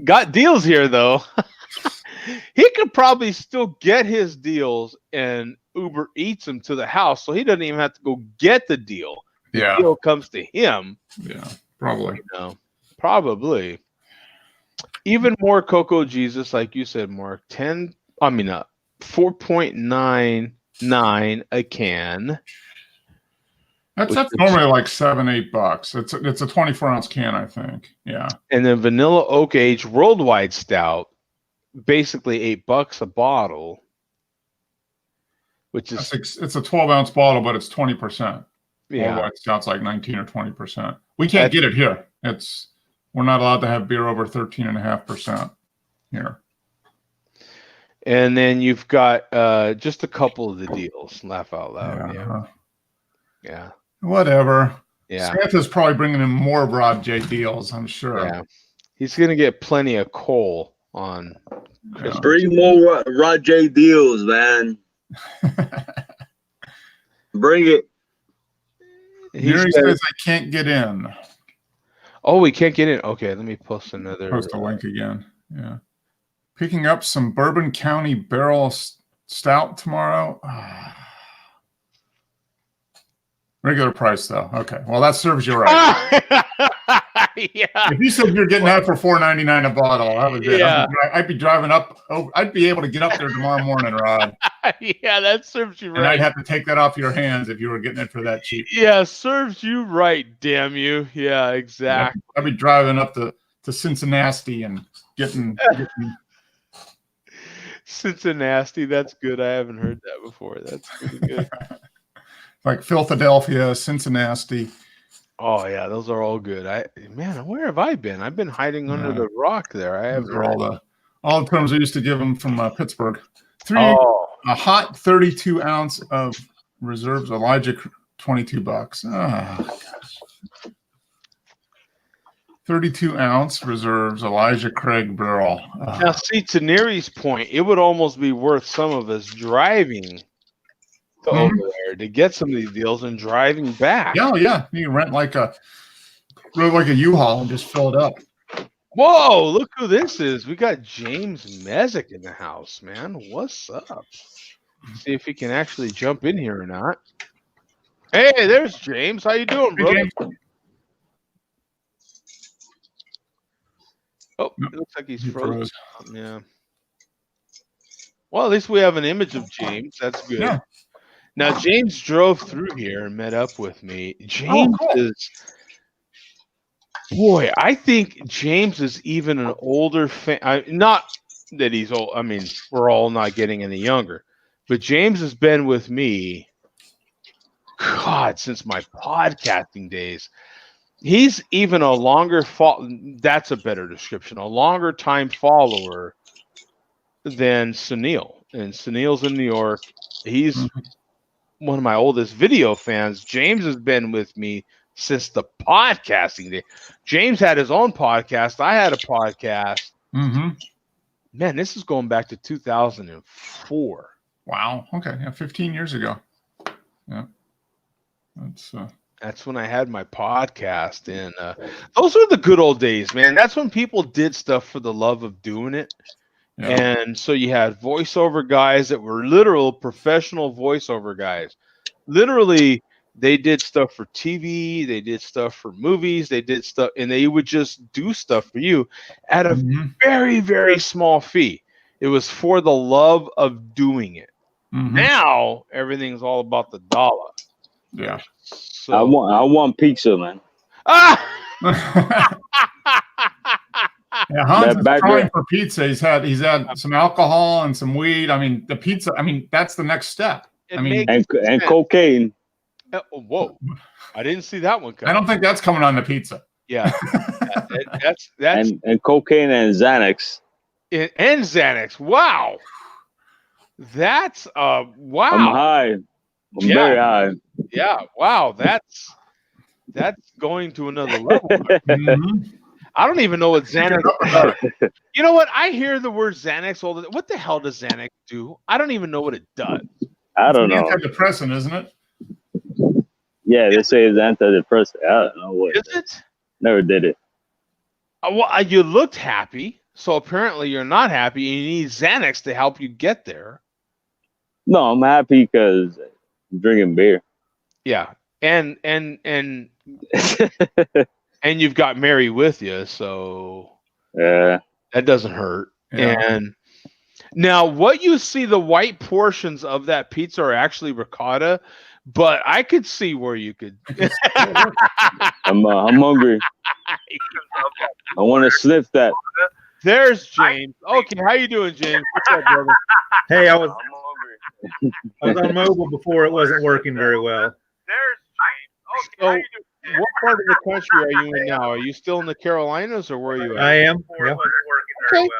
S2: got deals here, though. He could probably still get his deals and Uber Eats them to the house, so he doesn't even have to go get the deal. The deal comes to him.
S7: Yeah, probably.
S2: You know, probably. Even more Cocoa Jesus, like you said, Mark. 4.99 a can.
S7: That's normally like $7-8. It's a 24-ounce can, I think. Yeah.
S2: And then Vanilla Oak Age Worldwide Stout, basically $8 a bottle, which is
S7: it's a 12-ounce bottle, but it's 20%.
S2: Yeah,
S7: Worldwide Stout's like 19 or 20%. We can't get it here. We're not allowed to have beer over 13.5% here.
S2: And then you've got just a couple of the deals. Laugh out loud. Yeah.
S7: Whatever.
S2: Yeah.
S7: Samantha's probably bringing in more Rob J deals, I'm sure.
S2: Yeah. He's going to get plenty of coal on Christmas.
S5: Bring more Rod J deals, man. Bring it.
S7: Mary says I can't get in.
S2: Oh, we can't get in. Okay, let me post another.
S7: Post a link again. Yeah. Picking up some Bourbon County Barrel Stout tomorrow. Regular price though. Okay. Well, that serves you right.
S2: Yeah.
S7: If you said you're getting that for $4.99 a bottle, that was it.
S2: Yeah.
S7: I'd be driving up. I'd be able to get up there tomorrow morning, Rod.
S2: Yeah, that serves you right.
S7: And I'd have to take that off your hands if you were getting it for that cheap.
S2: Yeah, serves you right, damn you. Yeah, exactly.
S7: I'd be driving up to Cincinnati and getting
S2: Cincinnati, that's good. I haven't heard that before. That's pretty good.
S7: Like Philadelphia, Cincinnati.
S2: Oh yeah, those are all good. Man, where have I been? I've been hiding under the rock there. I have
S7: all the terms I used to give them from Pittsburgh. A hot 32 ounce of reserves Elijah, $22. Oh gosh. 32 ounce reserves Elijah Craig barrel.
S2: Now, see, to Neri's point, it would almost be worth some of us driving over there to get some of these deals and driving back.
S7: Yeah. You rent like a U-Haul and just fill it up.
S2: Whoa, look who this is. We got James Mezek in the house, man. What's up? See if he can actually jump in here or not. Hey, there's James. How you doing, bro?
S7: Hey,
S2: oh, it looks like he's frozen. Yeah. Well, at least we have an image of James. That's good.
S7: Yeah.
S2: Now, James drove through here and met up with me. James is... Boy, I think James is even an older fan. Not that he's old. I mean, we're all not getting any younger. But James has been with me, God, since my podcasting days. He's even a longer that's a better description. A longer time follower than Sunil. And Sunil's in New York. He's one of my oldest video fans. James has been with me since the podcasting day. James had his own podcast. I had a podcast. Man, this is going back to 2004.
S7: Wow. Okay. Yeah, 15 years ago. Yeah.
S2: That's when I had my podcast. And those were the good old days, man. That's when people did stuff for the love of doing it. Yeah. And so you had voiceover guys that were literal professional voiceover guys. Literally, they did stuff for TV, they did stuff for movies, they did stuff, and they would just do stuff for you at a very, very small fee. It was for the love of doing it. Now, everything's all about the dollar.
S7: Yeah.
S5: So, I want pizza, man.
S7: Yeah, Hans is trying for pizza. He's had some alcohol and some weed. I mean, the pizza. I mean, that's the next step.
S5: And cocaine.
S2: Whoa! I didn't see that one coming.
S7: I don't think that's coming on the pizza.
S2: Yeah, that's
S5: and cocaine and Xanax.
S2: And Xanax. Wow, that's wow.
S5: I'm high. I'm very high.
S2: Yeah. Wow. That's going to another level. I don't even know what Xanax does. You know what? I hear the word Xanax all the time. What the hell does Xanax do? I don't even know what it does.
S5: I don't know.
S7: It's antidepressant, isn't it?
S5: Yeah, they say it's antidepressant. I don't know what.
S2: Is it?
S5: Never did it.
S2: Well, you looked happy, so apparently you're not happy. You need Xanax to help you get there.
S5: No, I'm happy because I'm drinking beer.
S2: Yeah, and you've got Mary with you, so
S5: yeah,
S2: that doesn't hurt.
S7: Yeah.
S2: And now, what you see, the white portions of that pizza are actually ricotta, but I could see where you could.
S5: I'm hungry. I want to sniff that.
S2: There's James. Okay, how you doing, James? What's up, brother?
S8: Hey, I was on mobile before it wasn't working very well.
S2: There's James. Okay, how you doing? What part of the country are you in now? Are you still in the Carolinas, or where are you at?
S8: I am.
S2: Yeah.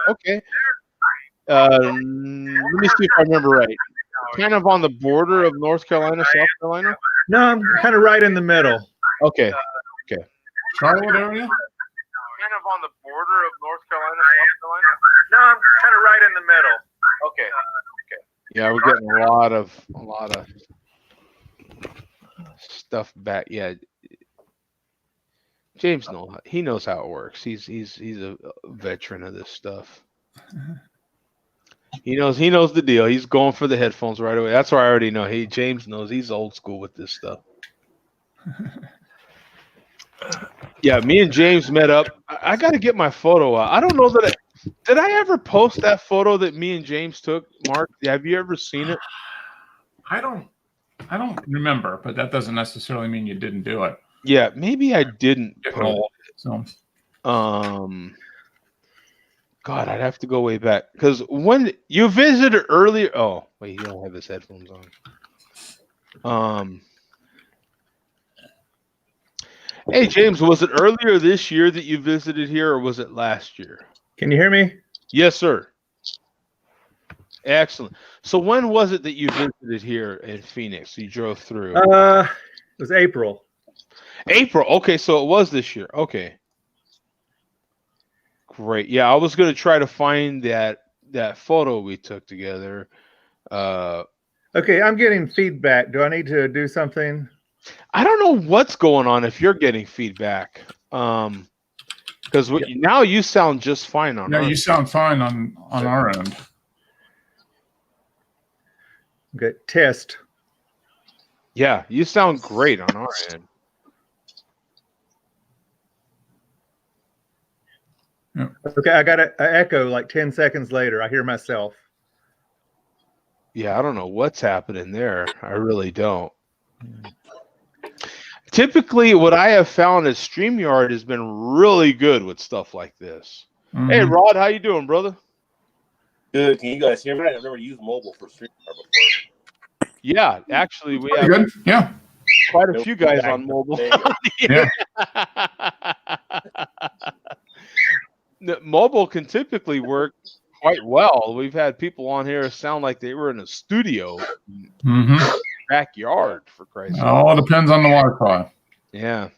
S2: Okay. Let me see if I remember right. Kind of on the border of North Carolina, South Carolina?
S8: No, I'm kind of right in the middle.
S2: Okay.
S7: Charlotte area?
S2: Kind of on the border of North Carolina, South Carolina.
S8: No, I'm kind of right in the middle.
S2: Okay. Yeah, we're getting a lot of stuff back. Yeah, James knows how it works. He's a veteran of this stuff. He knows the deal. He's going for the headphones right away. That's why I already know. James knows he's old school with this stuff. Yeah, me and James met up. I got to get my photo out. I don't know that did I ever post that photo that me and James took, Mark? Have you ever seen it?
S7: I don't remember, but that doesn't necessarily mean you didn't do it.
S2: Yeah, maybe I didn't
S7: Getting
S2: post
S7: old,
S2: it.
S7: so.
S2: God, I'd have to go way back because when you visited earlier. Oh, wait, you don't have his headphones on. Hey, James, was it earlier this year that you visited here, or was it last year?
S8: Can you hear me?
S2: Yes, sir. Excellent. So when was it that you visited here in Phoenix? You drove through?
S8: It was April.
S2: April. Okay, so it was this year. Okay. Great. Yeah, I was going to try to find that photo we took together.
S8: Okay, I'm getting feedback. Do I need to do something?
S2: I don't know what's going on if you're getting feedback. Because now you sound just fine on.
S7: No, you sound fine on our end.
S8: Okay, test.
S2: Yeah, you sound great on our end.
S7: Yeah.
S8: Okay, I got an echo like 10 seconds later. I hear myself.
S2: Yeah, I don't know what's happening there. I really don't. Typically, what I have found is StreamYard has been really good with stuff like this.
S7: Mm-hmm.
S2: Hey, Rod, how you doing, brother?
S9: Good. Can you guys hear me? I've never used mobile for StreamYard before.
S2: Yeah, actually, we
S7: Pretty
S2: have
S7: good. Yeah.
S2: quite a few guys on mobile.
S7: Yeah.
S2: Mobile can typically work quite well. We've had people on here sound like they were in a studio, backyard, for Christ's sake.
S7: All depends on the Wi-Fi.
S2: Yeah.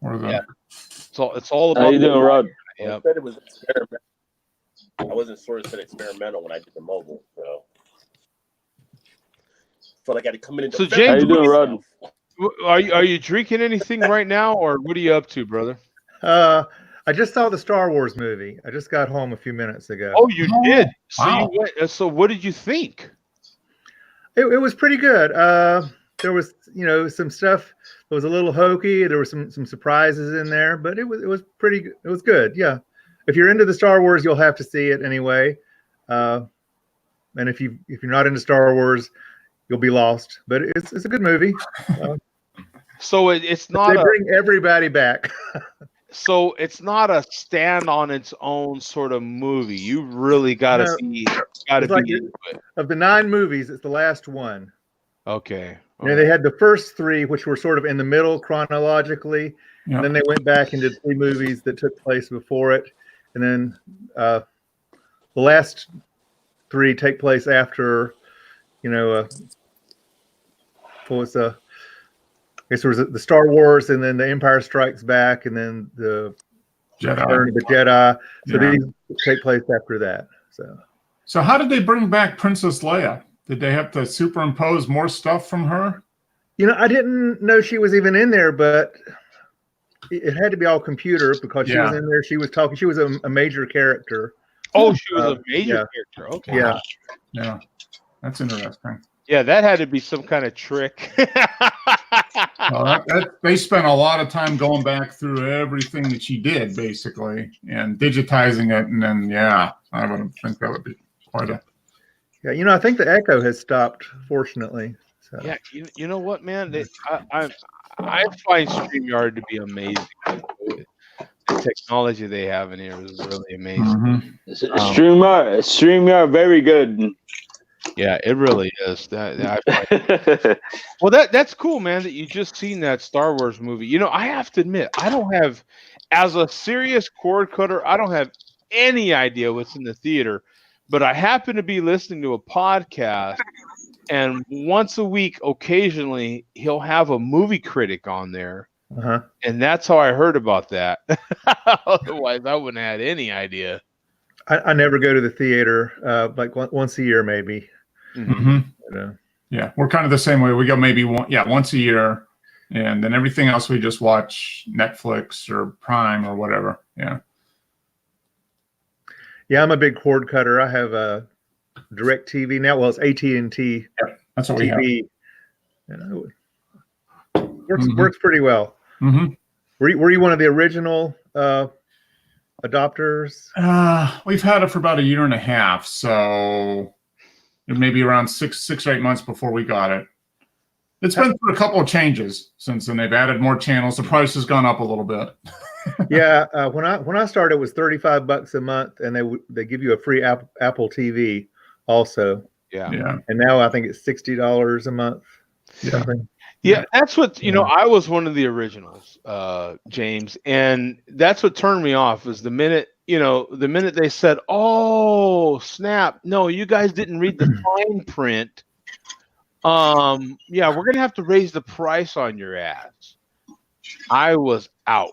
S7: Yeah.
S2: It's all about.
S5: How you doing, Rod?
S2: Yep.
S9: I said it was experimental. I wasn't sure it said experimental when I did the mobile, so felt like I had to come in and
S2: So
S9: defend
S2: James,
S5: How you doing, Rod?
S2: Are you drinking anything right now, or what are you up to, brother?
S8: I just saw the Star Wars movie. I just got home a few minutes ago.
S2: Oh, you did. So
S7: Wow.
S2: you went. So what did you think?
S8: It was pretty good. There was, some stuff that was a little hokey. There were some surprises in there, but it was pretty good. It was good. Yeah. If you're into the Star Wars, you'll have to see it anyway. And if you're not into Star Wars, you'll be lost. But it's a good movie.
S2: So it's not.
S8: They bring everybody back.
S2: So it's not a stand on its own sort of movie. You really got to be into it.
S8: Of the 9 movies, it's the last one.
S2: Okay.
S8: They had the first 3, which were sort of in the middle chronologically.
S7: Yeah.
S8: And then they went back and did 3 movies that took place before it. And then the last 3 take place after, I guess there was the Star Wars, and then the Empire Strikes Back, and then the Return of the Jedi. So these take place after that.
S7: So how did they bring back Princess Leia? Did they have to superimpose more stuff from her?
S8: I didn't know she was even in there, but it had to be all computer because she was in there. She was talking. She was a major character.
S2: Oh, she was a major character. Okay.
S8: Yeah.
S7: Yeah. That's interesting.
S2: Yeah, that had to be some kind of trick.
S7: Well, they spent a lot of time going back through everything that she did, basically, and digitizing it. And then, I would think that would be quite a...
S8: Yeah, I think the echo has stopped, fortunately. So.
S2: Yeah, you know what, man? I find StreamYard to be amazing. The technology they have in here is really amazing.
S5: StreamYard, very good.
S2: Yeah, it really is. Well, that's cool, man, that you just seen that Star Wars movie. I have to admit, I don't have, as a serious cord cutter, I don't have any idea what's in the theater, but I happen to be listening to a podcast And once a week, occasionally, he'll have a movie critic on there.
S8: Uh-huh.
S2: And that's how I heard about that. Otherwise, I wouldn't have had any idea.
S8: I never go to the theater, like once a year, maybe.
S7: Mhm.
S8: You know.
S7: Yeah, we're kind of the same way. We go maybe once a year, and then everything else we just watch Netflix or Prime or whatever. Yeah.
S8: Yeah, I'm a big cord cutter. I have a Direct TV now. Well, it's AT&T
S7: That's what we have.
S8: TV. You know, works pretty well.
S7: Mm-hmm.
S8: Were you one of the original adopters?
S7: We've had it for about a year and a half, so it may be around six or 8 months before we got it. It's been through a couple of changes since then. They've added more channels. The price has gone up a little bit.
S8: Yeah, when I started, it was $35 a month, and they give you a free Apple TV also.
S2: Yeah.
S8: And now I think it's $60 a month.
S7: Something.
S2: Yeah, that's what I was one of the originals, James, and that's what turned me off. Was the minute they said, "Oh snap! No, you guys didn't read the fine print. Yeah, we're gonna have to raise the price on your ads." I was out.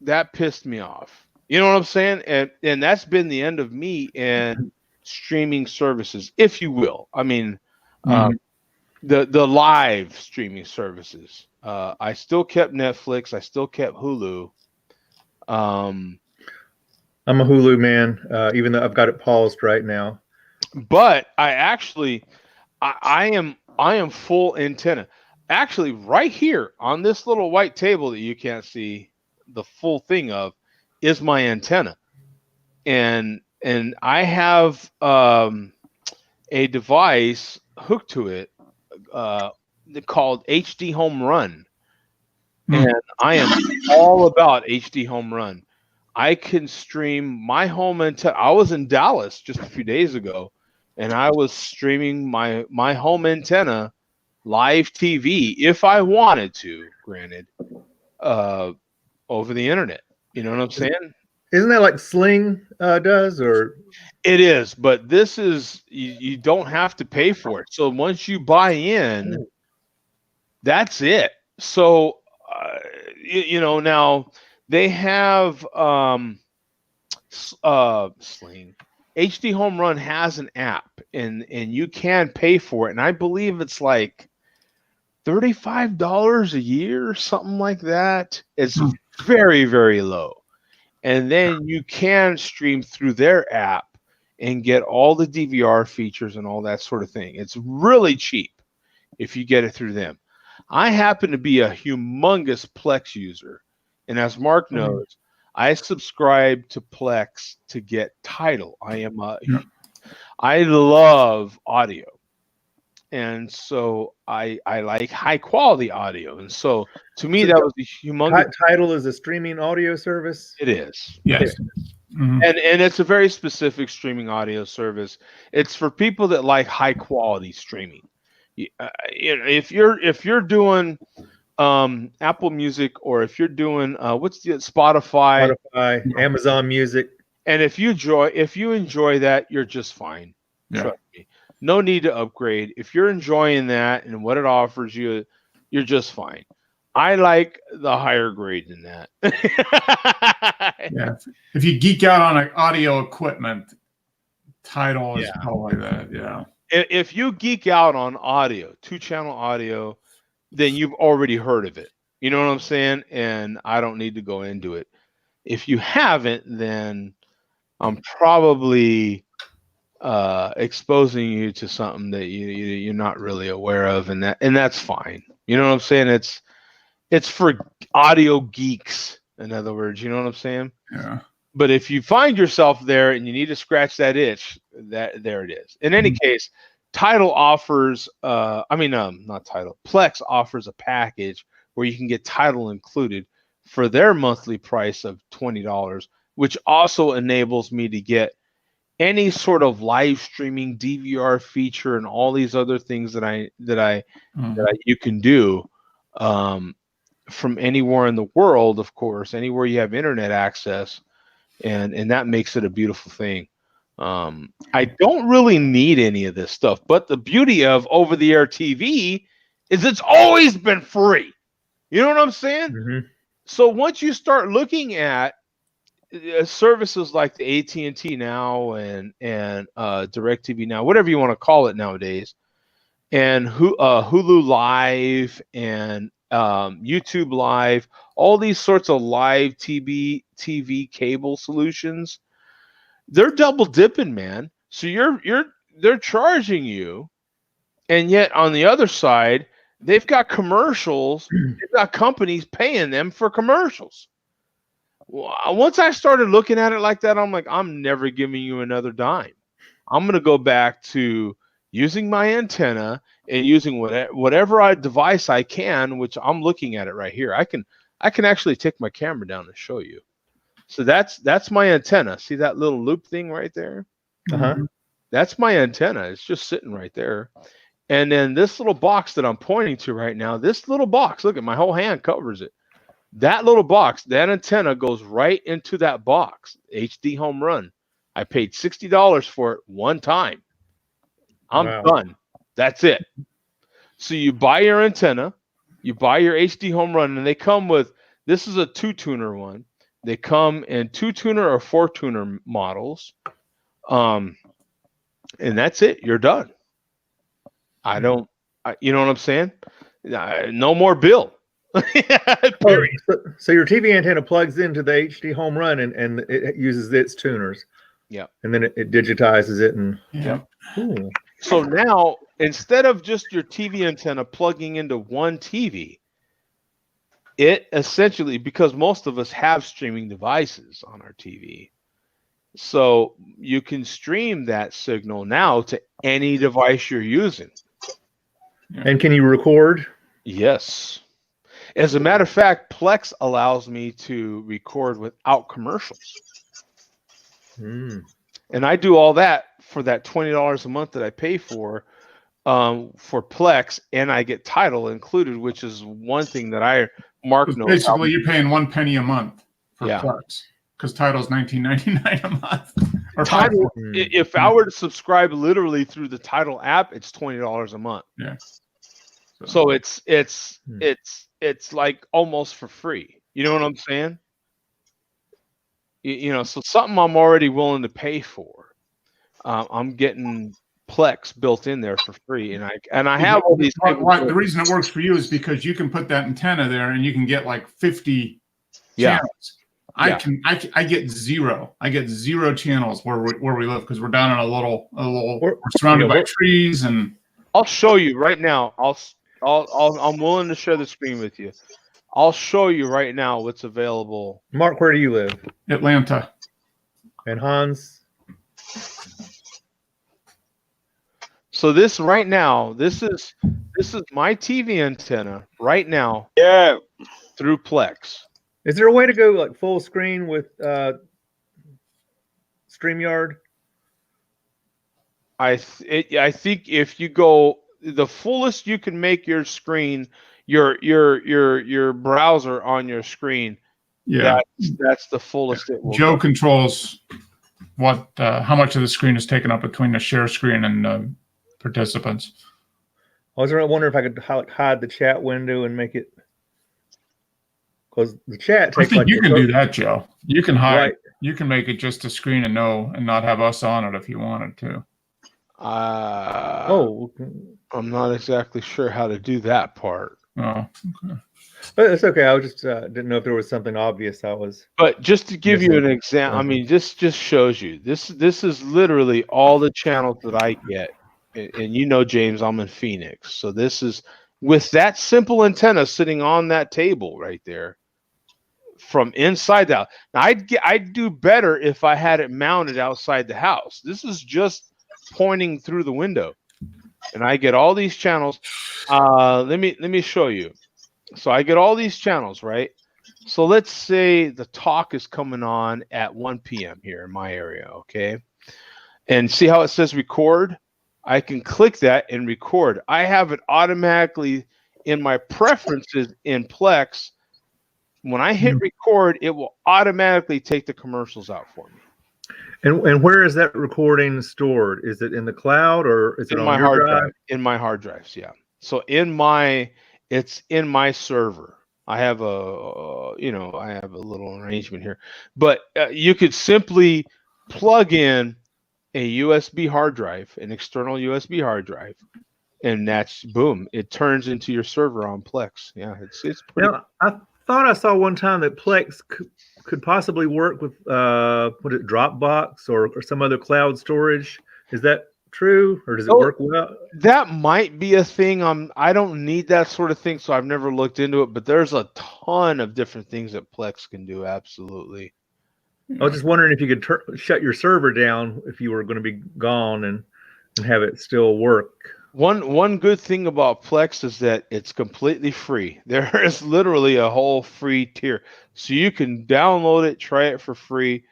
S2: That pissed me off. You know what I'm saying? And that's been the end of me and streaming services, if you will. I mean, the live streaming services. I still kept Netflix. I still kept Hulu.
S8: I'm a Hulu man, even though I've got it paused right now.
S2: But I actually, I am full antenna. Actually, right here on this little white table that you can't see the full thing of is my antenna, and I have a device hooked to it called HD Home Run, and I am all about HD Home Run. I can stream my home antenna. I was in Dallas just a few days ago, and I was streaming my home antenna live TV if I wanted to, granted, over the internet. You know what I'm saying?
S8: Isn't that like Sling does, or?
S2: It is, but this is you don't have to pay for it. So once you buy in, that's it. So now they have Sling. HD Home Run has an app, and you can pay for it, and I believe it's like $35 a year, something like that. It's very, very low. And then you can stream through their app and get all the DVR features and all that sort of thing. It's really cheap if you get it through them. I happen to be a humongous Plex user. And as Mark knows, I subscribe to Plex to get Tidal. I love audio. And so I like high quality audio. And so to me, that was a humongous.
S8: Tidal is a streaming audio service.
S2: It is.
S7: Yes.
S2: And it's a very specific streaming audio service. It's for people that like high quality streaming. If you're doing Apple Music, or if you're doing what's the Spotify,
S8: Amazon Music,
S2: and if you enjoy that, you're just fine.
S7: Yeah.
S2: Trust me. No need to upgrade. If you're enjoying that and what it offers you, you're just fine. I like the higher grade than that.
S7: Yeah. If you geek out on audio equipment, Tidal is probably that. Yeah.
S2: If you geek out on audio, 2-channel audio, then you've already heard of it. You know what I'm saying? And I don't need to go into it. If you haven't, then I'm probably exposing you to something that you're not really aware of, and that's fine. You know what I'm saying? It's for audio geeks, in other words. You know what I'm saying?
S7: Yeah.
S2: But if you find yourself there and you need to scratch that itch, there it is. In any case, Tidal offers not Tidal, Plex offers a package where you can get Tidal included for their monthly price of $20, which also enables me to get any sort of live streaming DVR feature and all these other things that you can do from anywhere in the world, of course, anywhere you have internet access, and that makes it a beautiful thing. I don't really need any of this stuff, but the beauty of over-the-air TV is it's always been free. You know what I'm saying?
S8: Mm-hmm.
S2: So once you start looking at services like the AT&T Now and DirecTV Now, whatever you want to call it nowadays, and Hulu Live and YouTube Live, all these sorts of live TV cable solutions, they're double dipping, man. So they're charging you, and yet on the other side, they've got commercials. They've got companies paying them for commercials. Once I started looking at it like that, I'm like, I'm never giving you another dime. I'm going to go back to using my antenna and using whatever device I can, which I'm looking at it right here. I can actually take my camera down and show you. So that's my antenna. See that little loop thing right there?
S8: Uh-huh.
S2: That's my antenna. It's just sitting right there. And then this little box that I'm pointing to right now, this little box, look at my whole hand covers it. That little box, that antenna goes right into that box. HD home run. I paid $60 for it one time. I'm done. That's it. So you buy your antenna, you buy your HD home run, and they come with, this is a 2-tuner one. They come in 2-tuner or 4-tuner models. And that's it. You're done. You know what I'm saying? No more bill.
S8: So your TV antenna plugs into the HD home run and it uses its tuners.
S2: Yeah.
S8: And then it digitizes it and Cool.
S2: So now instead of just your TV antenna plugging into one TV, it essentially, because most of us have streaming devices on our TV, so you can stream that signal now to any device you're using.
S8: And can you record?
S2: Yes. As a matter of fact, Plex allows me to record without commercials. And I do all that for that $20 a month that I pay for Plex, and I get title included, which is one thing that Mark knows.
S7: Basically, you're paying 1 penny a month for
S2: Yeah.
S7: Plex because title's $19.99 a month. Or
S2: Title, if I were to subscribe literally through the Title app, it's $20 a month.
S7: Yeah.
S2: So it's like almost for free. You know what I'm saying? You know, so something I'm already willing to pay for. I'm getting Plex built in there for free, and I have all these.
S7: The reason it works for you is because you can put that antenna there, and you can get like 50 channels. I get zero. I get 0 channels where we live because we're down in a little. We're surrounded by trees, and
S2: I'll show you right now. I'm willing to share the screen with you. I'll show you right now what's available.
S8: Mark, where do you live?
S7: Atlanta.
S8: And Hans?
S2: So this right now, this is my TV antenna right now.
S5: Yeah.
S2: Through Plex.
S8: Is there a way to go like full screen with StreamYard?
S2: I think if you go the fullest you can make your screen, your browser on your screen.
S7: Yeah,
S2: that's the fullest it will.
S7: Joe controls what how much of the screen is taken up between the share screen and participants.
S8: I was wondering if I could hide the chat window and make it, because the chat takes.
S7: I think you can do that, Joe. You can hide.
S8: Right.
S7: You can make it just a screen and not have us on it if you wanted to.
S2: I'm not exactly sure how to do that part.
S7: Oh, okay.
S8: But it's okay. I was just didn't know if there was something obvious I was.
S2: But just to give you an example, I mean, this just shows you this is literally all the channels that I get, and you know, James, I'm in Phoenix, so this is with that simple antenna sitting on that table right there, from inside out. Now, I'd do better if I had it mounted outside the house. This is just pointing through the window, and I get all these channels. Let me show you. So I get all these channels, right? So let's say the talk is coming on at 1 p.m. here in my area, okay? And see how it says record? I can click that and record. I have it automatically in my preferences in Plex. When I hit record, it will automatically take the commercials out for me.
S8: And where is that recording stored? Is it in the cloud or is it
S2: In
S8: on
S2: my
S8: your
S2: hard
S8: drive?
S2: drive. In my hard drives, yeah. So it's in my server. I have I have a little arrangement here, but you could simply plug in a USB hard drive, an external USB hard drive, and that's boom. It turns into your server on Plex. Yeah, it's pretty.
S8: Now, I thought I saw one time that Plex could possibly work with what is it, Dropbox or some other cloud storage. Is that true, or does it
S2: Oh,
S8: work well?
S2: that might be a thing. I don't need that sort of thing, so I've never looked into it. But there's a ton of different things that Plex can do. Absolutely.
S8: I was just wondering if you could shut your server down if you were going to be gone and have it still work.
S2: One good thing about Plex is that it's completely free. There is literally a whole free tier, so you can download it, try it for free.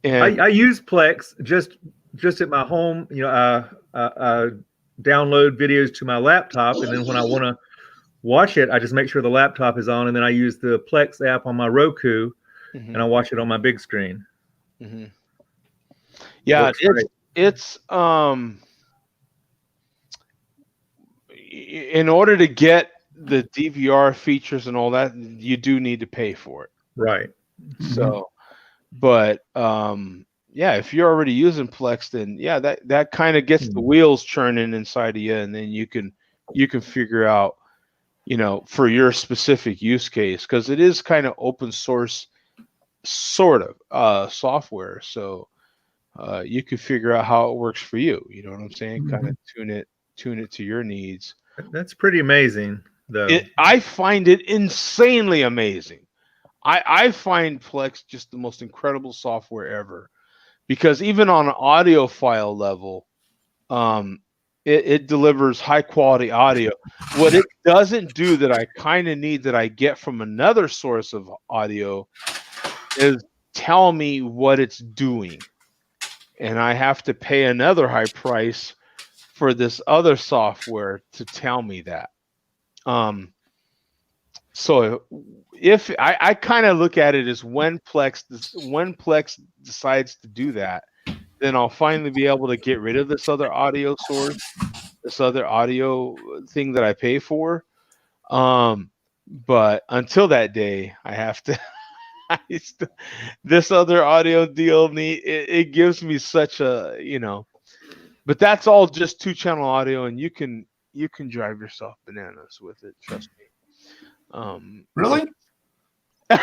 S2: And
S8: I use Plex just at my home. I download videos to my laptop, and then when I want to watch it, I just make sure the laptop is on, and then I use the Plex app on my Roku, and I watch it on my big screen.
S2: Mm-hmm. Yeah, it's in order to get the DVR features and all that, you do need to pay for it.
S8: Right.
S2: So, but yeah, if you're already using Plex, then yeah, that kind of gets the wheels churning inside of you, and then you can figure out, for your specific use case, because it is kind of open source sort of software. So you can figure out how it works for you. You know what I'm saying? Kind of tune it to your needs.
S8: That's pretty amazing, though.
S2: I find it insanely amazing. I find Plex just the most incredible software ever, because even on an audio file level, it delivers high quality audio. What it doesn't do that I kind of need that I get from another source of audio is tell me what it's doing. And I have to pay another high price for this other software to tell me that. So if I kind of look at it as when Plex decides to do that, then I'll finally be able to get rid of this other audio source, this other audio thing that I pay for. But until that day, I have to. This other audio deal, it gives me such a, but that's all just 2-channel audio, and you can drive yourself bananas with it. Trust me.
S7: Really? as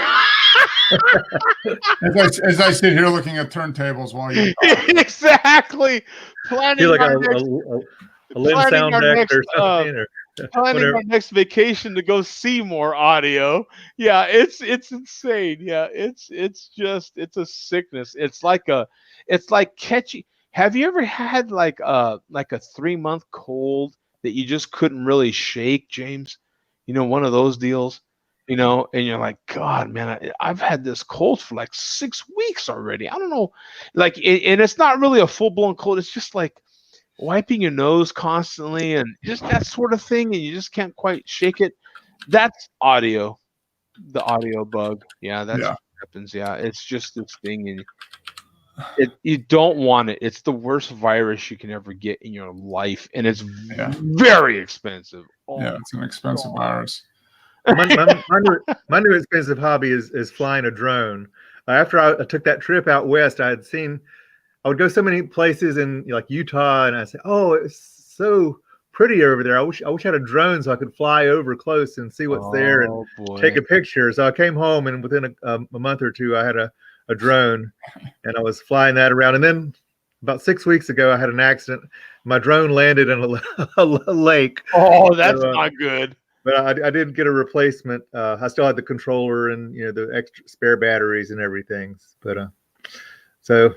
S7: I sit here looking at turntables while you
S2: exactly planning
S8: like
S2: our
S8: a Lynn sound deck or something,
S2: planning our next vacation to go see more audio. Yeah, it's insane. Yeah, it's a sickness. It's like catchy. Have you ever had like a 3-month cold that you just couldn't really shake, James? One of those deals, and you're like, God, man, I've had this cold for like 6 weeks already. I don't know, and it's not really a full-blown cold. It's just like wiping your nose constantly and just that sort of thing, and you just can't quite shake it. That's audio, the audio bug. Yeah, that's what happens. Yeah, it's just this thing, and you don't want it. It's the worst virus you can ever get in your life, and it's very expensive.
S7: Yeah, it's an expensive virus.
S8: My new expensive hobby is flying a drone. After I took that trip out west, I would go so many places in like Utah, and I said, "Oh, it's so pretty over there. I wish I had a drone so I could fly over close and see what's there and take a picture." So I came home, and within a month or two, I had a drone, and I was flying that around. And then about 6 weeks ago, I had an accident. My drone landed in a lake.
S2: Oh, that's not good.
S8: But I did get a replacement. I still had the controller and the extra spare batteries and everything. But so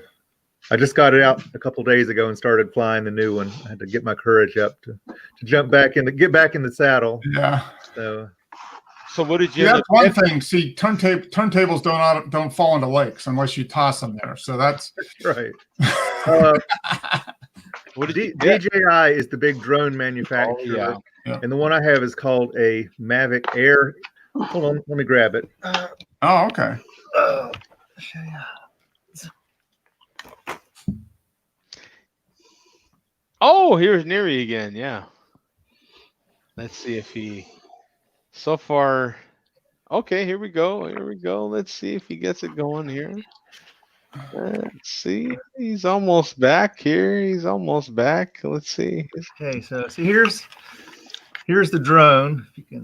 S8: I just got it out a couple of days ago and started flying the new one. I had to get my courage up to get back in the saddle.
S7: Yeah.
S2: So what did you?
S7: Yeah, that's one thing. See, turntables don't fall into lakes unless you toss them there. So that's
S8: right. DJI is the big drone manufacturer, and the one I have is called a Mavic Air. Hold on, let me grab it.
S7: Oh, okay.
S2: Oh, here's Neary again. Yeah. Let's see if he. So far. Okay, here we go. Here we go. Let's see if he gets it going here. Let's see. He's almost back here. He's almost back. Let's see.
S8: Okay, so see here's the drone. If you can.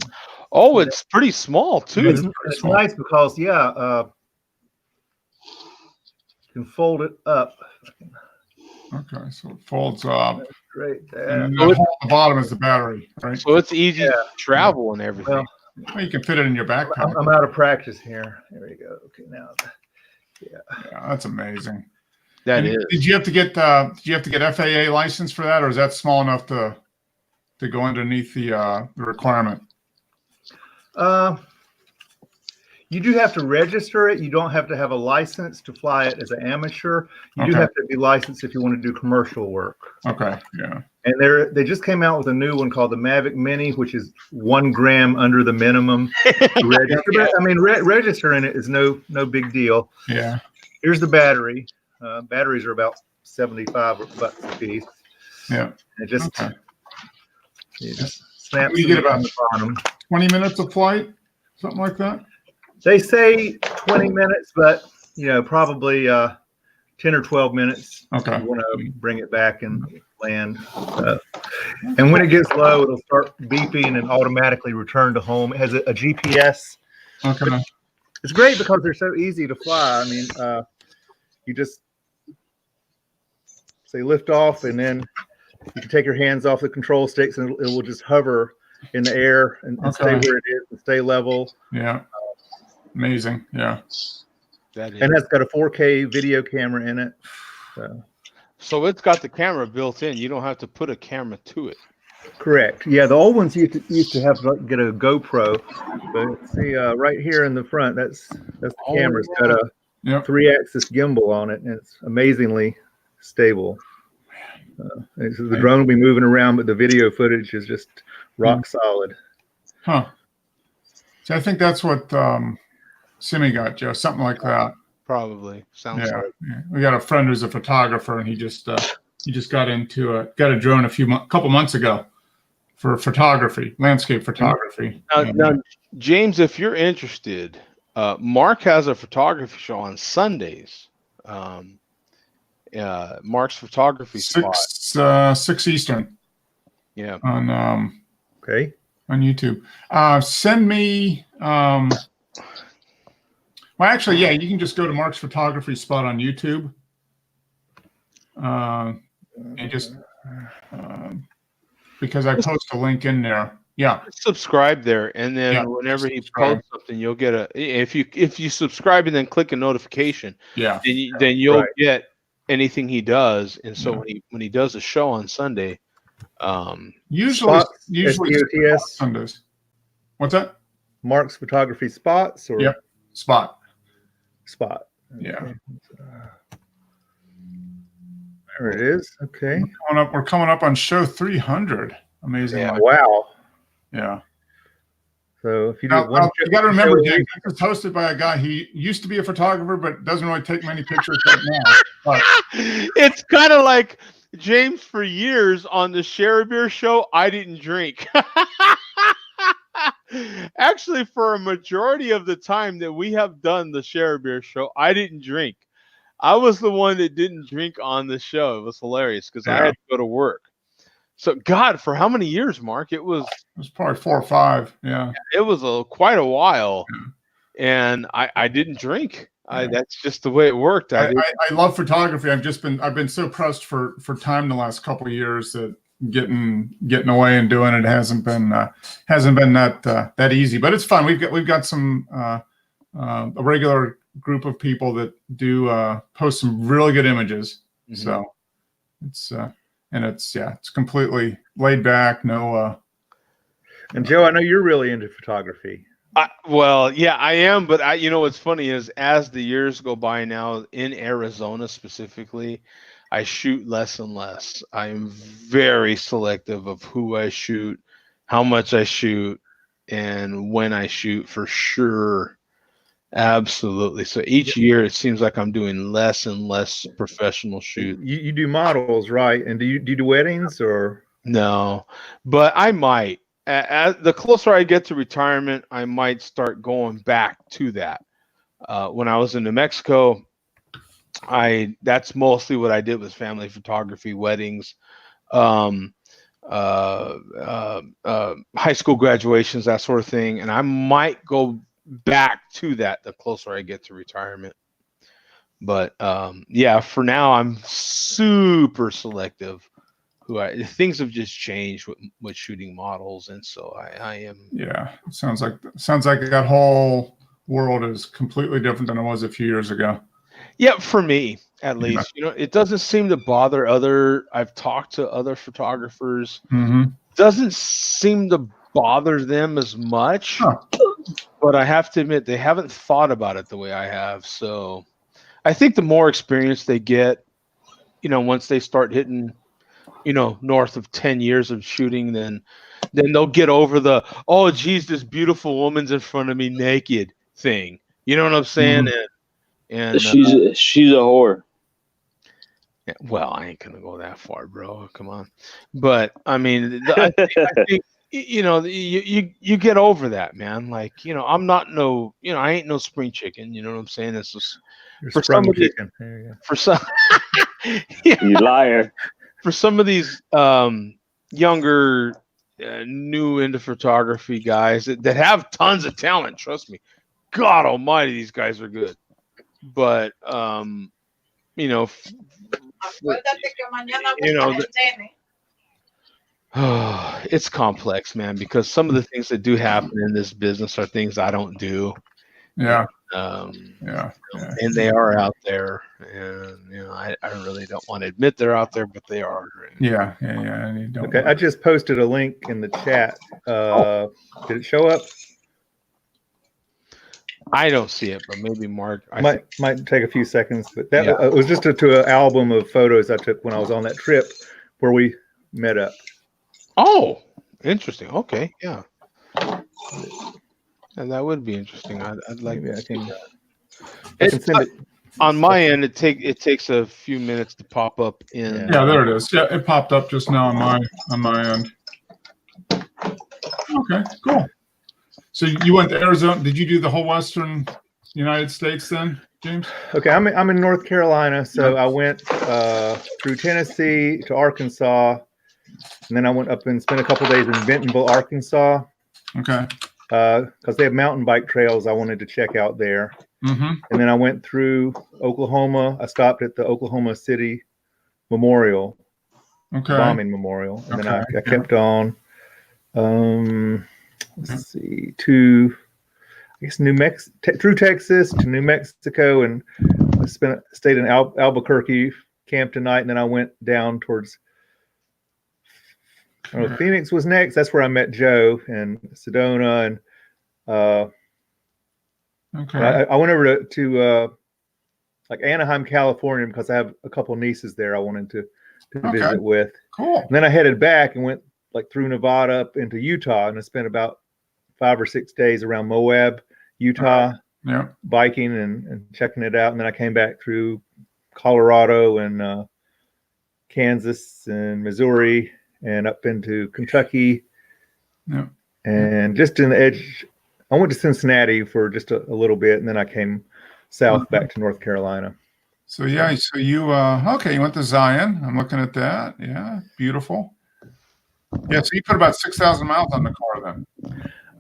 S2: Oh, it's pretty small too.
S8: It's nice because you can fold it up.
S7: Okay, so it folds up.
S8: Right there.
S7: And then at the bottom is the battery, right?
S2: So it's easy to travel and everything.
S7: Well, you can fit it in your backpack.
S8: I'm out of practice here. There we go. Okay, now.
S7: Yeah, that's amazing.
S2: That is.
S7: Did you have to get FAA license for that, or is that small enough to go underneath the requirement?
S8: You do have to register it. You don't have to have a license to fly it as an amateur. You do have to be licensed if you want to do commercial work.
S7: Okay, yeah.
S8: And they just came out with a new one called the Mavic Mini, which is 1 gram under the minimum to register. But, I mean, registering it is no big deal.
S7: Yeah.
S8: Here's the battery. Batteries are about $75 a piece.
S7: Yeah.
S8: It just snaps.
S7: You get about 20 minutes of flight, something like that.
S8: They say 20 minutes, but probably 10 or 12 minutes.
S7: Okay.
S8: You want to bring it back and land. And when it gets low, it'll start beeping and automatically return to home. It has a GPS.
S7: Okay.
S8: It's great because they're so easy to fly. I mean, you just say lift off, and then you can take your hands off the control sticks, and it will just hover in the air and stay where it is and stay level.
S7: Yeah. Amazing. Yeah.
S8: And that's got a 4K video camera in it.
S2: So it's got the camera built in. You don't have to put a camera to it.
S8: Correct. Yeah, the old ones used to have to get a GoPro, but see right here in the front, that's the camera. It's got a 3-axis gimbal on it, and it's amazingly stable. The drone will be moving around, but the video footage is just rock solid.
S7: Huh. So I think that's what Simi got, Joe. Something like that.
S2: Probably sounds like.
S7: Yeah. We got a friend who's a photographer, and he just got a drone a couple months ago for photography, landscape photography.
S2: Now, James, if you're interested, Mark has a photography show on Sundays. Mark's photography spot.
S7: 6 Eastern.
S2: Yeah.
S7: On
S8: okay.
S7: On YouTube. Send me. Well, actually, yeah, you can just go to Mark's photography spot on YouTube. And just because I post a link in there. Yeah.
S2: Subscribe there, and then whenever he posts something, you'll get if you subscribe and then click a notification.
S7: Yeah.
S2: Then you'll get anything he does. And so when he does a show on Sunday,
S7: usually
S8: Sundays.
S7: What's that?
S8: Mark's photography spots or
S7: spot.
S8: Yeah. There it is. Okay.
S7: We're coming up on show 300. Amazing.
S8: Yeah. Wow.
S7: Yeah.
S8: So if you
S7: you got to remember, James, this is hosted by a guy. He used to be a photographer, but doesn't really take many pictures right now. But
S2: it's kind of like James for years on the Share a Beer show. I didn't drink. Actually, for a majority of the time that we have done the Share a Beer show, I didn't drink. I was the one that didn't drink on the show. It was hilarious because I had to go to work. So, God, for how many years, Mark? It was
S7: probably 4 or 5. Yeah,
S2: it was quite a while, and I didn't drink. That's just the way it worked.
S7: I love photography. I've been so pressed for time the last couple of years that getting away and doing it hasn't been that easy. But it's fun. We've got some a regular group of people that do post some really good images. Mm-hmm. So it's completely laid back. No.
S8: And Joe, I know you're really into photography.
S2: Well, yeah, I am. But what's funny is as the years go by now in Arizona specifically, I shoot less and less. I am very selective of who I shoot, how much I shoot, and when I shoot for sure. Absolutely. So each year it seems like I'm doing less and less professional shoots.
S8: You do models, right? And do you do weddings or?
S2: No, but I might. As the closer I get to retirement, I might start going back to that. When I was in New Mexico, that's mostly what I did was family photography, weddings, um, high school graduations, that sort of thing. And I might go back to that the closer I get to retirement. But yeah, for now I'm super selective. Things have just changed with shooting models, and so I am.
S7: Yeah, it sounds like that whole world is completely different than it was a few years ago.
S2: Yeah, for me at least, it doesn't seem to bother I've talked to other photographers.
S7: Mm-hmm.
S2: Doesn't seem to bother them as much, but I have to admit they haven't thought about it the way I have. So I think the more experience they get, once they start hitting, north of 10 years of shooting, then they'll get over the, oh, geez, this beautiful woman's in front of me naked thing. You know what I'm saying?
S7: Mm-hmm.
S2: And
S5: she's a whore.
S2: well, I ain't gonna go that far, bro. Come on. But I mean, I think you get over that, man. Like, I'm not I ain't no spring chicken. You know what I'm saying? It's just
S8: You're
S2: for
S8: sprung
S2: somebody,
S8: chicken. There you go.
S2: for some,
S5: You liar.
S2: for some of these younger, new into photography guys that have tons of talent. Trust me, God Almighty, these guys are good. But it's complex, man, because some of the things that do happen in this business are things I don't do.
S7: Yeah.
S2: And they are out there, and I really don't want to admit they're out there, but they are.
S7: Yeah. And you don't
S8: Okay, I just posted a link in the chat. Did it show up?
S2: I don't see it, but maybe Mark.
S8: Might take a few seconds, but it was just to an album of photos I took when I was on that trip where we met up.
S2: Oh, interesting. Okay, yeah, and that would be interesting. I'd like to see that.
S8: I can send it.
S2: On my end, it takes a few minutes to pop up in.
S7: Yeah, there it is. Yeah, it popped up just now on my end. Okay, cool. So you went to Arizona. Did you do the whole Western United States then, James?
S8: Okay, I'm in North Carolina, so I went through Tennessee to Arkansas, and then I went up and spent a couple days in Bentonville, Arkansas.
S7: Okay.
S8: Because they have mountain bike trails I wanted to check out there.
S7: Mm-hmm.
S8: And then I went through Oklahoma. I stopped at the Oklahoma City Memorial, bombing memorial, and then I kept on. Let's see, to I guess through Texas to New Mexico, and I stayed in Albuquerque, camped a night, and then I went down towards. Phoenix was next. That's where I met Joe and Sedona, and I went over to like Anaheim, California, because I have a couple nieces there I wanted to visit with.
S7: Cool.
S8: And then I headed back and went like through Nevada up into Utah, and I spent about 5 or 6 days around Moab, Utah, biking and checking it out. And then I came back through Colorado and Kansas and Missouri and up into Kentucky. And just in the edge, I went to Cincinnati for just a little bit, and then I came south back to North Carolina.
S7: So so you you went to Zion. I'm looking at that. Yeah, beautiful. Yeah, so you put about 6,000 miles on the car then.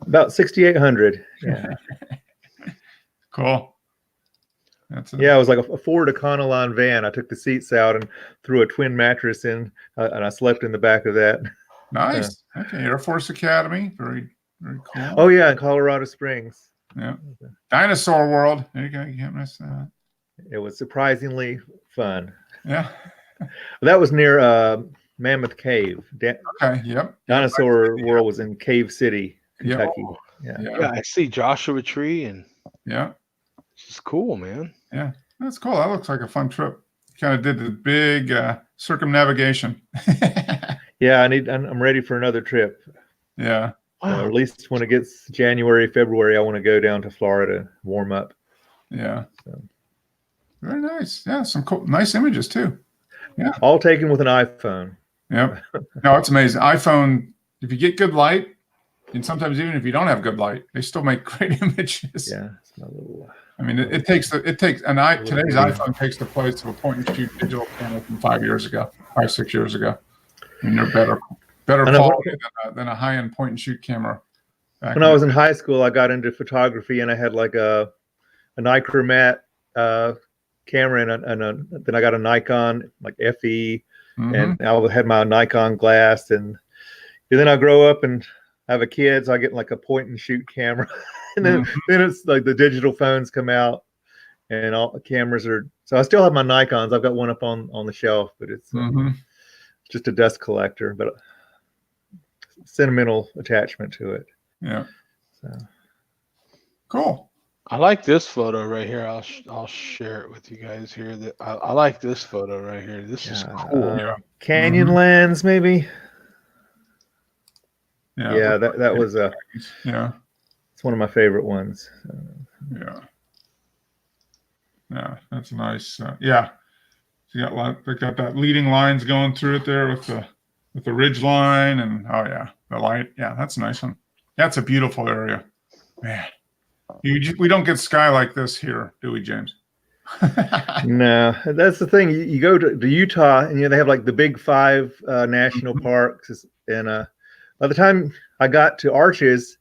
S8: About 6,800. Yeah.
S7: Cool.
S8: It was like a Ford Econoline van. I took the seats out and threw a twin mattress in, and I slept in the back of that.
S7: Nice. Okay, Air Force Academy. Very, very cool.
S8: Oh yeah, in Colorado Springs.
S7: Yeah. Dinosaur World. There you go. You can't miss that.
S8: It was surprisingly fun.
S7: Yeah.
S8: That was near Mammoth Cave.
S7: Okay. Yep.
S8: Dinosaur World was in Cave City, Kentucky.
S2: Yeah, I see Joshua Tree, and it's just cool, man.
S7: Yeah, that's cool. That looks like a fun trip. Kind of did the big circumnavigation.
S8: Yeah, I'm ready for another trip.
S7: Yeah.
S8: Or at least when it gets January, February, I want to go down to Florida, warm up.
S7: Yeah. Very nice. Yeah, some cool, nice images too. Yeah.
S8: All taken with an iPhone.
S7: Yep. No, it's amazing. iPhone, if you get good light, and sometimes even if you don't have good light, they still make great images.
S8: Yeah. It's my little,
S7: I mean, today's iPhone takes the place of a point and shoot digital camera from 5 years ago, 6 years ago. I mean, they're better quality than a high-end point and shoot camera.
S8: When I was in high school, I got into photography, and I had like a Nichromat camera, and then I got a Nikon like FE, and I had my Nikon glass, and then I grow up and have a kid, so I get like a point and shoot camera, and then it's like the digital phones come out, and all the cameras are. So I still have my Nikons. I've got one up on the shelf, but it's just a dust collector, but sentimental attachment to it.
S7: Yeah.
S8: So.
S7: Cool.
S2: I like this photo right here. I'll share it with you guys here. That I like this photo right here. This is cool.
S8: Canyon lens, maybe.
S7: Yeah.
S8: Yeah, that was
S7: yeah.
S8: It's one of my favorite ones.
S7: Yeah. Yeah, that's nice. Yeah. So they got that leading lines going through it there with the ridge line, and oh yeah, the light. Yeah, that's a nice one. That's a beautiful area, man. We don't get sky like this here, do we, James?
S8: No, that's the thing. You go to Utah, and they have like the big 5 national parks, and by the time I got to Arches,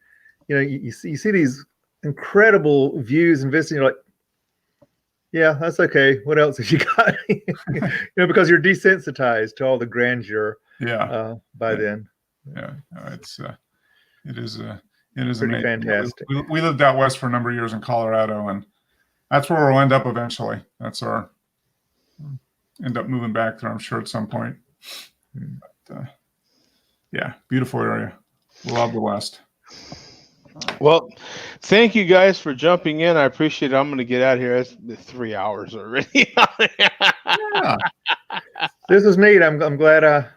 S8: you see these incredible views and vistas. You're like, yeah, that's okay. What else have you got? Because you're desensitized to all the grandeur.
S7: Yeah.
S8: By then.
S7: Yeah, it is
S8: pretty
S7: amazing.
S8: fantastic.
S7: We lived out west for a number of years in Colorado, and that's where we'll end up eventually. End up moving back there, I'm sure, at some point. But, yeah, beautiful area. Love the West.
S2: Well, thank you guys for jumping in. I appreciate it. I'm going to get out of here. It's 3 hours already.
S7: Yeah.
S8: This was neat. I'm glad I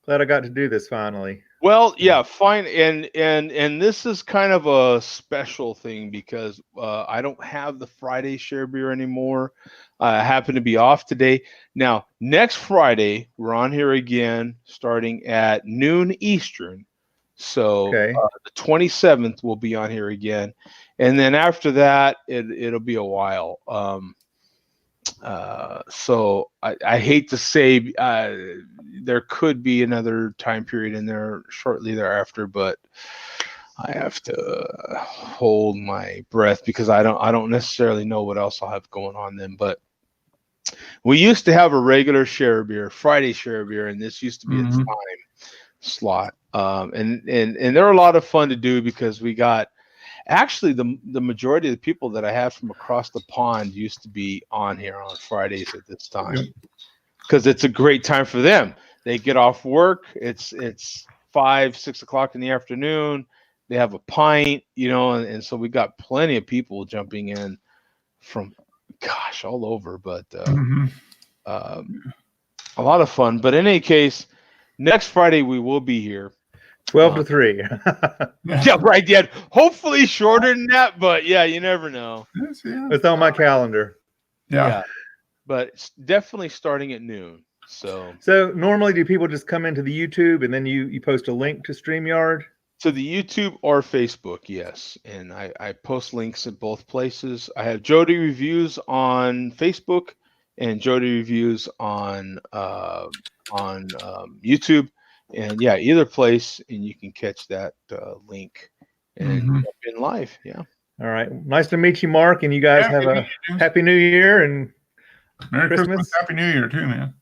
S8: got to do this finally.
S2: Well, yeah, fine. And this is kind of a special thing because I don't have the Friday share beer anymore. I happen to be off today. Now, next Friday, we're on here again starting at noon Eastern. So the 27th we'll be on here again. And then after that, it'll be a while. So I hate to say there could be another time period in there shortly thereafter, but I have to hold my breath because I don't necessarily know what else I'll have going on then. But we used to have a regular share beer, Friday share beer, and this used to be a time slot. And they're a lot of fun to do because we got actually the majority of the people that I have from across the pond used to be on here on Fridays at this time because it's a great time for them. They get off work. It's 5, 6 o'clock in the afternoon. They have a pint, and so we got plenty of people jumping in from, all over, but a lot of fun. But in any case, next Friday we will be here.
S8: 12 to 3.
S2: Yeah, right, Dad. Hopefully shorter than that, but yeah, you never know.
S8: It's on my calendar.
S7: Yeah.
S2: But it's definitely starting at noon. So
S8: normally do people just come into the YouTube and then you post a link to StreamYard?
S2: To the YouTube or Facebook, yes. And I post links at both places. I have Jody Reviews on Facebook and Jody Reviews on YouTube. And yeah, either place, and you can catch that link and jump in live. Yeah.
S8: All right. Nice to meet you, Mark. And you guys have a Happy New Year and
S7: Merry Christmas. Happy New Year too, man.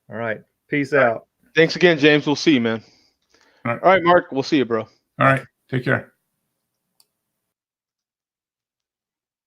S8: All right. Peace out.
S2: Thanks again, James. We'll see you, man. All right, Mark. We'll see you, bro.
S7: All right. Take care.